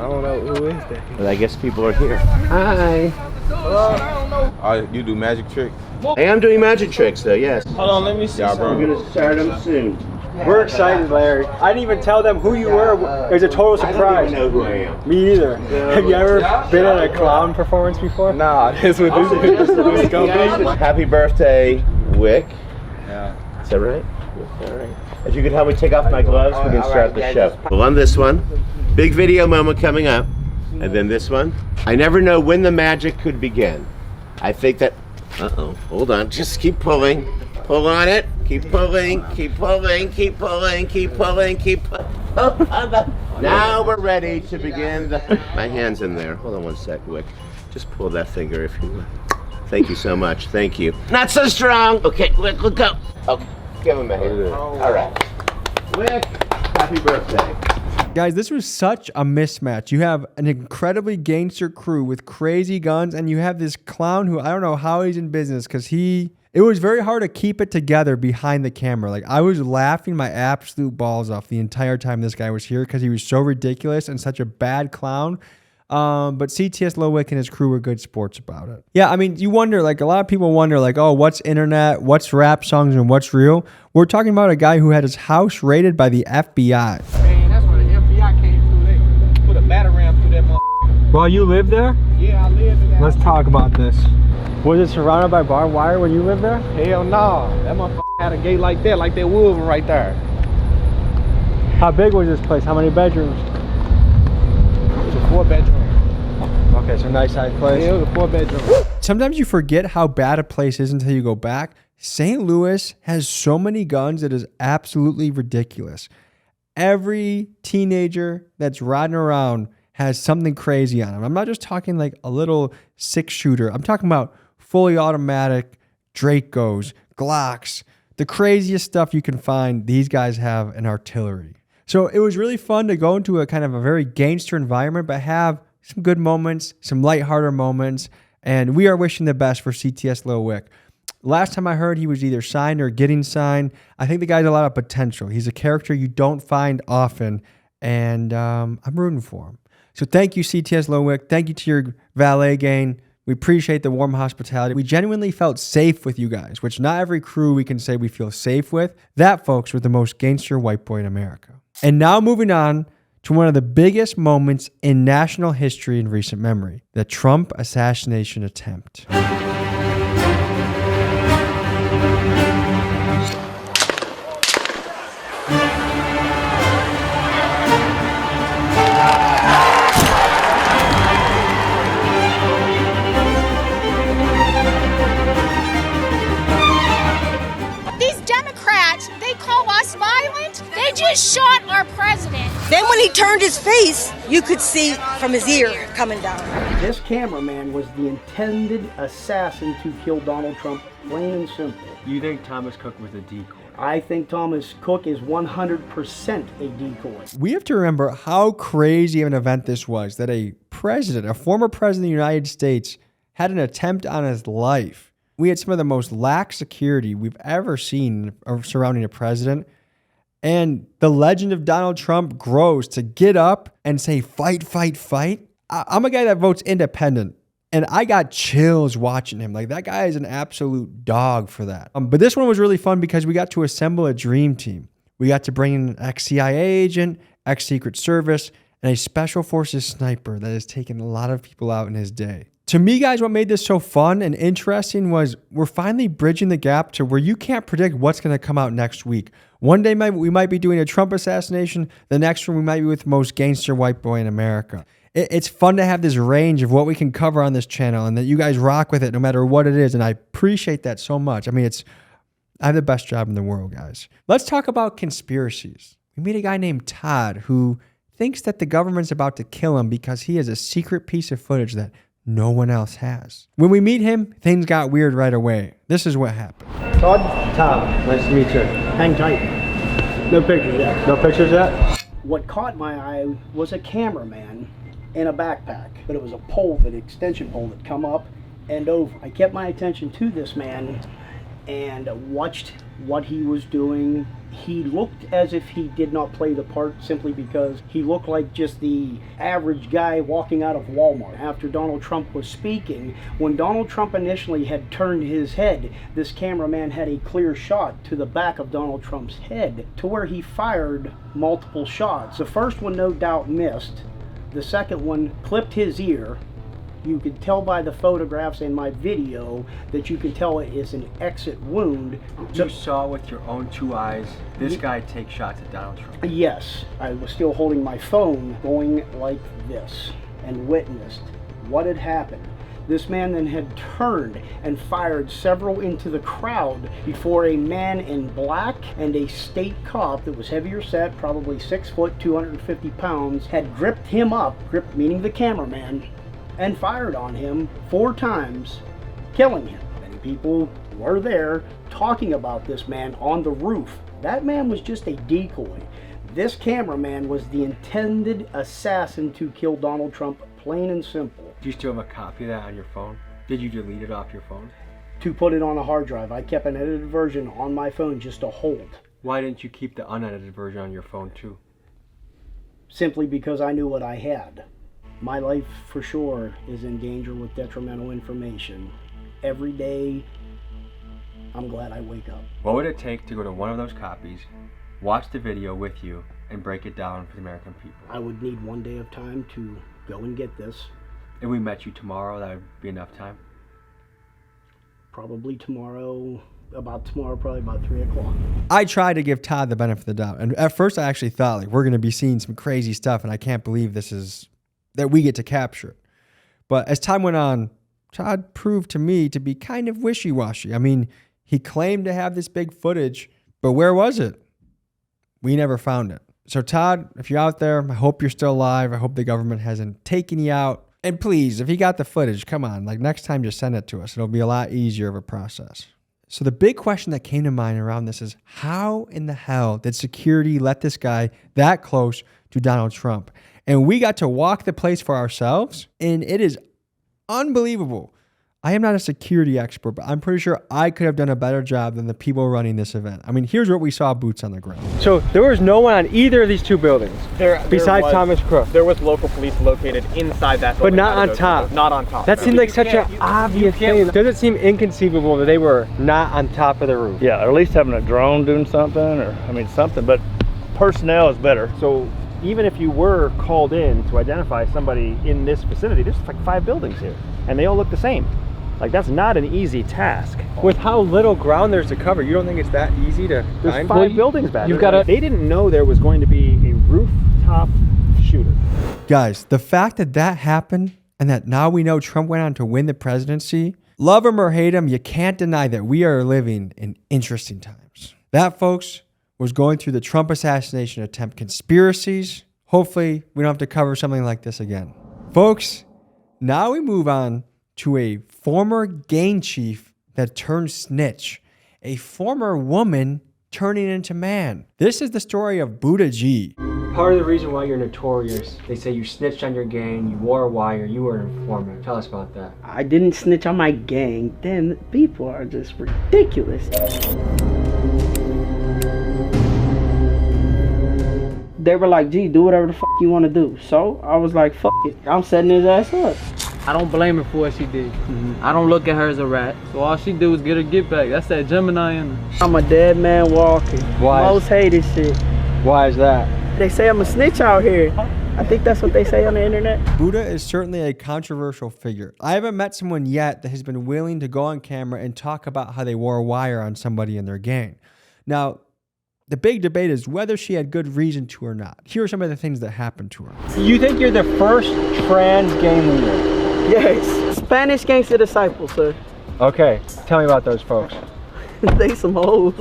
don't know who is that. But I guess people are here. Hi. Hello. You do magic tricks? I am doing magic tricks though, yes. Hold on, let me see. We're gonna start them soon. We're excited, Larry. I didn't even tell them who you were. It was a total surprise. I don't even know who I am. Me either. Have you ever been at a clown performance before? Nah, this is this company. Happy birthday, Wick. Yeah. Is that right? All right. If you could help me take off my gloves, we can start the show. Well, on this one, big video moment coming up. And then this one, I never know when the magic could begin. I think that, hold on, just keep pulling. Pull on it, keep pulling, keep pulling, keep pulling, keep pulling, keep pulling. Now we're ready to begin my hand's in there. Hold on one sec, Wick. Just pull that finger if you will. Thank you so much, thank you. Not so strong. Okay, Wick, look up. Okay, give him a hand. All right. Wick, happy birthday. Guys, this was such a mismatch. You have an incredibly gangster crew with crazy guns, and you have this clown who I don't know how he's in business because it was very hard to keep it together behind the camera. Like, I was laughing my absolute balls off the entire time this guy was here because he was so ridiculous and such a bad clown. But CTS Lil Wick and his crew were good sports about it. Yeah, I mean, you wonder, like, a lot of people wonder, like, oh, what's internet, what's rap songs, and what's real? We're talking about a guy who had his house raided by the FBI. Put a batter ram through that motherfucker. Well, you live there? Yeah, I live in that. Let's talk about this. Was it surrounded by barbed wire when you lived there? Hell no. That motherfucker had a gate like that wood one right there. How big was this place? How many bedrooms? It was a 4-bedroom. Okay, so nice size place. Yeah, it was a 4-bedroom. Sometimes you forget how bad a place is until you go back. St. Louis has so many guns that is absolutely ridiculous. Every teenager that's riding around has something crazy on them. I'm not just talking like a little 6-shooter. I'm talking about fully automatic Dracos, Glocks, the craziest stuff you can find. These guys have an artillery. So it was really fun to go into a kind of a very gangster environment, but have some good moments, some lighthearted moments. And we are wishing the best for CTS Lil Wick. Last time I heard, he was either signed or getting signed. I think the guy's a lot of potential. He's a character you don't find often, and I'm rooting for him. So thank you, CTS Lil Wick. Thank you to your valet gang. We appreciate the warm hospitality. We genuinely felt safe with you guys, which not every crew we can say we feel safe with. That, folks, was the most gangster white boy in America. And now moving on to one of the biggest moments in national history in recent memory, the Trump assassination attempt. They just shot our president. Then when he turned his face, you could see from his ear coming down. This cameraman was the intended assassin to kill Donald Trump, plain and simple. You think Thomas Cook was a decoy? I think Thomas Cook is 100% a decoy. We have to remember how crazy of an event this was, that a president, a former president of the United States, had an attempt on his life. We had some of the most lax security we've ever seen surrounding a president. And the legend of Donald Trump grows to get up and say, fight, fight, fight. I'm a guy that votes independent, and I got chills watching him. Like, that guy is an absolute dog for that. But this one was really fun because we got to assemble a dream team. We got to bring in an ex-CIA agent, ex-Secret Service, and a Special Forces sniper that has taken a lot of people out in his day. To me, guys, what made this so fun and interesting was we're finally bridging the gap to where you can't predict what's going to come out next week. One day we might be doing a Trump assassination. The next one we might be with the most gangster white boy in America. It's fun to have this range of what we can cover on this channel and that you guys rock with it no matter what it is. And I appreciate that so much. I mean, I have the best job in the world, guys. Let's talk about conspiracies. We meet a guy named Todd who thinks that the government's about to kill him because he has a secret piece of footage that no one else has. When we meet him, things got weird right away. This is what happened. Todd? Tom, nice to meet you. Hang tight. No pictures yet. No pictures yet? What caught my eye was a cameraman in a backpack, but it was a pole, that extension pole that come up and over. I kept my attention to this man, and watched what he was doing. He looked as if he did not play the part simply because he looked like just the average guy walking out of Walmart. After Donald Trump was speaking, when Donald Trump initially had turned his head, this cameraman had a clear shot to the back of Donald Trump's head to where he fired multiple shots. The first one no doubt missed. The second one clipped his ear. You could tell by the photographs in my video that you can tell it is an exit wound. You saw with your own 2 eyes this guy take shots at Donald Trump? Yes, I was still holding my phone going like this and witnessed what had happened. This man then had turned and fired several into the crowd before a man in black and a state cop that was heavier set, probably 6 foot, 250 pounds, had gripped him up, gripped meaning the cameraman, and fired on him 4 times, killing him. Many people were there talking about this man on the roof. That man was just a decoy. This cameraman was the intended assassin to kill Donald Trump, plain and simple. Do you still have a copy of that on your phone? Did you delete it off your phone? To put it on a hard drive. I kept an edited version on my phone just to hold. Why didn't you keep the unedited version on your phone too? Simply because I knew what I had. My life for sure is in danger with detrimental information. Every day, I'm glad I wake up. What would it take to go to one of those copies, watch the video with you, and break it down for the American people? I would need 1 day of time to go and get this. If we met you tomorrow, that would be enough time? Probably tomorrow, probably about 3 o'clock. I tried to give Todd the benefit of the doubt. And at first I actually thought, like, we're going to be seeing some crazy stuff, and I can't believe this is that we get to capture it. But as time went on, Todd proved to me to be kind of wishy-washy. I mean, he claimed to have this big footage, but where was it? We never found it. So Todd, if you're out there, I hope you're still alive. I hope the government hasn't taken you out. And please, if you got the footage, come on, like next time just send it to us. It'll be a lot easier of a process. So the big question that came to mind around this is, how in the hell did security let this guy that close to Donald Trump? And we got to walk the place for ourselves, and it is unbelievable. I am not a security expert, but I'm pretty sure I could have done a better job than the people running this event. I mean, here's what we saw, boots on the ground. So there was no one on either of these 2 buildings besides Thomas Crook. There was local police located inside that building. But not on top. Not on top. That seemed like such an obvious thing. Does it seem inconceivable that they were not on top of the roof? Yeah, or at least having a drone doing something, or I mean something, but personnel is better. So even if you were called in to identify somebody in this vicinity, there's like 5 buildings here, and they all look the same. Like, that's not an easy task. With how little ground there's to cover, you don't think it's that easy to find? There's 5 buildings back there. They didn't know there was going to be a rooftop shooter. Guys, the fact that that happened and that now we know Trump went on to win the presidency, love him or hate him, you can't deny that we are living in interesting times. That, folks, was going through the Trump assassination attempt conspiracies. Hopefully, we don't have to cover something like this again. Folks, now we move on to a former gang chief that turned snitch, a former woman turning into man. This is the story of Buddha G. Part of the reason why you're notorious, they say you snitched on your gang, you wore a wire, you were an informant. Tell us about that. I didn't snitch on my gang. Then people are just ridiculous. They were like, gee, do whatever the fuck you want to do. So I was like, fuck it. I'm setting his ass up. I don't blame her for what she did. I don't look at her as a rat. So all she did was get her get back. That's that Gemini in her. I'm a dead man walking. Why? Most hated shit. Why is that? They say I'm a snitch out here. I think that's what they say on the internet. Buddha is certainly a controversial figure. I haven't met someone yet that has been willing to go on camera and talk about how they wore a wire on somebody in their gang. Now, the big debate is whether she had good reason to or not. Here are some of the things that happened to her. You think you're the first trans gang leader? Yes. Spanish gangster disciples, sir. Okay, tell me about those folks. They some hoes.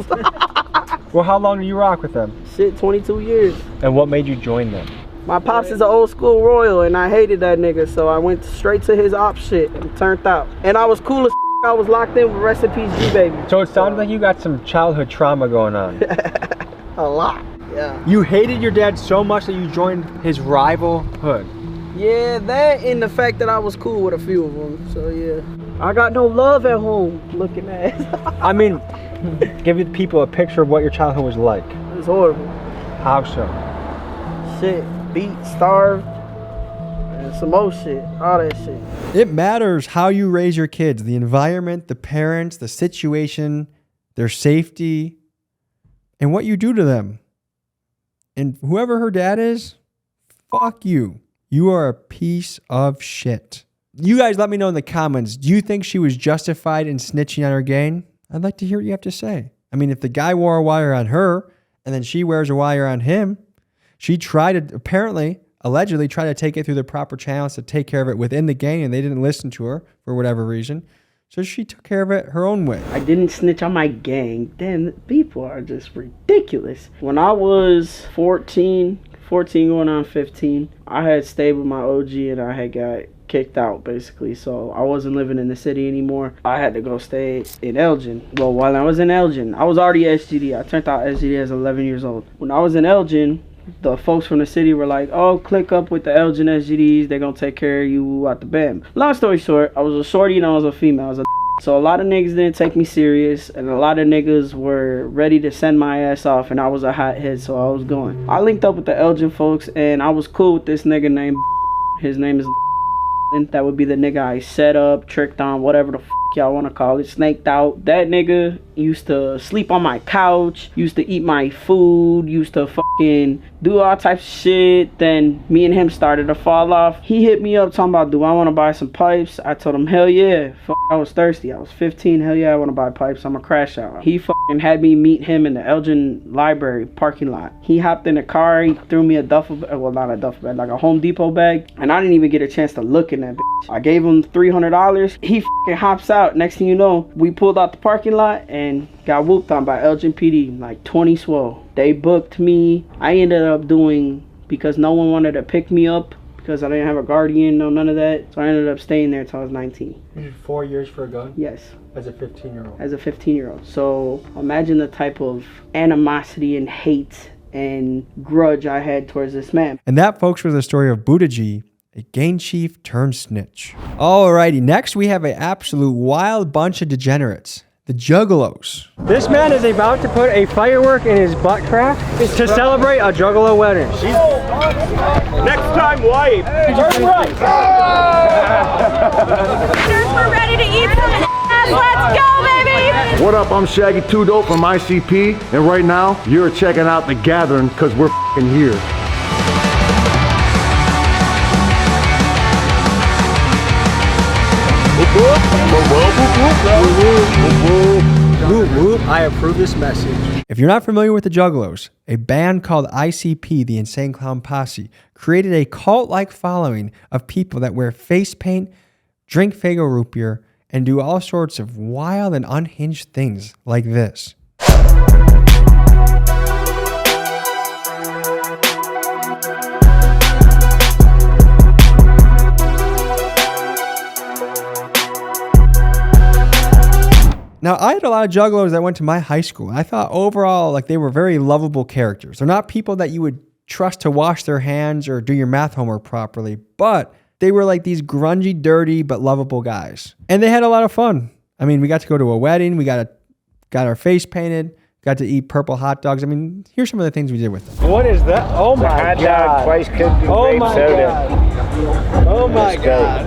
Well, how long do you rock with them? Shit, 22 years. And what made you join them? My pops is an old school royal, and I hated that nigga, so I went straight to his op shit and turned out. And I was cool as I was locked in with rest in peace G-Baby. So it sounds like you got some childhood trauma going on. A lot, yeah. You hated your dad so much that you joined his rival hood. Yeah, that and the fact that I was cool with a few of them, so yeah. I got no love at home. Looking at. I mean, give the people a picture of what your childhood was like. It's horrible. How so? Shit, beat, starved, and some more shit. All that shit. It matters how you raise your kids, the environment, the parents, the situation, their safety, and what you do to them. And whoever her dad is, fuck you. You are a piece of shit. You guys let me know in the comments, do you think she was justified in snitching on her gang? I'd like to hear what you have to say. I mean, if the guy wore a wire on her and then she wears a wire on him, she tried to, apparently, allegedly tried to take it through the proper channels to take care of it within the gang, and they didn't listen to her for whatever reason. So she took care of it her own way. I didn't snitch on my gang. Damn, people are just ridiculous. When I was 14 going on 15, I had stayed with my OG and I had got kicked out basically, so I wasn't living in the city anymore. I had to go stay in Elgin. Well, while I was in Elgin, I was already SGD. I turned out SGD as 11 years old. When I was in Elgin, the folks from the city were like, oh, click up with the Elgin SGDs, they're gonna take care of you at the BAM. Long story short, I was a shorty and I was a female. I was a so a lot of niggas didn't take me serious, and a lot of niggas were ready to send my ass off, and I was a hothead, so I was going. I linked up with the Elgin folks, and I was cool with this nigga named his name is that would be the nigga I set up, tricked on, whatever the y'all want to call it, snaked out. That nigga used to sleep on my couch, used to eat my food, used to fucking do all types of shit. Then me and him started to fall off. He hit me up talking about, do I want to buy some pipes? I told him, hell yeah. I was thirsty. I was 15. Hell yeah, I want to buy pipes. I'm a crash out. He fucking had me meet him in the Elgin Library parking lot. He hopped in the car. He threw me a duffel bag. Well, not a duffel bag, like a Home Depot bag. And I didn't even get a chance to look in that bitch. I gave him $300. He fucking hops out. Next thing you know, we pulled out the parking lot and got whooped on by Elgin PD, like 20 swole. They booked me. I ended up doing, because no one wanted to pick me up, because I didn't have a guardian, no none of that. So I ended up staying there until I was 19. You did 4 years for a gun? Yes. As a 15-year-old? As a 15-year-old. So imagine the type of animosity and hate and grudge I had towards this man. And that, folks, was the story of Buddha G, a gang chief turned snitch. Alrighty, next we have an absolute wild bunch of degenerates. The Juggalos. This man is about to put a firework in his butt crack to celebrate a Juggalo wedding. Next time, wife. Turn right. We're ready to eat some ass. Let's go, baby. What up? I'm Shaggy 2 Dope from ICP, and right now you're checking out The Gathering because we're f***ing here. I approve this message. If you're not familiar with the Juggalos, a band called ICP, the Insane Clown Posse, created a cult-like following of people that wear face paint, drink Faygo root beer, and do all sorts of wild and unhinged things like this. Now, I had a lot of Juggalos that went to my high school. I thought overall, like, they were very lovable characters. They're not people that you would trust to wash their hands or do your math homework properly, but they were like these grungy, dirty, but lovable guys. And they had a lot of fun. I mean, we got to go to a wedding. We got our face painted. Got to eat purple hot dogs. I mean, here's some of the things we did with them. What is that? Oh my God. Hot dog, twice cooked in grape soda. Oh my God.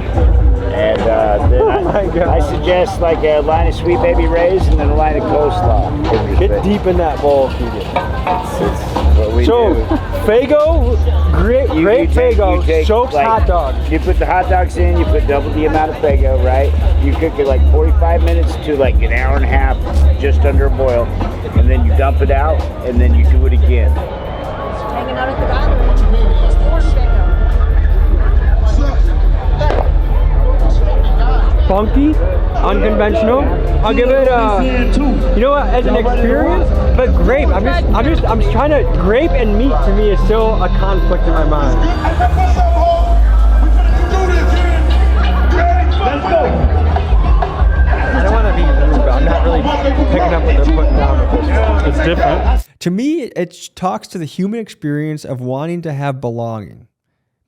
And then I suggest like a line of Sweet Baby Ray's and then a line of coleslaw. Get deep in that bowl if you get It's what we so, do. Faygo, great Faygo, soaks like, hot dogs. You put the hot dogs in, you put double the amount of Faygo, right? You cook it like 45 minutes to like an hour and a half, just under a boil. And then you dump it out, and then you do it again. Hanging out at the gathering. Funky, unconventional. I'll give it you know what, as an experience, but grape. I'm just trying to, grape and meat to me is still a conflict in my mind. Let's go. I don't want to be rude, but I'm not really picking up what they're putting down with this. It's different. To me, it talks to the human experience of wanting to have belonging.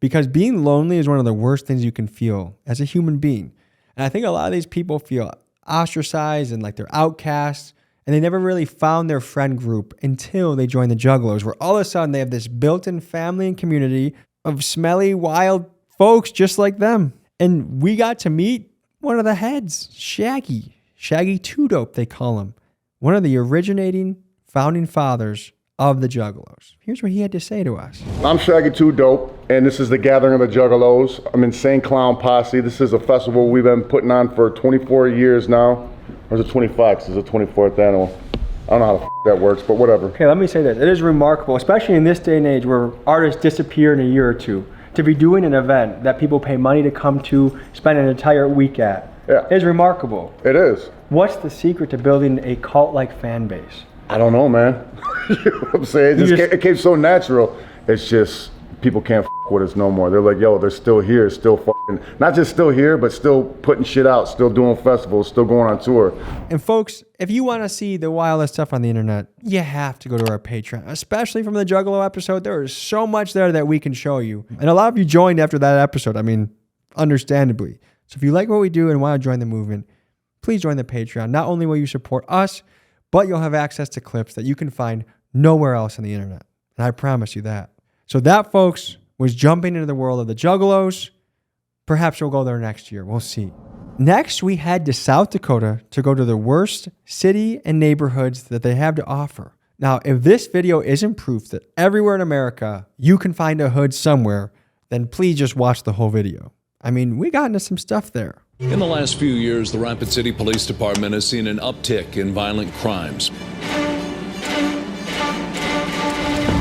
Because being lonely is one of the worst things you can feel as a human being. And I think a lot of these people feel ostracized and like they're outcasts, and they never really found their friend group until they joined the Juggalos, where all of a sudden they have this built-in family and community of smelly, wild folks just like them. And we got to meet one of the heads, Shaggy 2 Dope, they call him, one of the originating founding fathers of the Juggalos. Here's what he had to say to us. I'm Shaggy 2 Dope, and this is the Gathering of the Juggalos. I'm Insane Clown Posse. This is a festival we've been putting on for 24 years now. Or is it 25? This is the 24th annual. I don't know how the that works, but whatever. Okay, let me say this. It is remarkable, especially in this day and age where artists disappear in a year or two, to be doing an event that people pay money to come to, spend an entire week at. Yeah. It is remarkable. It is. What's the secret to building a cult-like fan base? I don't know, man. You know what I'm saying? It came so natural. It's just people can't with us no more. They're like, yo, they're still here, still not just still here, but still putting shit out, still doing festivals, still going on tour. And folks, if you want to see the wildest stuff on the internet, you have to go to our Patreon, especially from the Juggalo episode. There is so much there that we can show you. And a lot of you joined after that episode. I mean, understandably. So if you like what we do and want to join the movement, please join the Patreon. Not only will you support us, but you'll have access to clips that you can find nowhere else on the internet. And I promise you that. So that, folks, was jumping into the world of the Juggalos. Perhaps we'll go there next year. We'll see. Next, we head to South Dakota to go to the worst city and neighborhoods that they have to offer. Now, if this video isn't proof that everywhere in America you can find a hood somewhere, then please just watch the whole video. I mean, we got into some stuff there. In the last few years, the Rapid City Police Department has seen an uptick in violent crimes.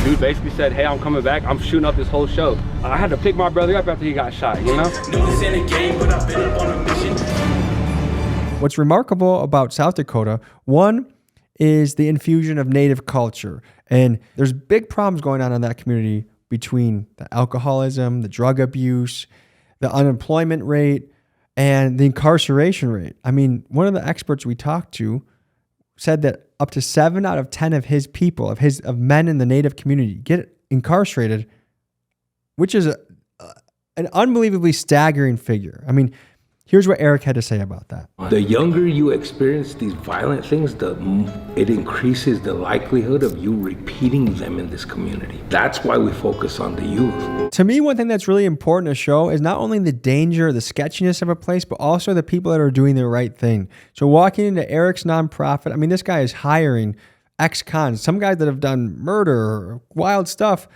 Dude basically said, hey, I'm coming back. I'm shooting up this whole show. I had to pick my brother up after he got shot, you know? What's remarkable about South Dakota, one, is the infusion of native culture. And there's big problems going on in that community between the alcoholism, the drug abuse, the unemployment rate, and the incarceration rate. I mean, one of the experts we talked to said that up to 7 out of 10 of his people, of men in the native community, get incarcerated, which is an unbelievably staggering figure. I mean, here's what Eric had to say about that. The younger you experience these violent things, it increases the likelihood of you repeating them in this community. That's why we focus on the youth. To me, one thing that's really important to show is not only the danger, the sketchiness of a place, but also the people that are doing the right thing. So walking into Eric's nonprofit, I mean, this guy is hiring ex-cons, some guys that have done murder or wild stuff.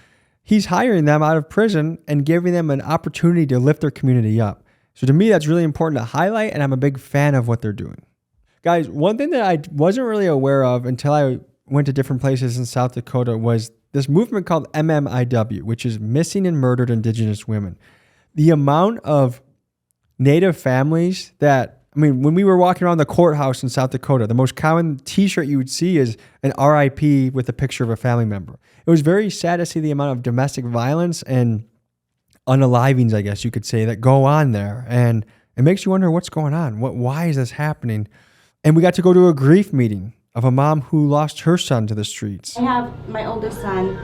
He's hiring them out of prison and giving them an opportunity to lift their community up. So to me, that's really important to highlight, and I'm a big fan of what they're doing. Guys, one thing that I wasn't really aware of until I went to different places in South Dakota was this movement called MMIW, which is Missing and Murdered Indigenous Women. The amount of Native families that, I mean, when we were walking around the courthouse in South Dakota, the most common t-shirt you would see is an RIP with a picture of a family member. It was very sad to see the amount of domestic violence and unalivings, I guess you could say, that go on there. And it makes you wonder what's going on. Why is this happening? And we got to go to a grief meeting of a mom who lost her son to the streets. I have my oldest son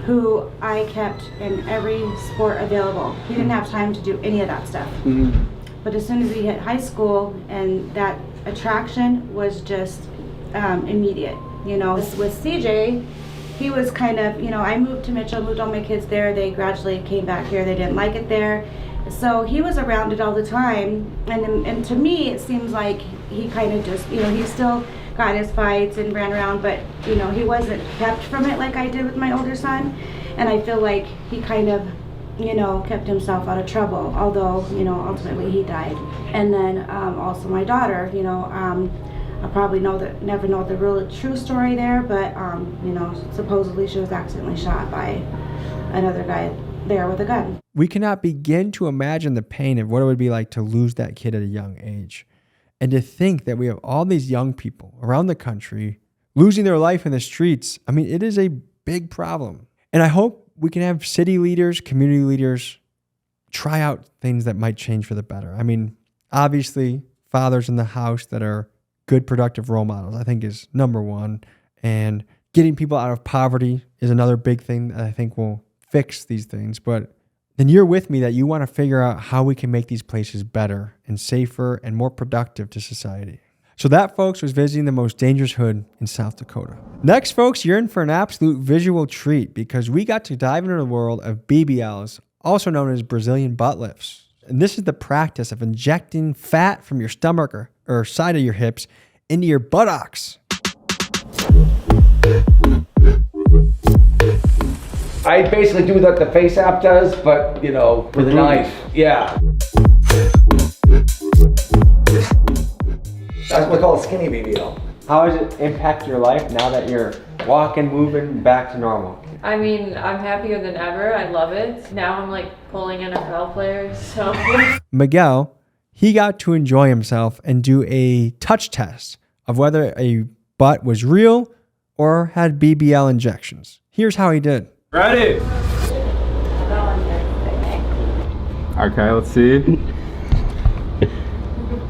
who I kept in every sport available. He didn't have time to do any of that stuff. Mm-hmm. But as soon as he hit high school, and that attraction was just immediate. You know, with CJ, he was kind of, you know, I moved to Mitchell, moved all my kids there. They gradually came back here. They didn't like it there. So he was around it all the time. And to me, it seems like he kind of just, you know, he still got his fights and ran around, but, you know, he wasn't kept from it like I did with my older son. And I feel like he kind of, you know, kept himself out of trouble, although, you know, ultimately he died. And then also my daughter, you know, I probably never know the real true story there, but you know, supposedly she was accidentally shot by another guy there with a gun. We cannot begin to imagine the pain of what it would be like to lose that kid at a young age. And to think that we have all these young people around the country losing their life in the streets. I mean, it is a big problem. And I hope we can have city leaders, community leaders try out things that might change for the better. I mean, obviously, fathers in the house that are good, productive role models, I think, is number one. And getting people out of poverty is another big thing that I think will fix these things. But then you're with me that you want to figure out how we can make these places better and safer and more productive to society. So that, folks, was visiting the most dangerous hood in South Dakota. Next, folks, you're in for an absolute visual treat because we got to dive into the world of BBLs, also known as Brazilian butt lifts. And this is the practice of injecting fat from your stomach or side of your hips into your buttocks. I basically do what the Face app does, but, you know, with a knife. Yeah. That's what we call a skinny BBL. How does it impact your life now that you're walking, moving back to normal? I mean, I'm happier than ever. I love it. Now I'm like pulling NFL players, so. Miguel, he got to enjoy himself and do a touch test of whether a butt was real or had BBL injections. Here's how he did. Ready? Okay, let's see.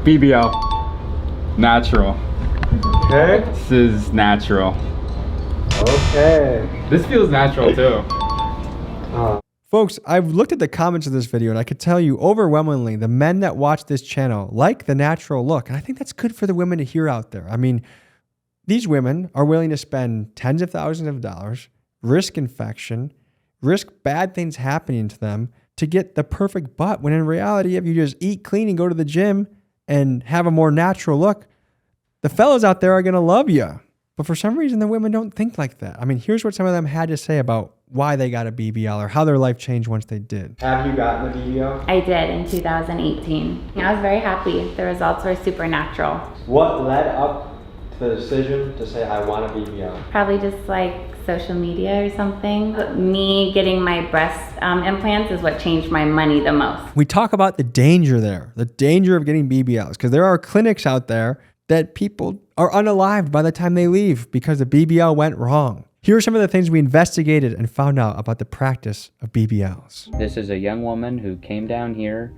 BBL. Natural. Okay. This is natural. Okay. This feels natural too. Folks, I've looked at the comments of this video and I could tell you overwhelmingly the men that watch this channel like the natural look. And I think that's good for the women to hear out there. I mean, these women are willing to spend tens of thousands of dollars, risk infection, risk bad things happening to them to get the perfect butt, when in reality, if you just eat clean and go to the gym and have a more natural look, the fellas out there are going to love you. But for some reason, the women don't think like that. I mean, here's what some of them had to say about why they got a BBL or how their life changed once they did. Have you gotten a BBL? I did in 2018. I was very happy. The results were supernatural. What led up to the decision to say, I want a BBL? Probably just like social media or something. Me getting my breast implants is what changed my money the most. We talk about the danger there, the danger of getting BBLs, because there are clinics out there that people are unalived by the time they leave because the BBL went wrong. Here are some of the things we investigated and found out about the practice of BBLs. This is a young woman who came down here,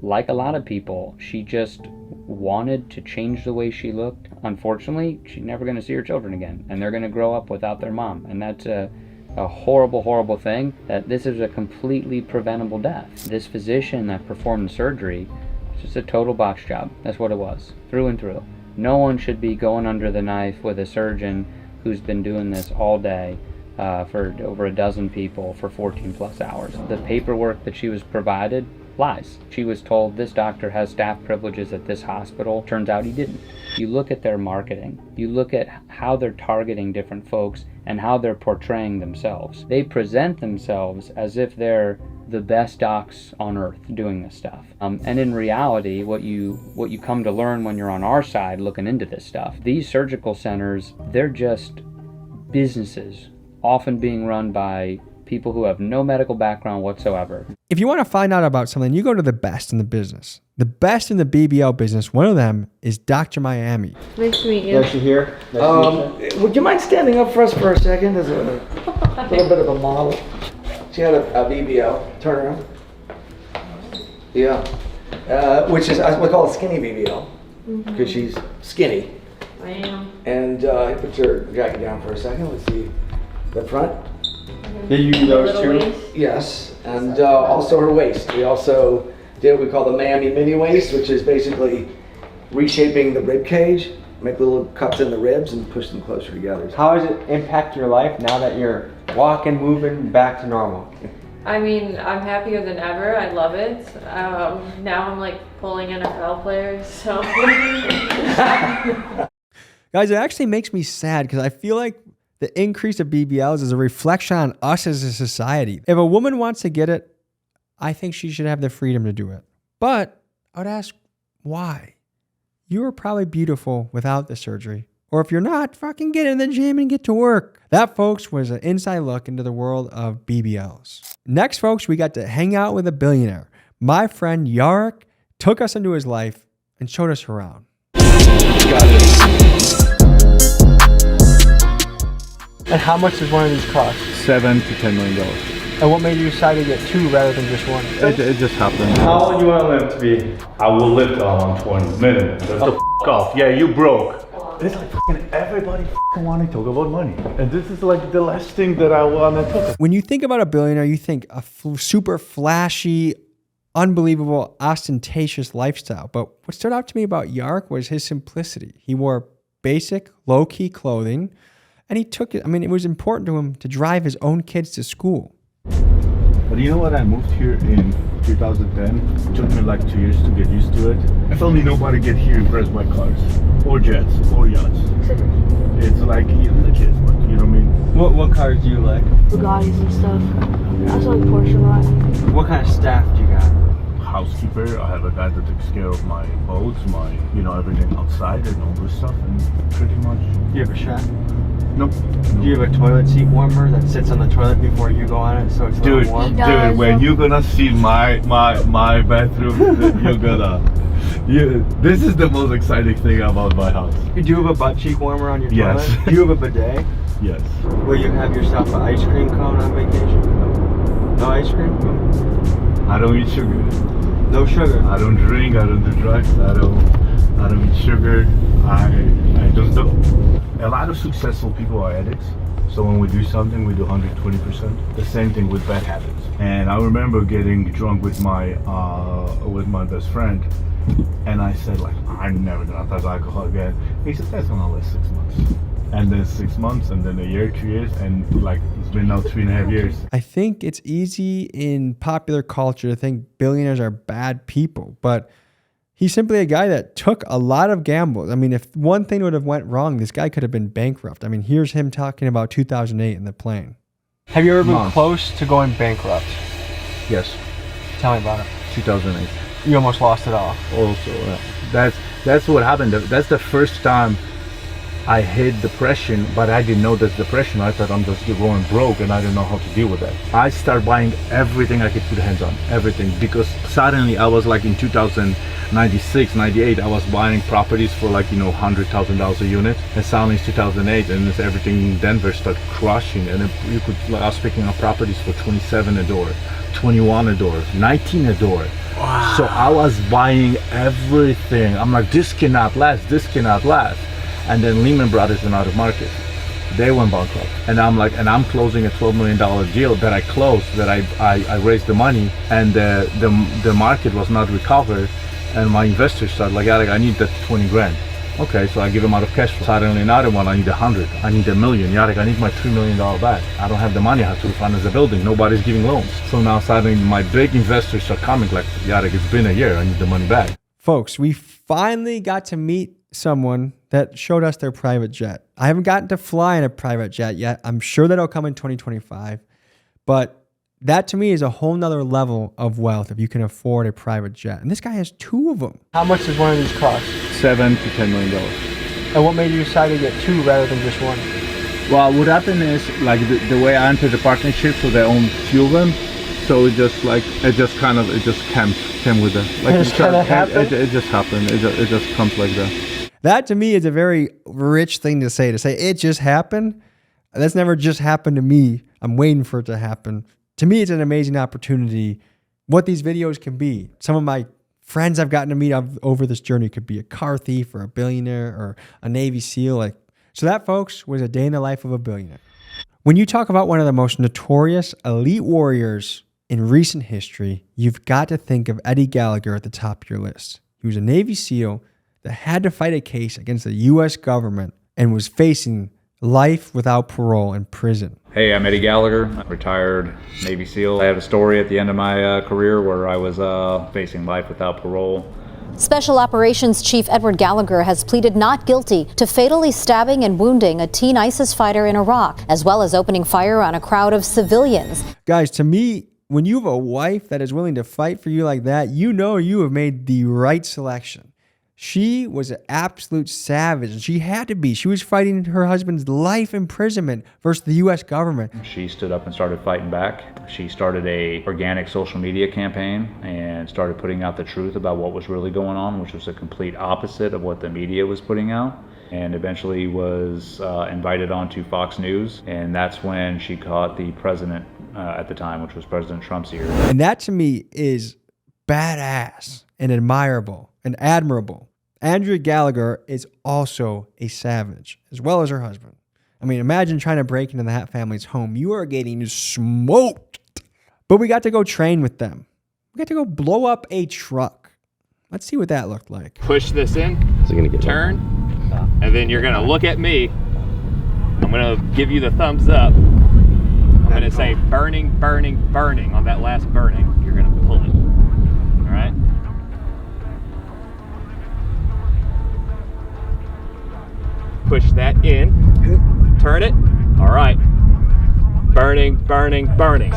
like a lot of people. She just wanted to change the way she looked. Unfortunately, she's never going to see her children again, and they're going to grow up without their mom. And that's a horrible, horrible thing, that this is a completely preventable death. This physician that performed the surgery, it's just a total botch job. That's what it was, through and through. No one should be going under the knife with a surgeon who's been doing this all day for over a dozen people for 14 plus hours. The paperwork that she was provided, lies. She was told this doctor has staff privileges at this hospital. Turns out he didn't. You look at their marketing. You look at how they're targeting different folks and how they're portraying themselves. They present themselves as if they're the best docs on earth doing this stuff. And in reality, what you come to learn when you're on our side looking into this stuff, these surgical centers, they're just businesses, often being run by people who have no medical background whatsoever. If you want to find out about something, you go to the best in the business. The best in the BBL business, one of them is Dr. Miami. Nice to meet you. Nice to hear. Would you mind standing up for us for a second as a little bit of a model? She had a BBL, turn around. Yeah, which is, we call it skinny BBL, because she's skinny. I am. And put your jacket down for a second. Let's see the front. Did you do those too? Waist. Yes, and also her waist. We also did what we call the Miami mini waist, which is basically reshaping the rib cage, make little cuts in the ribs and push them closer together. How does it impact your life now that you're walking, moving back to normal? I mean, I'm happier than ever. I love it. Now I'm like pulling NFL players, so. Guys, it actually makes me sad because I feel like the increase of BBLs is a reflection on us as a society. If a woman wants to get it, I think she should have the freedom to do it. But I would ask, why? You are probably beautiful without the surgery. Or if you're not, fucking get in the gym and get to work. That, folks, was an inside look into the world of BBLs. Next, folks, we got to hang out with a billionaire. My friend Yarek took us into his life and showed us around. And how much does one of these cost? $7 to $10 million. And what made you decide to get two rather than just one? It just happened. How old do you want to live to be? I will live till I'm 20 minimum. That's the f*** off. Yeah, you broke. It's like fucking everybody want to talk about money. And this is like the last thing that I want to talk about. When you think about a billionaire, you think a super flashy, unbelievable, ostentatious lifestyle. But what stood out to me about Yark was his simplicity. He wore basic, low-key clothing, and he took it. I mean, it was important to him to drive his own kids to school. But you know what? I moved here in 2010. It took me like 2 years to get used to it. I felt nobody get here impressed by cars, or jets, or yachts. It's like even the kids, but you know what I mean? What cars do you like? Bugattis and stuff. I also like Porsche a lot. What kind of staff do you got? Housekeeper. I have a guy that takes care of my boats, my, everything outside and all this stuff, and pretty much. Do you have a chef? Nope. Do you have a toilet seat warmer that sits on the toilet before you go on it, so it's a little warm? Dude, when you're gonna see my bathroom, you're gonna. This is the most exciting thing about my house. You do have a butt cheek warmer on your toilet? Yes. Do you have a bidet? Yes. Will you have yourself an ice cream cone on vacation? No ice cream? I don't eat sugar. No sugar? I don't drink, I don't do drugs, I don't eat sugar. I just don't. A lot of successful people are addicts. So when we do something, we do 120%. The same thing with bad habits. And I remember getting drunk with my best friend, and I said like, I'm never gonna touch alcohol again. He said, that's gonna last 6 months. And then 6 months, and then a year, 2 years, and like it's been now 3.5 years. I think it's easy in popular culture to think billionaires are bad people, but he's simply a guy that took a lot of gambles. I mean, if one thing would have went wrong, this guy could have been bankrupt. I mean, here's him talking about 2008 in the plane. Have you ever been close to going bankrupt? Yes. Tell me about it. 2008. You almost lost it all. Also, that's what happened. That's the first time I hit depression, but I didn't know that's depression. I thought I'm just going broke and I didn't know how to deal with that. I started buying everything I could put hands on, everything, because suddenly I was like in 2096, 98, I was buying properties for like, $100,000 a unit, and suddenly it's 2008 and everything in Denver started crushing, and I was picking up properties for 27 a door, 21 a door, 19 a door. Wow. So I was buying everything. I'm like, this cannot last, this cannot last. And then Lehman Brothers went out of market. They went bankrupt. And I'm like, I'm closing a $12 million deal that I closed, that I raised the money, and the market was not recovered. And my investors started like, I need that 20 grand. Okay, so I give them out of cash flow. Suddenly another one, I need 100, I need $1 million. I need my $3 million back. I don't have the money, I have to refinance the building. Nobody's giving loans. So now suddenly my big investors are coming like, Yarek, it's been a year, I need the money back. Folks, we finally got to meet someone that showed us their private jet. I haven't gotten to fly in a private jet yet. I'm sure that'll come in 2025. But that to me is a whole nother level of wealth if you can afford a private jet. And this guy has 2 of them. How much does one of these cost? $7 to $10 million. And what made you decide to get 2 rather than just 1? Well, what happened is like the way I entered the partnership, so they own 2 of them. So it just came with that. Like it just happened. It just comes like that. That to me is a very rich thing to say. To say it just happened. That's never just happened to me. I'm waiting for it to happen. To me, it's an amazing opportunity. What these videos can be. Some of my friends I've gotten to meet over this journey could be a car thief or a billionaire or a Navy SEAL. So that, folks, was a day in the life of a billionaire. When you talk about one of the most notorious elite warriors in recent history, you've got to think of Eddie Gallagher at the top of your list. He was a Navy SEAL that had to fight a case against the U.S. government and was facing life without parole in prison. Hey, I'm Eddie Gallagher. I'm retired Navy SEAL. I have a story at the end of my career where I was facing life without parole. Special Operations Chief Edward Gallagher has pleaded not guilty to fatally stabbing and wounding a teen ISIS fighter in Iraq, as well as opening fire on a crowd of civilians. Guys, to me, when you have a wife that is willing to fight for you like that, you know you have made the right selection. She was an absolute savage, and she had to be. She was fighting her husband's life imprisonment versus the U.S. government. She stood up and started fighting back. She started a organic social media campaign and started putting out the truth about what was really going on, which was a complete opposite of what the media was putting out. And eventually was invited onto Fox News, and that's when she caught the president at the time, which was President Trump's ear. And that to me is badass and admirable and admirable. Andrea Gallagher is also a savage, as well as her husband. I mean, imagine trying to break into that family's home. You are getting smoked. But we got to go train with them. We got to go blow up a truck. Let's see what that looked like. Push this in, turn, and then you're gonna look at me. I'm gonna give you the thumbs up. I'm gonna say burning, burning, burning. On that last burning, you're gonna pull it. All right? Push that in, turn it. All right. Burning, burning, burning.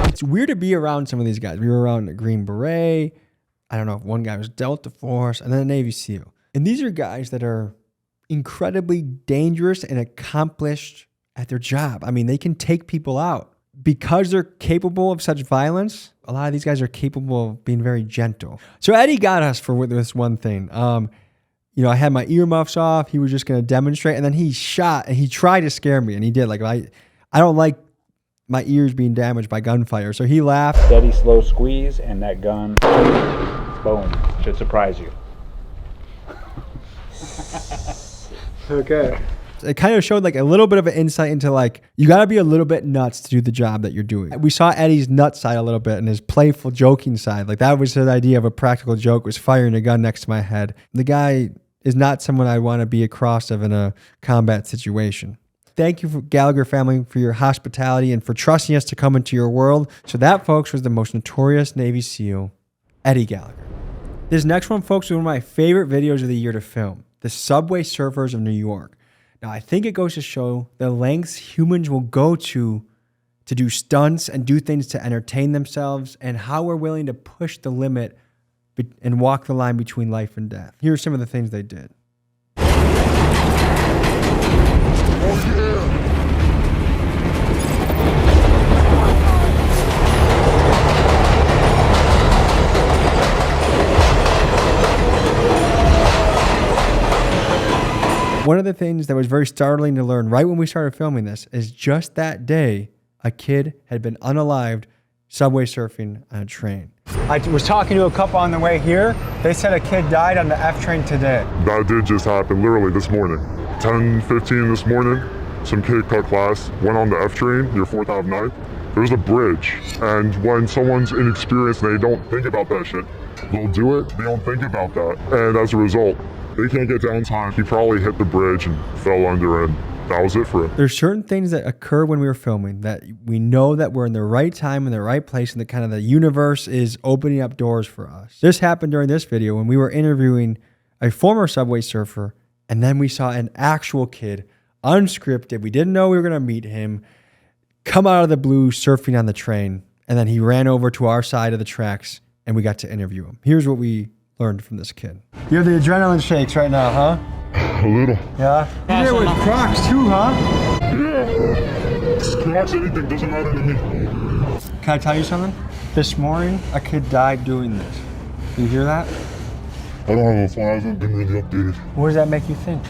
It's weird to be around some of these guys. We were around a Green Beret. I don't know if one guy was Delta Force, and then a Navy SEAL. And these are guys that are incredibly dangerous and accomplished at their job. I mean, they can take people out. Because they're capable of such violence, a lot of these guys are capable of being very gentle. So Eddie got us for this one thing. You know, I had my earmuffs off. He was just going to demonstrate, and then he shot, and he tried to scare me, and he did. Like, I don't like my ears being damaged by gunfire. So he laughed. Steady, slow squeeze, and that gun, boom, should surprise you. Okay. It kind of showed like a little bit of an insight into like, you got to be a little bit nuts to do the job that you're doing. We saw Eddie's nut side a little bit and his playful joking side. Like that was his idea of a practical joke, was firing a gun next to my head. The guy is not someone I want to be across of in a combat situation. Thank you, Gallagher family, for your hospitality and for trusting us to come into your world. So that, folks, was the most notorious Navy SEAL, Eddie Gallagher. This next one, folks, was one of my favorite videos of the year to film. The Subway Surfers of New York. Now, I think it goes to show the lengths humans will go to do stunts and do things to entertain themselves, and how we're willing to push the limit and walk the line between life and death. Here are some of the things they did. One of the things that was very startling to learn right when we started filming this is just that day, a kid had been unalived subway surfing on a train. I was talking to a couple on the way here. They said a kid died on the F train today. That did just happen, literally this morning. 10:15 this morning, some kid cut class, went on the F train, your 4th Ave 9th. There's a bridge, and when someone's inexperienced and they don't think about that shit, they'll do it, they don't think about that. And as a result, they can't get downtime. He probably hit the bridge and fell under, and that was it for him. There's certain things that occur when we were filming that we know that we're in the right time, in the right place, and the kind of the universe is opening up doors for us. This happened during this video when we were interviewing a former subway surfer, and then we saw an actual kid, unscripted. We didn't know we were going to meet him, come out of the blue surfing on the train, and then he ran over to our side of the tracks, and we got to interview him. Here's what we learned from this kid. You have the adrenaline shakes right now, huh? A little. Yeah? You did it with Crocs too, huh? Yeah. Crocs, anything, doesn't matter to me. Can I tell you something? This morning, a kid died doing this. You hear that? I don't have a phone, I haven't been really updated. What does that make you think?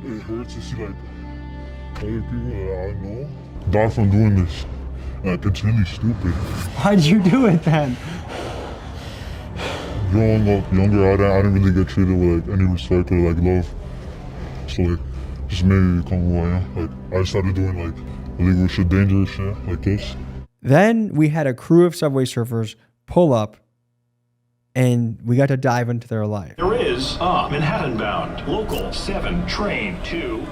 It hurts to see like other people that I know die from doing this. Like, it's really stupid. Why'd you do it then? Growing up younger, I didn't really get treated with like any respect or like love. So like, just made me become who I am. Like, I started doing like illegal shit, dangerous shit like this. Then we had a crew of subway surfers pull up, and we got to dive into their life. There is a Manhattan-bound local 7 train to.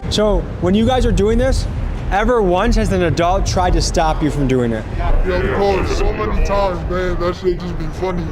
So when you guys are doing this, ever once has an adult tried to stop you from doing it? Yeah, we called it so many times, man. That shit just be funny.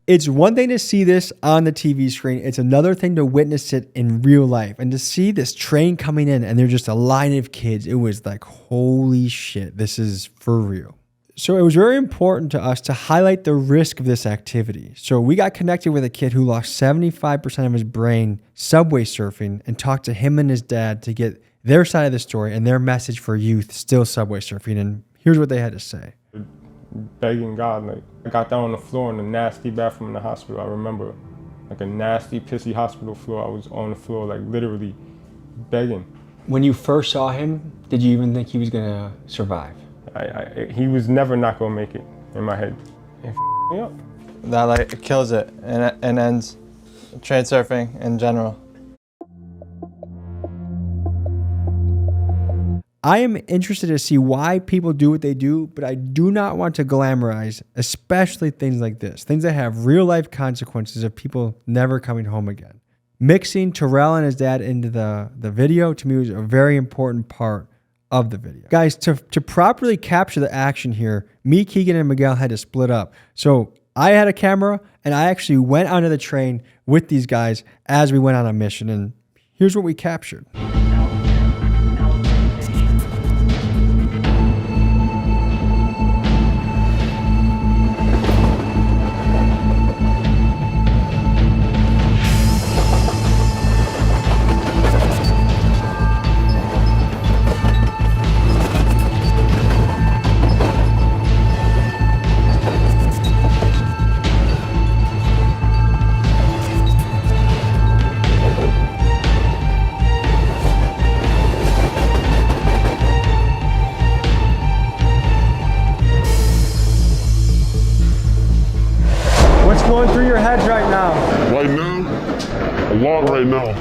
It's one thing to see this on the TV screen. It's another thing to witness it in real life. And to see this train coming in and they're just a line of kids, it was like, holy shit, this is for real. So it was very important to us to highlight the risk of this activity. So we got connected with a kid who lost 75% of his brain subway surfing and talked to him and his dad to get their side of the story and their message for youth still subway surfing. And here's what they had to say. Begging God, like I got down on the floor in a nasty bathroom in the hospital. I remember, like a nasty, pissy hospital floor. I was on the floor, like literally begging. When you first saw him, did you even think he was gonna survive? He was never not gonna make it in my head. It f***ed me up. That like kills it and ends trade surfing in general. I am interested to see why people do what they do, but I do not want to glamorize, especially things like this, things that have real life consequences of people never coming home again. Mixing Terrell and his dad into the video to me was a very important part of the video. Guys, to properly capture the action here, me, Keegan, and Miguel had to split up. So I had a camera and I actually went onto the train with these guys as we went on a mission, and here's what we captured.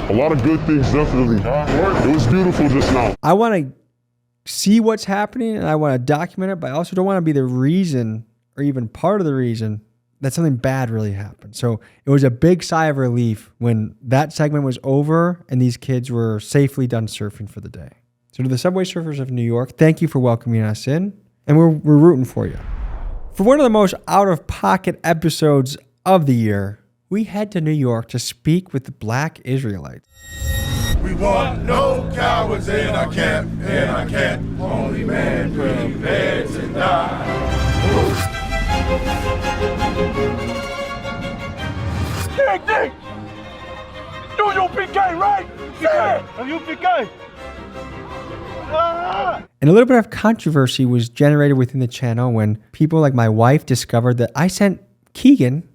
A lot of good things, definitely. It was beautiful just now. I want to see what's happening and I want to document it, but I also don't want to be the reason or even part of the reason that something bad really happened. So it was a big sigh of relief when that segment was over and these kids were safely done surfing for the day. So to the Subway Surfers of New York, thank you for welcoming us in, and we're rooting for you. For one of the most out-of-pocket episodes of the year, we head to New York to speak with the Black Israelites. We want no cowards in our camp, only men prepared to die. Dick! You UPK, right? Yeah, UPK. And a little bit of controversy was generated within the channel when people like my wife discovered that I sent Keegan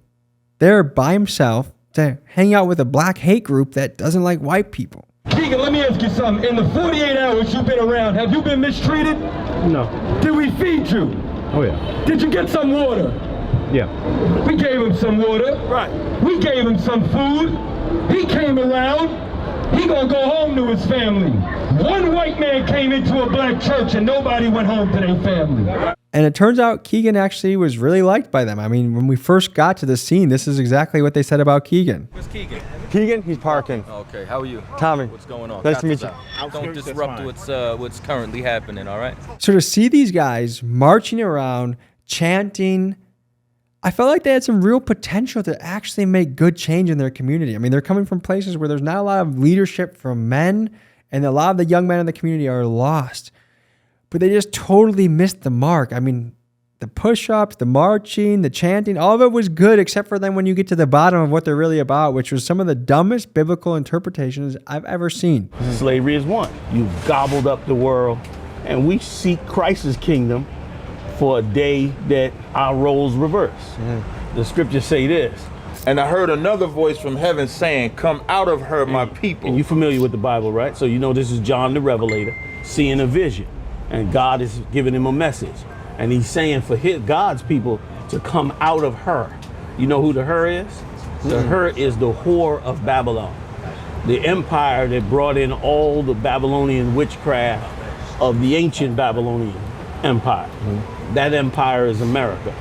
there by himself to hang out with a black hate group that doesn't like white people. Keegan, let me ask you something. In the 48 hours you've been around, have you been mistreated? No. Did we feed you? Oh yeah. Did you get some water? Yeah. We gave him some water. Right. We gave him some food. He came around. He gonna go home to his family. One white man came into a black church and nobody went home to their family. And it turns out Keegan actually was really liked by them. I mean, when we first got to the scene, this is exactly what they said about Keegan. Where's Keegan? Keegan, he's parking. Okay, how are you? Tommy. What's going on? Nice to meet you. Don't disrupt what's currently happening, all right? So to see these guys marching around, chanting, I felt like they had some real potential to actually make good change in their community. I mean, they're coming from places where there's not a lot of leadership from men, and a lot of the young men in the community are lost. But they just totally missed the mark. I mean, the push-ups, the marching, the chanting, all of it was good, except for then when you get to the bottom of what they're really about, which was some of the dumbest biblical interpretations I've ever seen. Slavery is one. You've gobbled up the world, and we seek Christ's kingdom for a day that our roles reverse. The scriptures say this. And I heard another voice from heaven saying, come out of her, my people. And you're familiar with the Bible, right? So you know this is John the Revelator seeing a vision. And God is giving him a message. And he's saying for God's people to come out of her. You know who the her is? The her is the whore of Babylon. The empire that brought in all the Babylonian witchcraft of the ancient Babylonian empire. That empire is America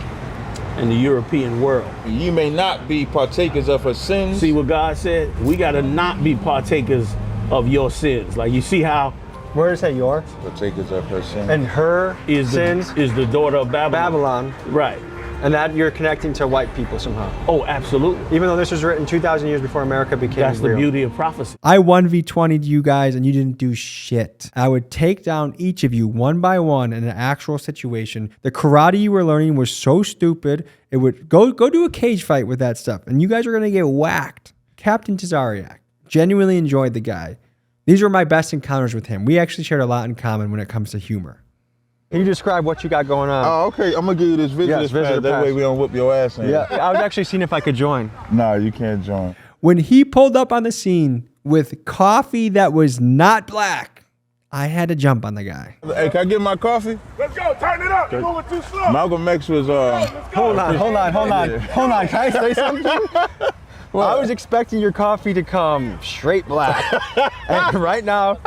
and the European world. You may not be partakers of her sins. See what God said? We got to not be partakers of your sins. Like you see how Where does it say your? Partakers of her sin. And her sins is the daughter of Babylon. Right. And that you're connecting to white people somehow. Oh, absolutely. Even though this was written 2,000 years before America became That's real. the beauty of prophecy. I 1v20'd you guys and you didn't do shit. I would take down each of you one by one in an actual situation. The karate you were learning was so stupid. It would go do a cage fight with that stuff. And you guys are going to get whacked. Captain Tazariak. Genuinely enjoyed the guy. These were my best encounters with him. We actually shared a lot in common when it comes to humor. Can you describe what you got going on? Oh, okay. I'm gonna give you this visitor's pass. That way we don't whip your ass in. Yeah, I was actually seeing if I could join. Nah, you can't join. When he pulled up on the scene with coffee that was not black, I had to jump on the guy. Hey, can I get my coffee? Let's go, turn it up. You're moving too slow. Malcolm X was Hold on. Can I say something? Well, I was expecting your coffee to come straight black. And right now,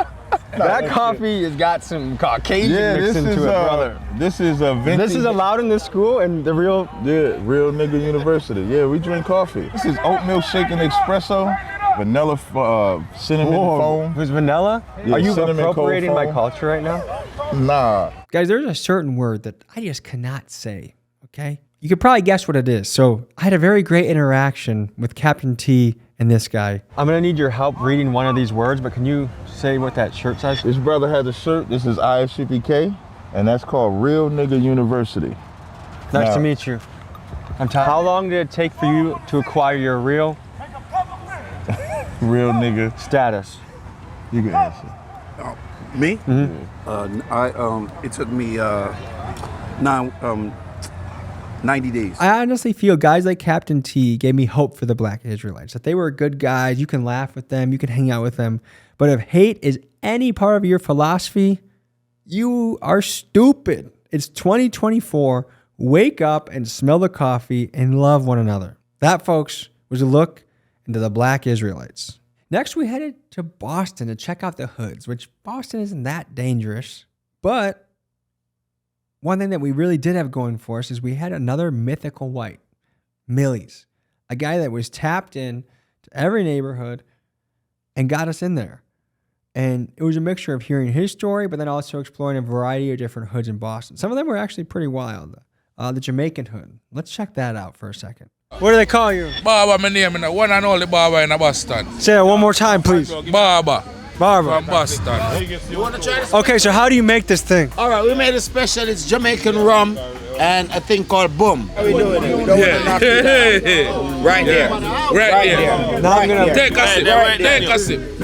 that coffee has got some Caucasian mixed into it, brother. This is a vintage. This is allowed in this school and the real... Yeah, real nigga university. Yeah, we drink coffee. This is oatmeal shaken espresso, vanilla cinnamon foam. Who's vanilla? Yeah, are you cinnamon appropriating cold my foam. culture right now? Nah. Guys, there's a certain word that I just cannot say, okay? You could probably guess what it is. So I had a very great interaction with Captain T and this guy. I'm gonna need your help reading one of these words, but can you say what that shirt says? This brother has a shirt. This is IFCPK, and that's called Real Nigga University. Nice to meet you. How long did it take for you to acquire your real nigga status? You can answer. Me? Mm-hmm. It took me 90 days. I honestly feel guys like Captain T gave me hope for the Black Israelites, that they were good guys. You can laugh with them. You can hang out with them. But if hate is any part of your philosophy, you are stupid. It's 2024. Wake up and smell the coffee and love one another. That, folks, was a look into the Black Israelites. Next, we headed to Boston to check out the hoods, which Boston isn't that dangerous. But one thing that we really did have going for us is we had another mythical white, Millie's, a guy that was tapped in to every neighborhood and got us in there. And it was a mixture of hearing his story, but then also exploring a variety of different hoods in Boston. Some of them were actually pretty wild. The Jamaican hood. Let's check that out for a second. What do they call you? Barber, my name, one and only barber in Boston. Say that one more time, please. Barber. From Boston. You want to try this? Okay, so how do you make this thing? All right, we made a special. It's Jamaican rum and a thing called boom. How we doing it? We don't want to knock it down. Right there. Right there. Now I'm gonna take a sip. Take a sip.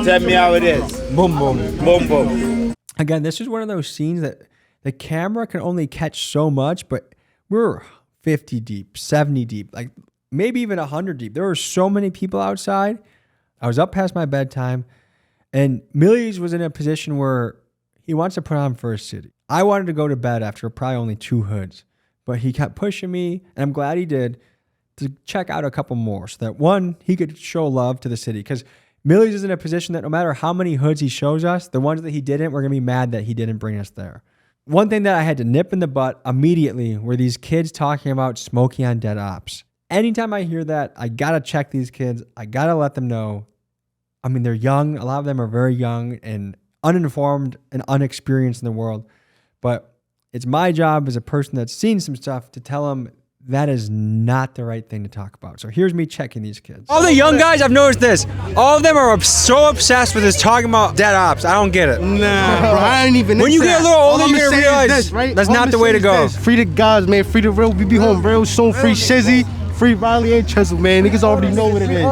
Tell me how it is. Boom, boom. Boom, boom. Again, this is one of those scenes that the camera can only catch so much, but we're 50 deep, 70 deep, like maybe even 100 deep. There were so many people outside. I was up past my bedtime. And Millie's was in a position where he wants to put on for a city. I wanted to go to bed after probably only 2 hoods, but he kept pushing me, and I'm glad he did, to check out a couple more so that, one, he could show love to the city. Because Millie's is in a position that no matter how many hoods he shows us, the ones that he didn't, we're going to be mad that he didn't bring us there. One thing that I had to nip in the butt immediately were these kids talking about smoking on dead ops. Anytime I hear that, I got to check these kids. I got to let them know. I mean, they're young. A lot of them are very young and uninformed and unexperienced in the world. But it's my job as a person that's seen some stuff to tell them that is not the right thing to talk about. So here's me checking these kids. All the young guys, I've noticed this. All of them are so obsessed with this talking about dead ops. I don't get it. Nah, bro, I ain't even. When you get a little older, you're going to realize that's not the way to go. Free the guys, man. Free the real. We be home real soon. Free Shizzy. Free Riley and Chisel, man. Niggas already know what it is.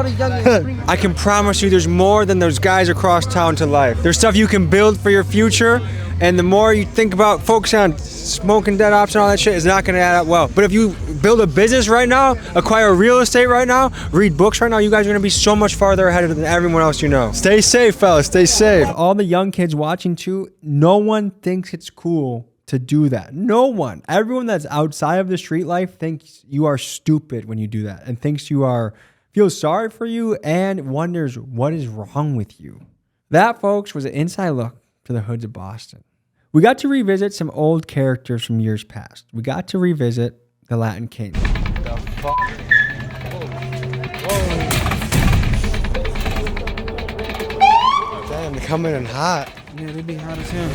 I can promise you there's more than those guys across town to life. There's stuff you can build for your future, and the more you think about focusing on smoking dead ops and all that shit, it's not going to add up well. But if you build a business right now, acquire real estate right now, read books right now, you guys are going to be so much farther ahead than everyone else you know. Stay safe, fellas. Stay safe. All the young kids watching too, no one thinks it's cool to do that. No one. Everyone that's outside of the street life thinks you are stupid when you do that and thinks feels sorry for you and wonders what is wrong with you. That, folks, was an inside look to the hoods of Boston. We got to revisit some old characters from years past. We got to revisit the Latin King. The fuck? Whoa. Damn, they're coming in hot. Yeah, they be hot as hell.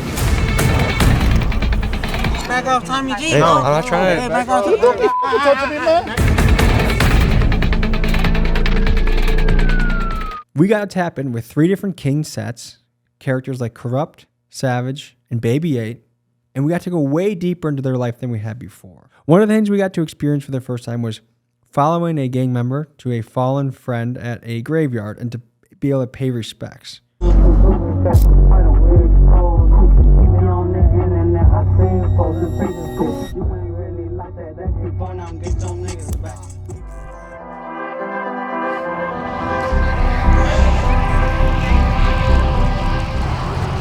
Back off, Tommy G. Hey, no, I'm not trying. Hey, back off. Don't be touching me, man. We got to tap in with 3 different King sets, characters like Corrupt, Savage, and Baby 8, and we got to go way deeper into their life than we had before. One of the things we got to experience for the first time was following a gang member to a fallen friend at a graveyard and to be able to pay respects.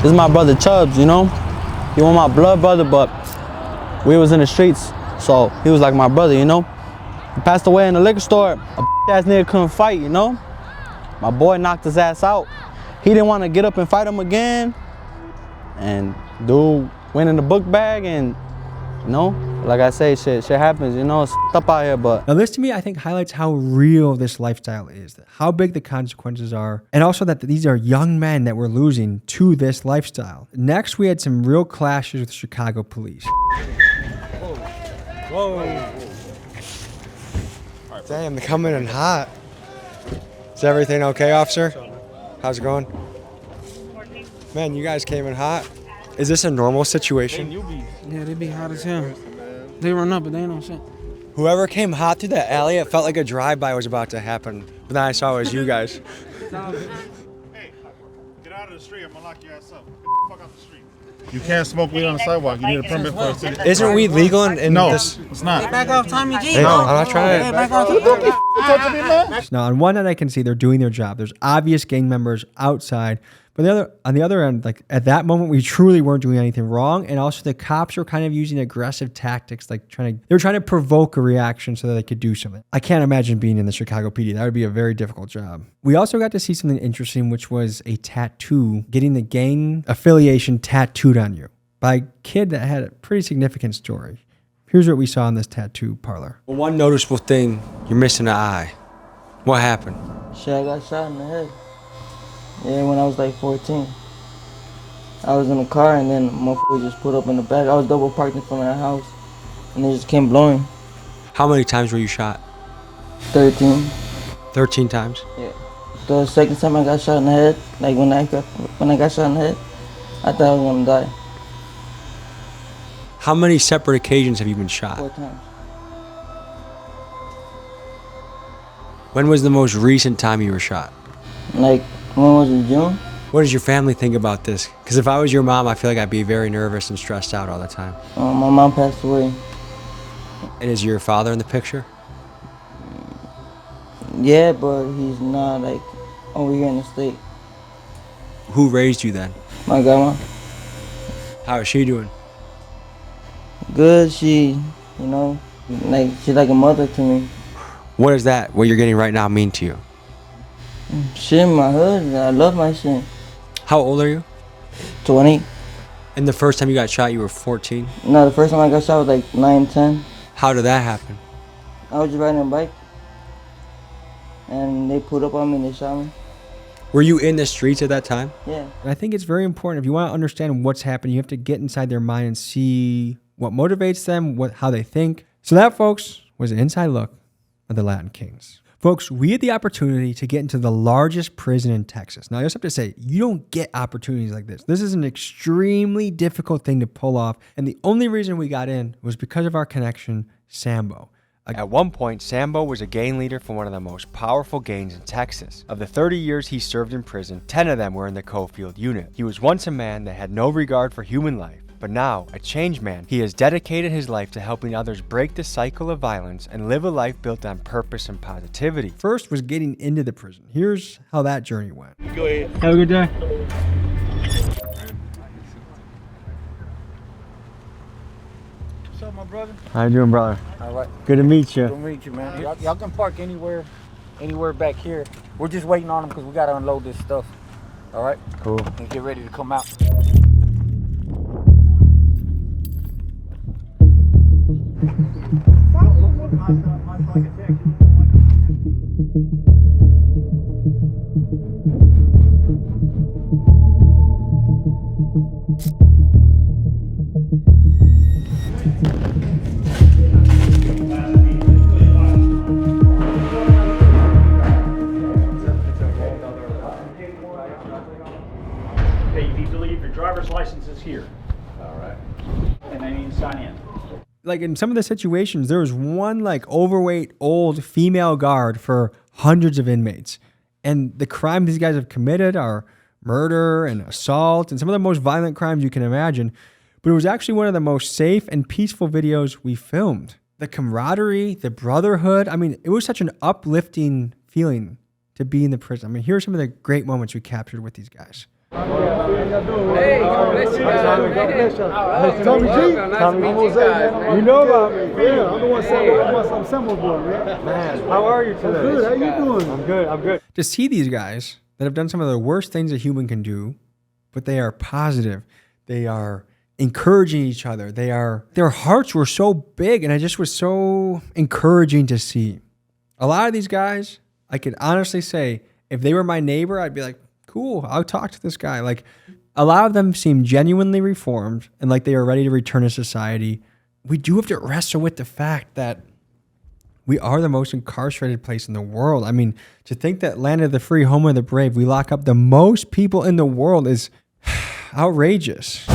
This is my brother Chubbs, you know? He was my blood brother, but we was in the streets, so he was like my brother, you know? He passed away in the liquor store. A ass nigga couldn't fight, you know? My boy knocked his ass out. He didn't want to get up and fight him again. And dude went in the book bag and, you know, like I say, shit happens, you know? It's up out here, but... Now this to me, I think highlights how real this lifestyle is, how big the consequences are, and also that these are young men that we're losing to this lifestyle. Next, we had some real clashes with Chicago police. Whoa. Damn, they're coming in hot. Is everything okay, officer? How's it going? Man, you guys came in hot. Is this a normal situation? Yeah, they be hot as hell. They run up, but they ain't no shit. Whoever came hot through that alley, it felt like a drive-by was about to happen. But then I saw it was you guys. Hey, get out of the street. I'm gonna lock your ass up. Get the fuck out the street. You can't smoke weed on the sidewalk. You need a permit for it. Isn't weed legal in no, this? It's not. Hey, back off, Tommy G. Hey, no, I'm not trying. Hey, back off. Don't be touching me, man. Now, on one end, I can see they're doing their job. There's obvious gang members outside. But on the other end, like at that moment, we truly weren't doing anything wrong. And also the cops were kind of using aggressive tactics, like they were trying to provoke a reaction so that they could do something. I can't imagine being in the Chicago PD. That would be a very difficult job. We also got to see something interesting, which was a tattoo, getting the gang affiliation tattooed on you by a kid that had a pretty significant story. Here's what we saw in this tattoo parlor. Well, one noticeable thing, you're missing an eye. What happened? Shit, I got shot in the head. Yeah, when I was like 14. I was in the car and then motherfucker just put up in the back. I was double parked in front of the house and they just came blowing. How many times were you shot? 13. 13 times? Yeah. The second time I got shot in the head, like when I got shot in the head, I thought I was gonna die. How many separate occasions have you been shot? 4 times. When was the most recent time you were shot? Like, when was it, June? What does your family think about this? Because if I was your mom, I feel like I'd be very nervous and stressed out all the time. My mom passed away. And is your father in the picture? Yeah, but he's not like over here in the state. Who raised you then? My grandma. How is she doing? Good, she, you know, like she's like a mother to me. What does that, what you're getting right now, mean to you? Shit in my hood, I love my shit. How old are you? 20. And the first time you got shot, you were 14? No, the first time I got shot was like 9, 10. How did that happen? I was just riding a bike. And they pulled up on me and they shot me. Were you in the streets at that time? Yeah. And I think it's very important. If you want to understand what's happening, you have to get inside their mind and see what motivates them, how they think. So that, folks, was an inside look at the Latin Kings. Folks, we had the opportunity to get into the largest prison in Texas. Now, I just have to say, you don't get opportunities like this. This is an extremely difficult thing to pull off. And the only reason we got in was because of our connection, Sambo. At one point, Sambo was a gang leader for one of the most powerful gangs in Texas. Of the 30 years he served in prison, 10 of them were in the Cofield unit. He was once a man that had no regard for human life. But now, a changed man, he has dedicated his life to helping others break the cycle of violence and live a life built on purpose and positivity. First was getting into the prison. Here's how that journey went. Go ahead. Have a good day. What's up, my brother? How you doing, brother? All right. Good to meet you. Good to meet you, man. Y'all can park anywhere back here. We're just waiting on them because we got to unload this stuff. All right? Cool. And get ready to come out. like in some of the situations, there was one like overweight old female guard for hundreds of inmates. And the crimes these guys have committed are murder and assault and some of the most violent crimes you can imagine. But it was actually one of the most safe and peaceful videos we filmed. The camaraderie, the brotherhood. I mean, it was such an uplifting feeling to be in the prison. I mean, here are some of the great moments we captured with these guys. Hey, God bless you guys. Tommy G. Tommy Jose, man. You know about me. Yeah, I'm the one I'm Semmel's boy, man. How are you today? I'm good. How you doing? I'm good. I'm good. To see these guys that have done some of the worst things a human can do, but they are positive. They are encouraging each other. Their hearts were so big, and it just was so encouraging to see. A lot of these guys, I could honestly say, if they were my neighbor, I'd be like, cool, I'll talk to this guy. Like, a lot of them seem genuinely reformed and like they are ready to return to society. We do have to wrestle with the fact that we are the most incarcerated place in the world. I mean, to think that land of the free, home of the brave, we lock up the most people in the world is outrageous.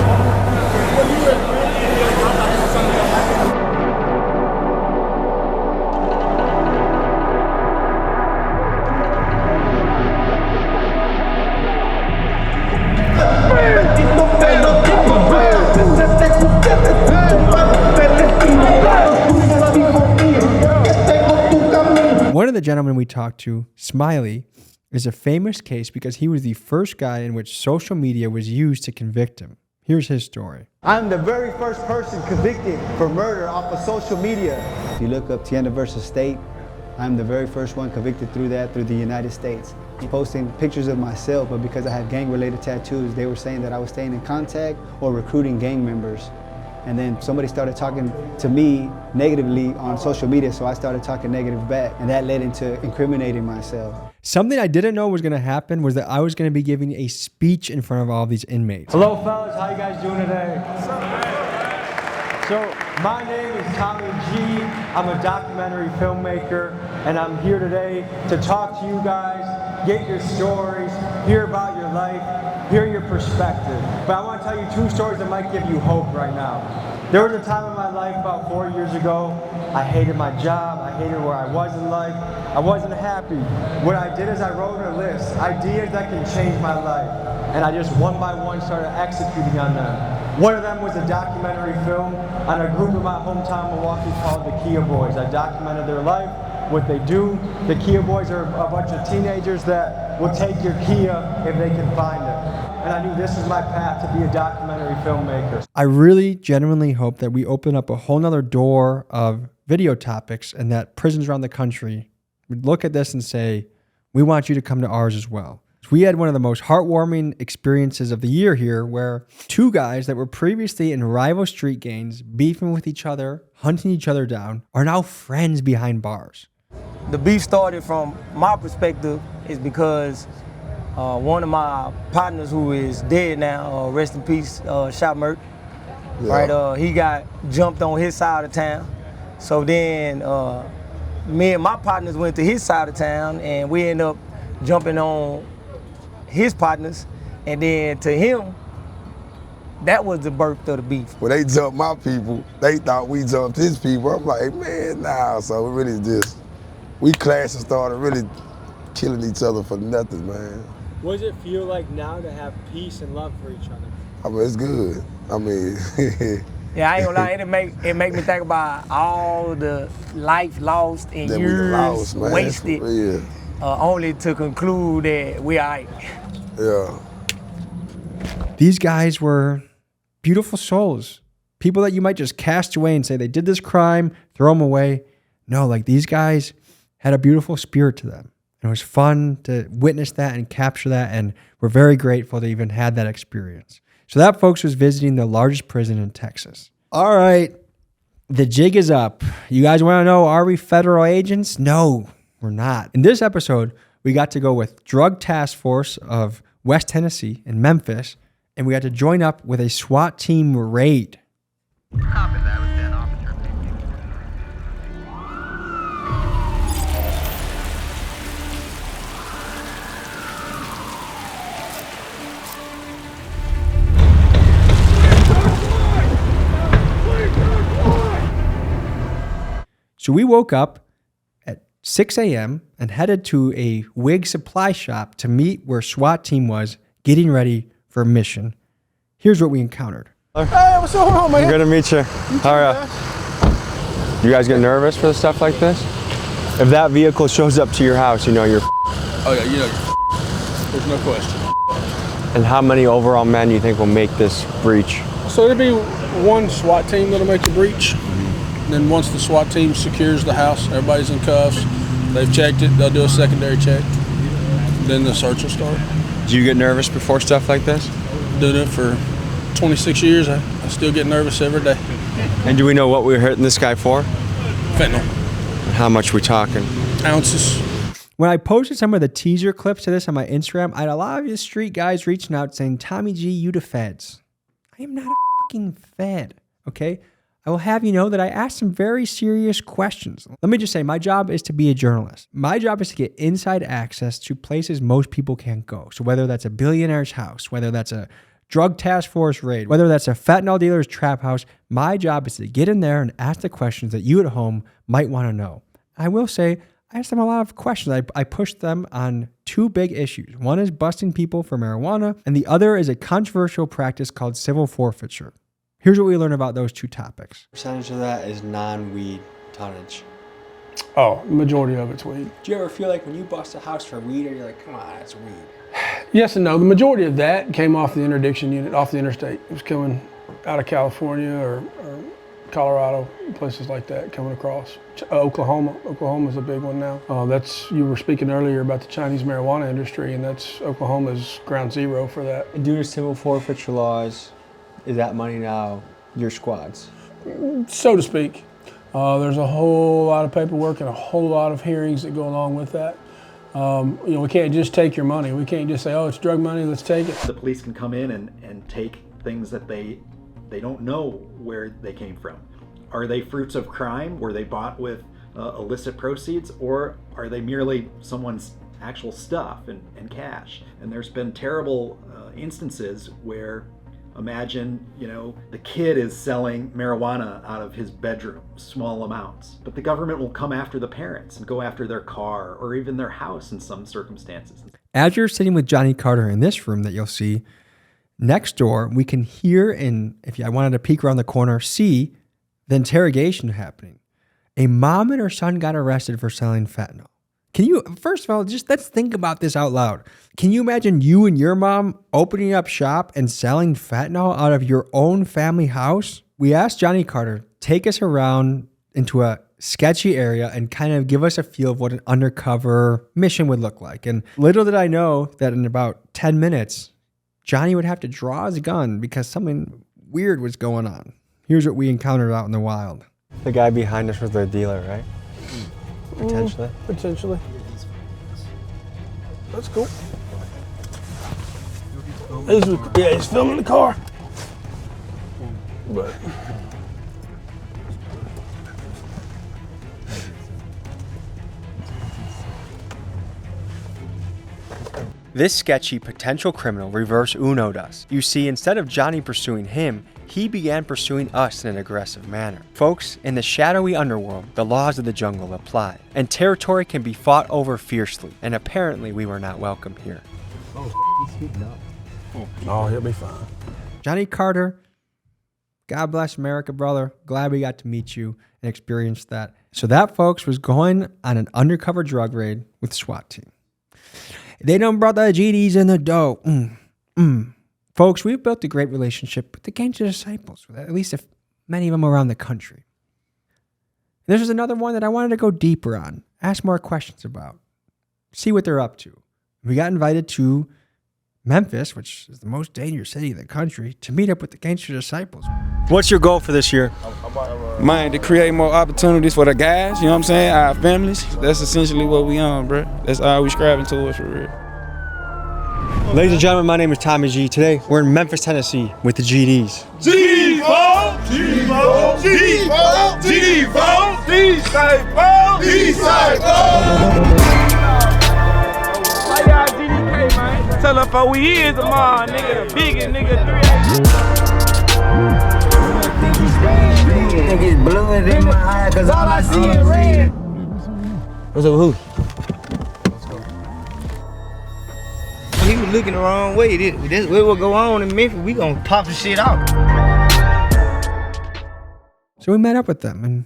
One of the gentlemen we talked to, Smiley, is a famous case because he was the first guy in which social media was used to convict him. Here's his story. I'm the very first person convicted for murder off of social media. If you look up Tienda versus State, I'm the very first one convicted through the United States. Posting pictures of myself, but because I had gang-related tattoos, they were saying that I was staying in contact or recruiting gang members. And then somebody started talking to me negatively on social media, so I started talking negative back, and that led into incriminating myself. Something I didn't know was going to happen was that I was going to be giving a speech in front of all these inmates. Hello, fellas. How you guys doing today? So, my name is Tommy G. I'm a documentary filmmaker, and I'm here today to talk to you guys, get your stories, hear about your life, hear your perspective. But I want to tell you two stories that might give you hope right now. There was a time in my life about 4 years ago, I hated my job, I hated where I was in life, I wasn't happy. What I did is I wrote a list, ideas that can change my life, and I just one by one started executing on them. One of them was a documentary film on a group in my hometown, Milwaukee, called the Kia Boys. I documented their life, what they do. The Kia Boys are a bunch of teenagers that will take your Kia if they can find it. And I knew this was my path to be a documentary filmmaker. I really genuinely hope that we open up a whole nother door of video topics and that prisons around the country would look at this and say, we want you to come to ours as well. We had one of the most heartwarming experiences of the year here where two guys that were previously in rival street gangs, beefing with each other, hunting each other down, are now friends behind bars. The beef started from my perspective is because one of my partners who is dead now, rest in peace, Shot Merc, right? He got jumped on his side of town. So then me and my partners went to his side of town and we ended up jumping on his partners, and then to him, that was the birth of the beef. When they jumped my people, they thought we jumped his people. I'm like, man, nah. So we really just, we clashed and started really killing each other for nothing, man. What does it feel like now to have peace and love for each other? I mean, it's good. I mean, yeah, I ain't gonna lie, it make me think about all the life lost and years wasted, only to conclude that we all right. Yeah. These guys were beautiful souls. People that you might just cast away and say they did this crime, throw them away. No, like these guys had a beautiful spirit to them. And it was fun to witness that and capture that, and we're very grateful to even had that experience. So that, folks, was visiting the largest prison in Texas. All right, the jig is up. You guys want to know, are we federal agents? No, we're not. In this episode, we got to go with Drug Task Force of West Tennessee in Memphis, and we got to join up with a SWAT team raid. Copy that. Was 10 officer. So we woke up at 6 a.m. and headed to a wig supply shop to meet where SWAT team was getting ready for a mission. Here's what we encountered. Hey, what's going on, man? Good to meet you. How are you? You guys get nervous for stuff like this? If that vehicle shows up to your house, you know you're Oh yeah, you know, there's no question. And how many overall men you think will make this breach? So there'll be one SWAT team that'll make the breach. Then once the SWAT team secures the house, everybody's in cuffs, they've checked it, they'll do a secondary check. Then the search will start. Do you get nervous before stuff like this? Doing it for 26 years, I still get nervous every day. And do we know what we were hitting this guy for? Fentanyl. And how much we talking? Ounces. When I posted some of the teaser clips to this on my Instagram, I had a lot of the street guys reaching out saying, Tommy G, you the feds. I am not a fucking fed, okay? I will have you know that I asked some very serious questions. Let me just say, my job is to be a journalist. My job is to get inside access to places most people can't go. So whether that's a billionaire's house, whether that's a drug task force raid, whether that's a fentanyl dealer's trap house, my job is to get in there and ask the questions that you at home might want to know. I will say, I asked them a lot of questions. I pushed them on two big issues. One is busting people for marijuana, and the other is a controversial practice called civil forfeiture. Here's what we learned about those two topics. Percentage of that is non-weed tonnage. Oh, the majority of it's weed. Do you ever feel like when you bust a house for weed, or you're like, come on, that's weed? Yes and no. The majority of that came off the interdiction unit, off the interstate. It was coming out of California or Colorado, places like that, coming across. Oklahoma. Oklahoma's a big one now. You were speaking earlier about the Chinese marijuana industry, and Oklahoma's ground zero for that. Due to civil forfeiture laws, is that money now your squad's? So to speak. There's a whole lot of paperwork and a whole lot of hearings that go along with that. We can't just take your money. We can't just say, oh, it's drug money, let's take it. The police can come in and take things that they don't know where they came from. Are they fruits of crime? Were they bought with illicit proceeds? Or are they merely someone's actual stuff and cash? And there's been terrible instances where, imagine, the kid is selling marijuana out of his bedroom, small amounts, but the government will come after the parents and go after their car or even their house in some circumstances. As you're sitting with Johnny Carter in this room that you'll see, next door, we can hear and, if I wanted to peek around the corner, see the interrogation happening. A mom and her son got arrested for selling fentanyl. Can you, first of all, just let's think about this out loud. Can you imagine you and your mom opening up shop and selling fentanyl out of your own family house? We asked Johnny Carter, take us around into a sketchy area and kind of give us a feel of what an undercover mission would look like. And little did I know that in about 10 minutes, Johnny would have to draw his gun because something weird was going on. Here's what we encountered out in the wild. The guy behind us was the dealer, right? Potentially. Potentially. That's cool. He's filming the car. But this sketchy potential criminal reverse Uno'd us. You see, instead of Johnny pursuing him, he began pursuing us in an aggressive manner. Folks, in the shadowy underworld, the laws of the jungle apply, and territory can be fought over fiercely, and apparently we were not welcome here. Oh, he's speaking up. Oh, he'll be fine. Johnny Carter, God bless America, brother. Glad we got to meet you and experience that. So that, folks, was going on an undercover drug raid with SWAT team. They done brought the GDs in the dough. Folks, we've built a great relationship with the Gangster Disciples, at least many of them around the country. And this is another one that I wanted to go deeper on, ask more questions about, see what they're up to. We got invited to Memphis, which is the most dangerous city in the country, to meet up with the Gangster Disciples. What's your goal for this year? Man, to create more opportunities for the guys, you know what I'm saying? Our families. That's essentially what we on, bro. That's all we striving towards, for real. Ladies and gentlemen, my name is Tommy G. Today, we're in Memphis, Tennessee with the GDs. G-Bo, G-Bo, G-Bo, G-Bo, D-Side-Bo, D-Side-Bo. Why y'all GDK, man? Tell us how we is tomorrow, nigga. The biggest nigga, 3 Think it's blood in my eye, cause all I see is red. What's up with who? He was looking the wrong way. This what will go on in Memphis. We gonna pop the shit out. So we met up with them, and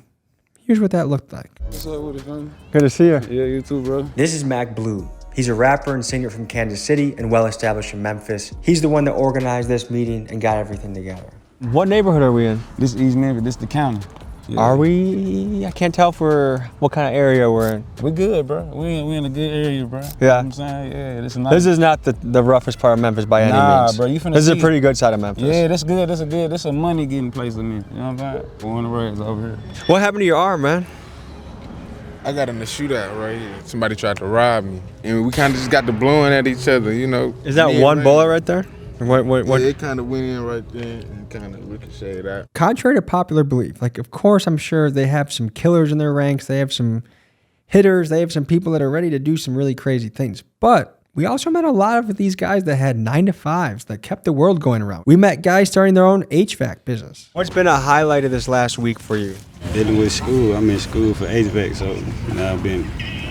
here's what that looked like. What's up with it, man? Good to see you. Yeah, you too, bro. This is Mac Blue. He's a rapper and singer from Kansas City and well-established in Memphis. He's the one that organized this meeting and got everything together. What neighborhood are we in? This is East Memphis, this the county. Yeah. Are we? I can't tell for what kind of area we're in. We good, bro. We in a good area, bro. Yeah. You know what I'm saying? Yeah, this is nice. This is not the roughest part of Memphis by any means. Bro, you finna This is see a pretty good side of Memphis. Yeah, that's good. That's a money getting place in me. You know what I'm saying? We're on the roads over here. What happened to your arm, man? I got in a shootout right here. Somebody tried to rob me, and we kind of just got to blowing at each other, you know. Is that one bullet right there? What? Yeah, it kind of went in right there and kind of ricocheted out. Contrary to popular belief, like, of course, I'm sure they have some killers in their ranks. They have some hitters. They have some people that are ready to do some really crazy things. But we also met a lot of these guys that had 9-to-5s that kept the world going around. We met guys starting their own HVAC business. What's been a highlight of this last week for you? Dealing with school. I'm in school for HVAC, so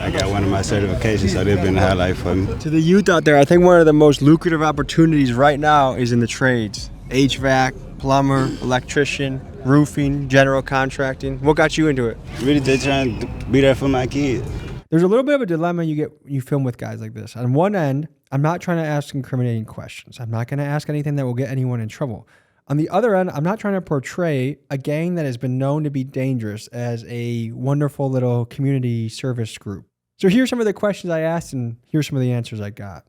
I got one of my certifications, so they've been a highlight for me. To the youth out there, I think one of the most lucrative opportunities right now is in the trades. HVAC, plumber, electrician, roofing, general contracting. What got you into it? Really just trying to be there for my kids. There's a little bit of a dilemma you film with guys like this. On one end, I'm not trying to ask incriminating questions. I'm not going to ask anything that will get anyone in trouble. On the other end, I'm not trying to portray a gang that has been known to be dangerous as a wonderful little community service group. So here's some of the questions I asked, and here's some of the answers I got.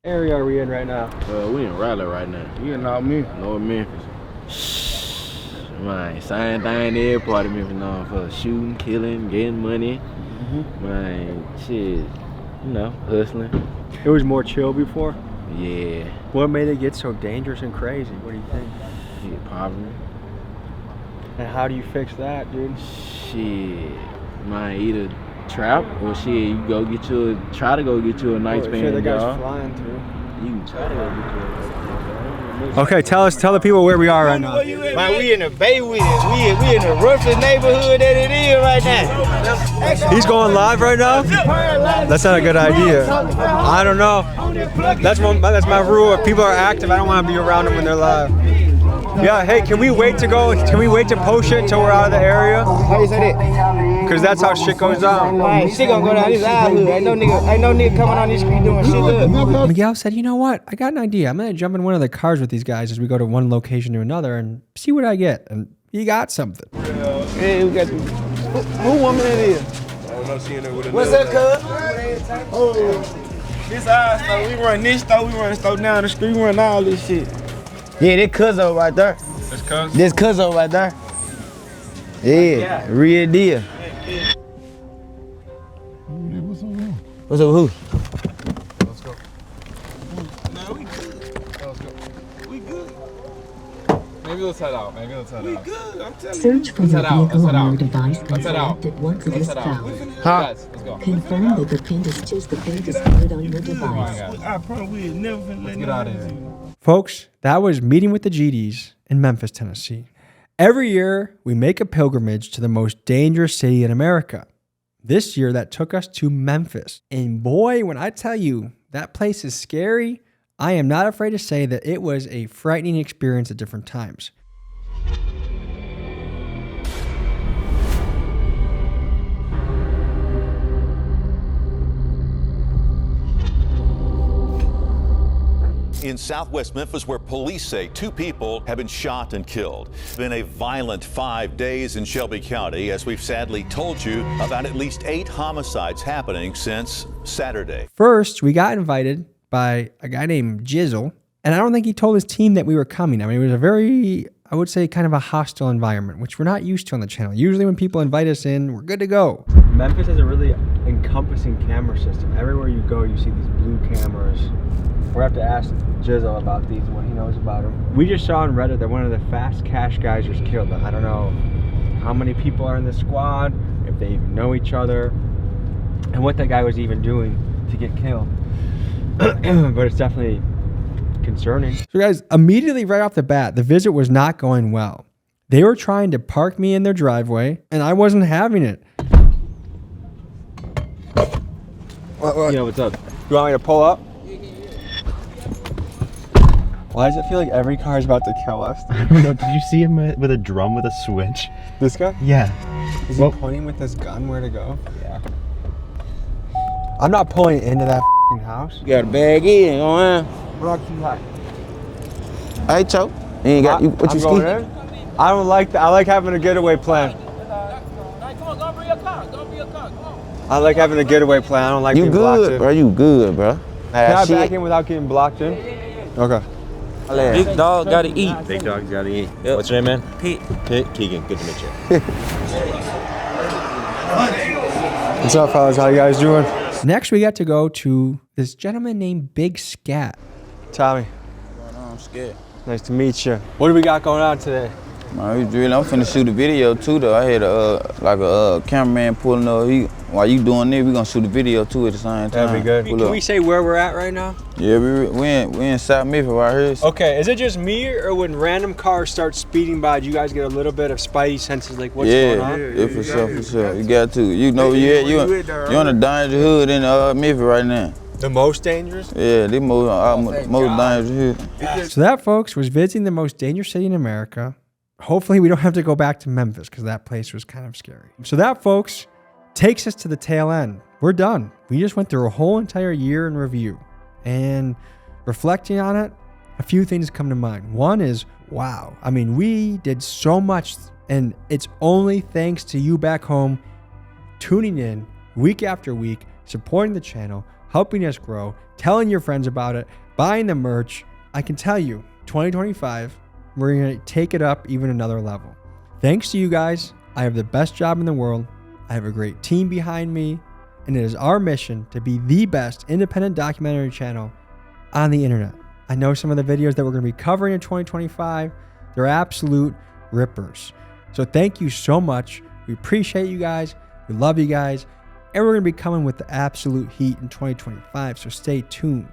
What area are we in right now? We in Raleigh right now. You in North Memphis? North Memphis. Man, same thing every part of Memphis known for. Shooting, killing, getting money. Man, shit, you know, hustling. It was more chill before? Yeah. What made it get so dangerous and crazy? What do you think? Shit, poverty. And how do you fix that, dude? Shit, man, either trap or shit, you try to go get you a nice paying job. The guy's flying through. You can try to go get you a nice paying job. Okay, tell the people where we are right now. Man, we in the Bay with it. We in the roughest neighborhood that it is right now. He's going live right now? That's not a good idea. I don't know. That's my rule. If people are active, I don't want to be around them when they're live. Yeah, hey, can we wait to post it until we're out of the area? How you say that? Because that's how shit goes down. Right, shit gonna go down. This our hood. Ain't no nigga coming on this street doing shit up. Miguel said, you know what? I got an idea. I'm gonna jump in one of the cars with these guys as we go to one location to another and see what I get. And he got something. Hey, we got who woman it is? I don't know, she in there with What's up, cuz? Oh, this our store. We run this store. We run store down the street. We run all this shit. Yeah, this Cuzzo right there. That's Cuzzo? This Cuzzo right there. Yeah, real deal. What's up with who? Let's go. No, we good. Let's go. We good. Maybe let's head out. We good. I'm telling Search you. for your vehicle on your device and Let's head out. select it once it is found. Guys, let's go. Confirm that the pin is just the pin displayed on your device. I probably never finna let Get out of here. Folks, that was Meeting with the GDs in Memphis, Tennessee. Every year, we make a pilgrimage to the most dangerous city in America. This year, that took us to Memphis. And boy, when I tell you that place is scary, I am not afraid to say that it was a frightening experience at different times. In southwest Memphis, where police say 2 people have been shot and killed. It's been a violent 5 days in Shelby County, as we've sadly told you about at least 8 homicides happening since Saturday. First, we got invited by a guy named Jizzle, and I don't think he told his team that we were coming. I mean, it was a very, I would say, kind of a hostile environment, which we're not used to on the channel. Usually when people invite us in, we're good to go. Memphis has a really encompassing camera system. Everywhere you go, you see these blue cameras. We'll have to ask Jizzle about these and what he knows about them. We just saw on Reddit that one of the fast cash guys was killed. I don't know how many people are in the squad, if they even know each other, and what that guy was even doing to get killed. But it's definitely concerning. So guys, immediately right off the bat, the visit was not going well. They were trying to park me in their driveway, and I wasn't having it. What? Yo, what's up? You want me to pull up? Why does it feel like every car is about to kill us? No, did you see him with a drum with a switch? This guy? Yeah. Is he pointing with this gun where to go? Yeah. I'm not pulling into that f***ing house. You got a bag in, on. What else you like? Hey, Cho. You ain't got what I'm you going ski? in. I don't like that. I like having a getaway plan. I like having a getaway plan. I don't like You being blocked good, in. bro. You good, bro. Can I back in without getting blocked in? Okay. Big dog gotta eat. Big dogs gotta eat. Yep. What's your name, man? Pete. Pete. Keegan. Good to meet you. What's up, fellas? How you guys doing? Next, we got to go to this gentleman named Big Scat. Tommy. I'm scared. Nice to meet you. What do we got going on today? Man, we drilling. I'm finna shoot a video too, though. I had a cameraman pulling up. While you doing this, we gonna shoot a video too at the same time. That'd be good. Can we say where we're at right now? Yeah, we in South Memphis right here. Okay, is it just me or when random cars start speeding by, do you guys get a little bit of spidey senses like what's going on? Yeah, for sure. You got to. You know, you on the danger hood in Memphis right now. The most dangerous? Yeah, the most dangerous hood. So that, folks, was visiting the most dangerous city in America. Hopefully we don't have to go back to Memphis because that place was kind of scary. So that, folks, takes us to the tail end. We're done. We just went through a whole entire year in review. And reflecting on it, a few things come to mind. One is, wow. I mean, we did so much, and it's only thanks to you back home tuning in week after week, supporting the channel, helping us grow, telling your friends about it, buying the merch. I can tell you, 2025, we're going to take it up even another level. Thanks to you guys, I have the best job in the world. I have a great team behind me, and it is our mission to be the best independent documentary channel on the internet. I know some of the videos that we're going to be covering in 2025, they're absolute rippers. So thank you so much. We appreciate you guys. We love you guys. And we're going to be coming with the absolute heat in 2025, so stay tuned.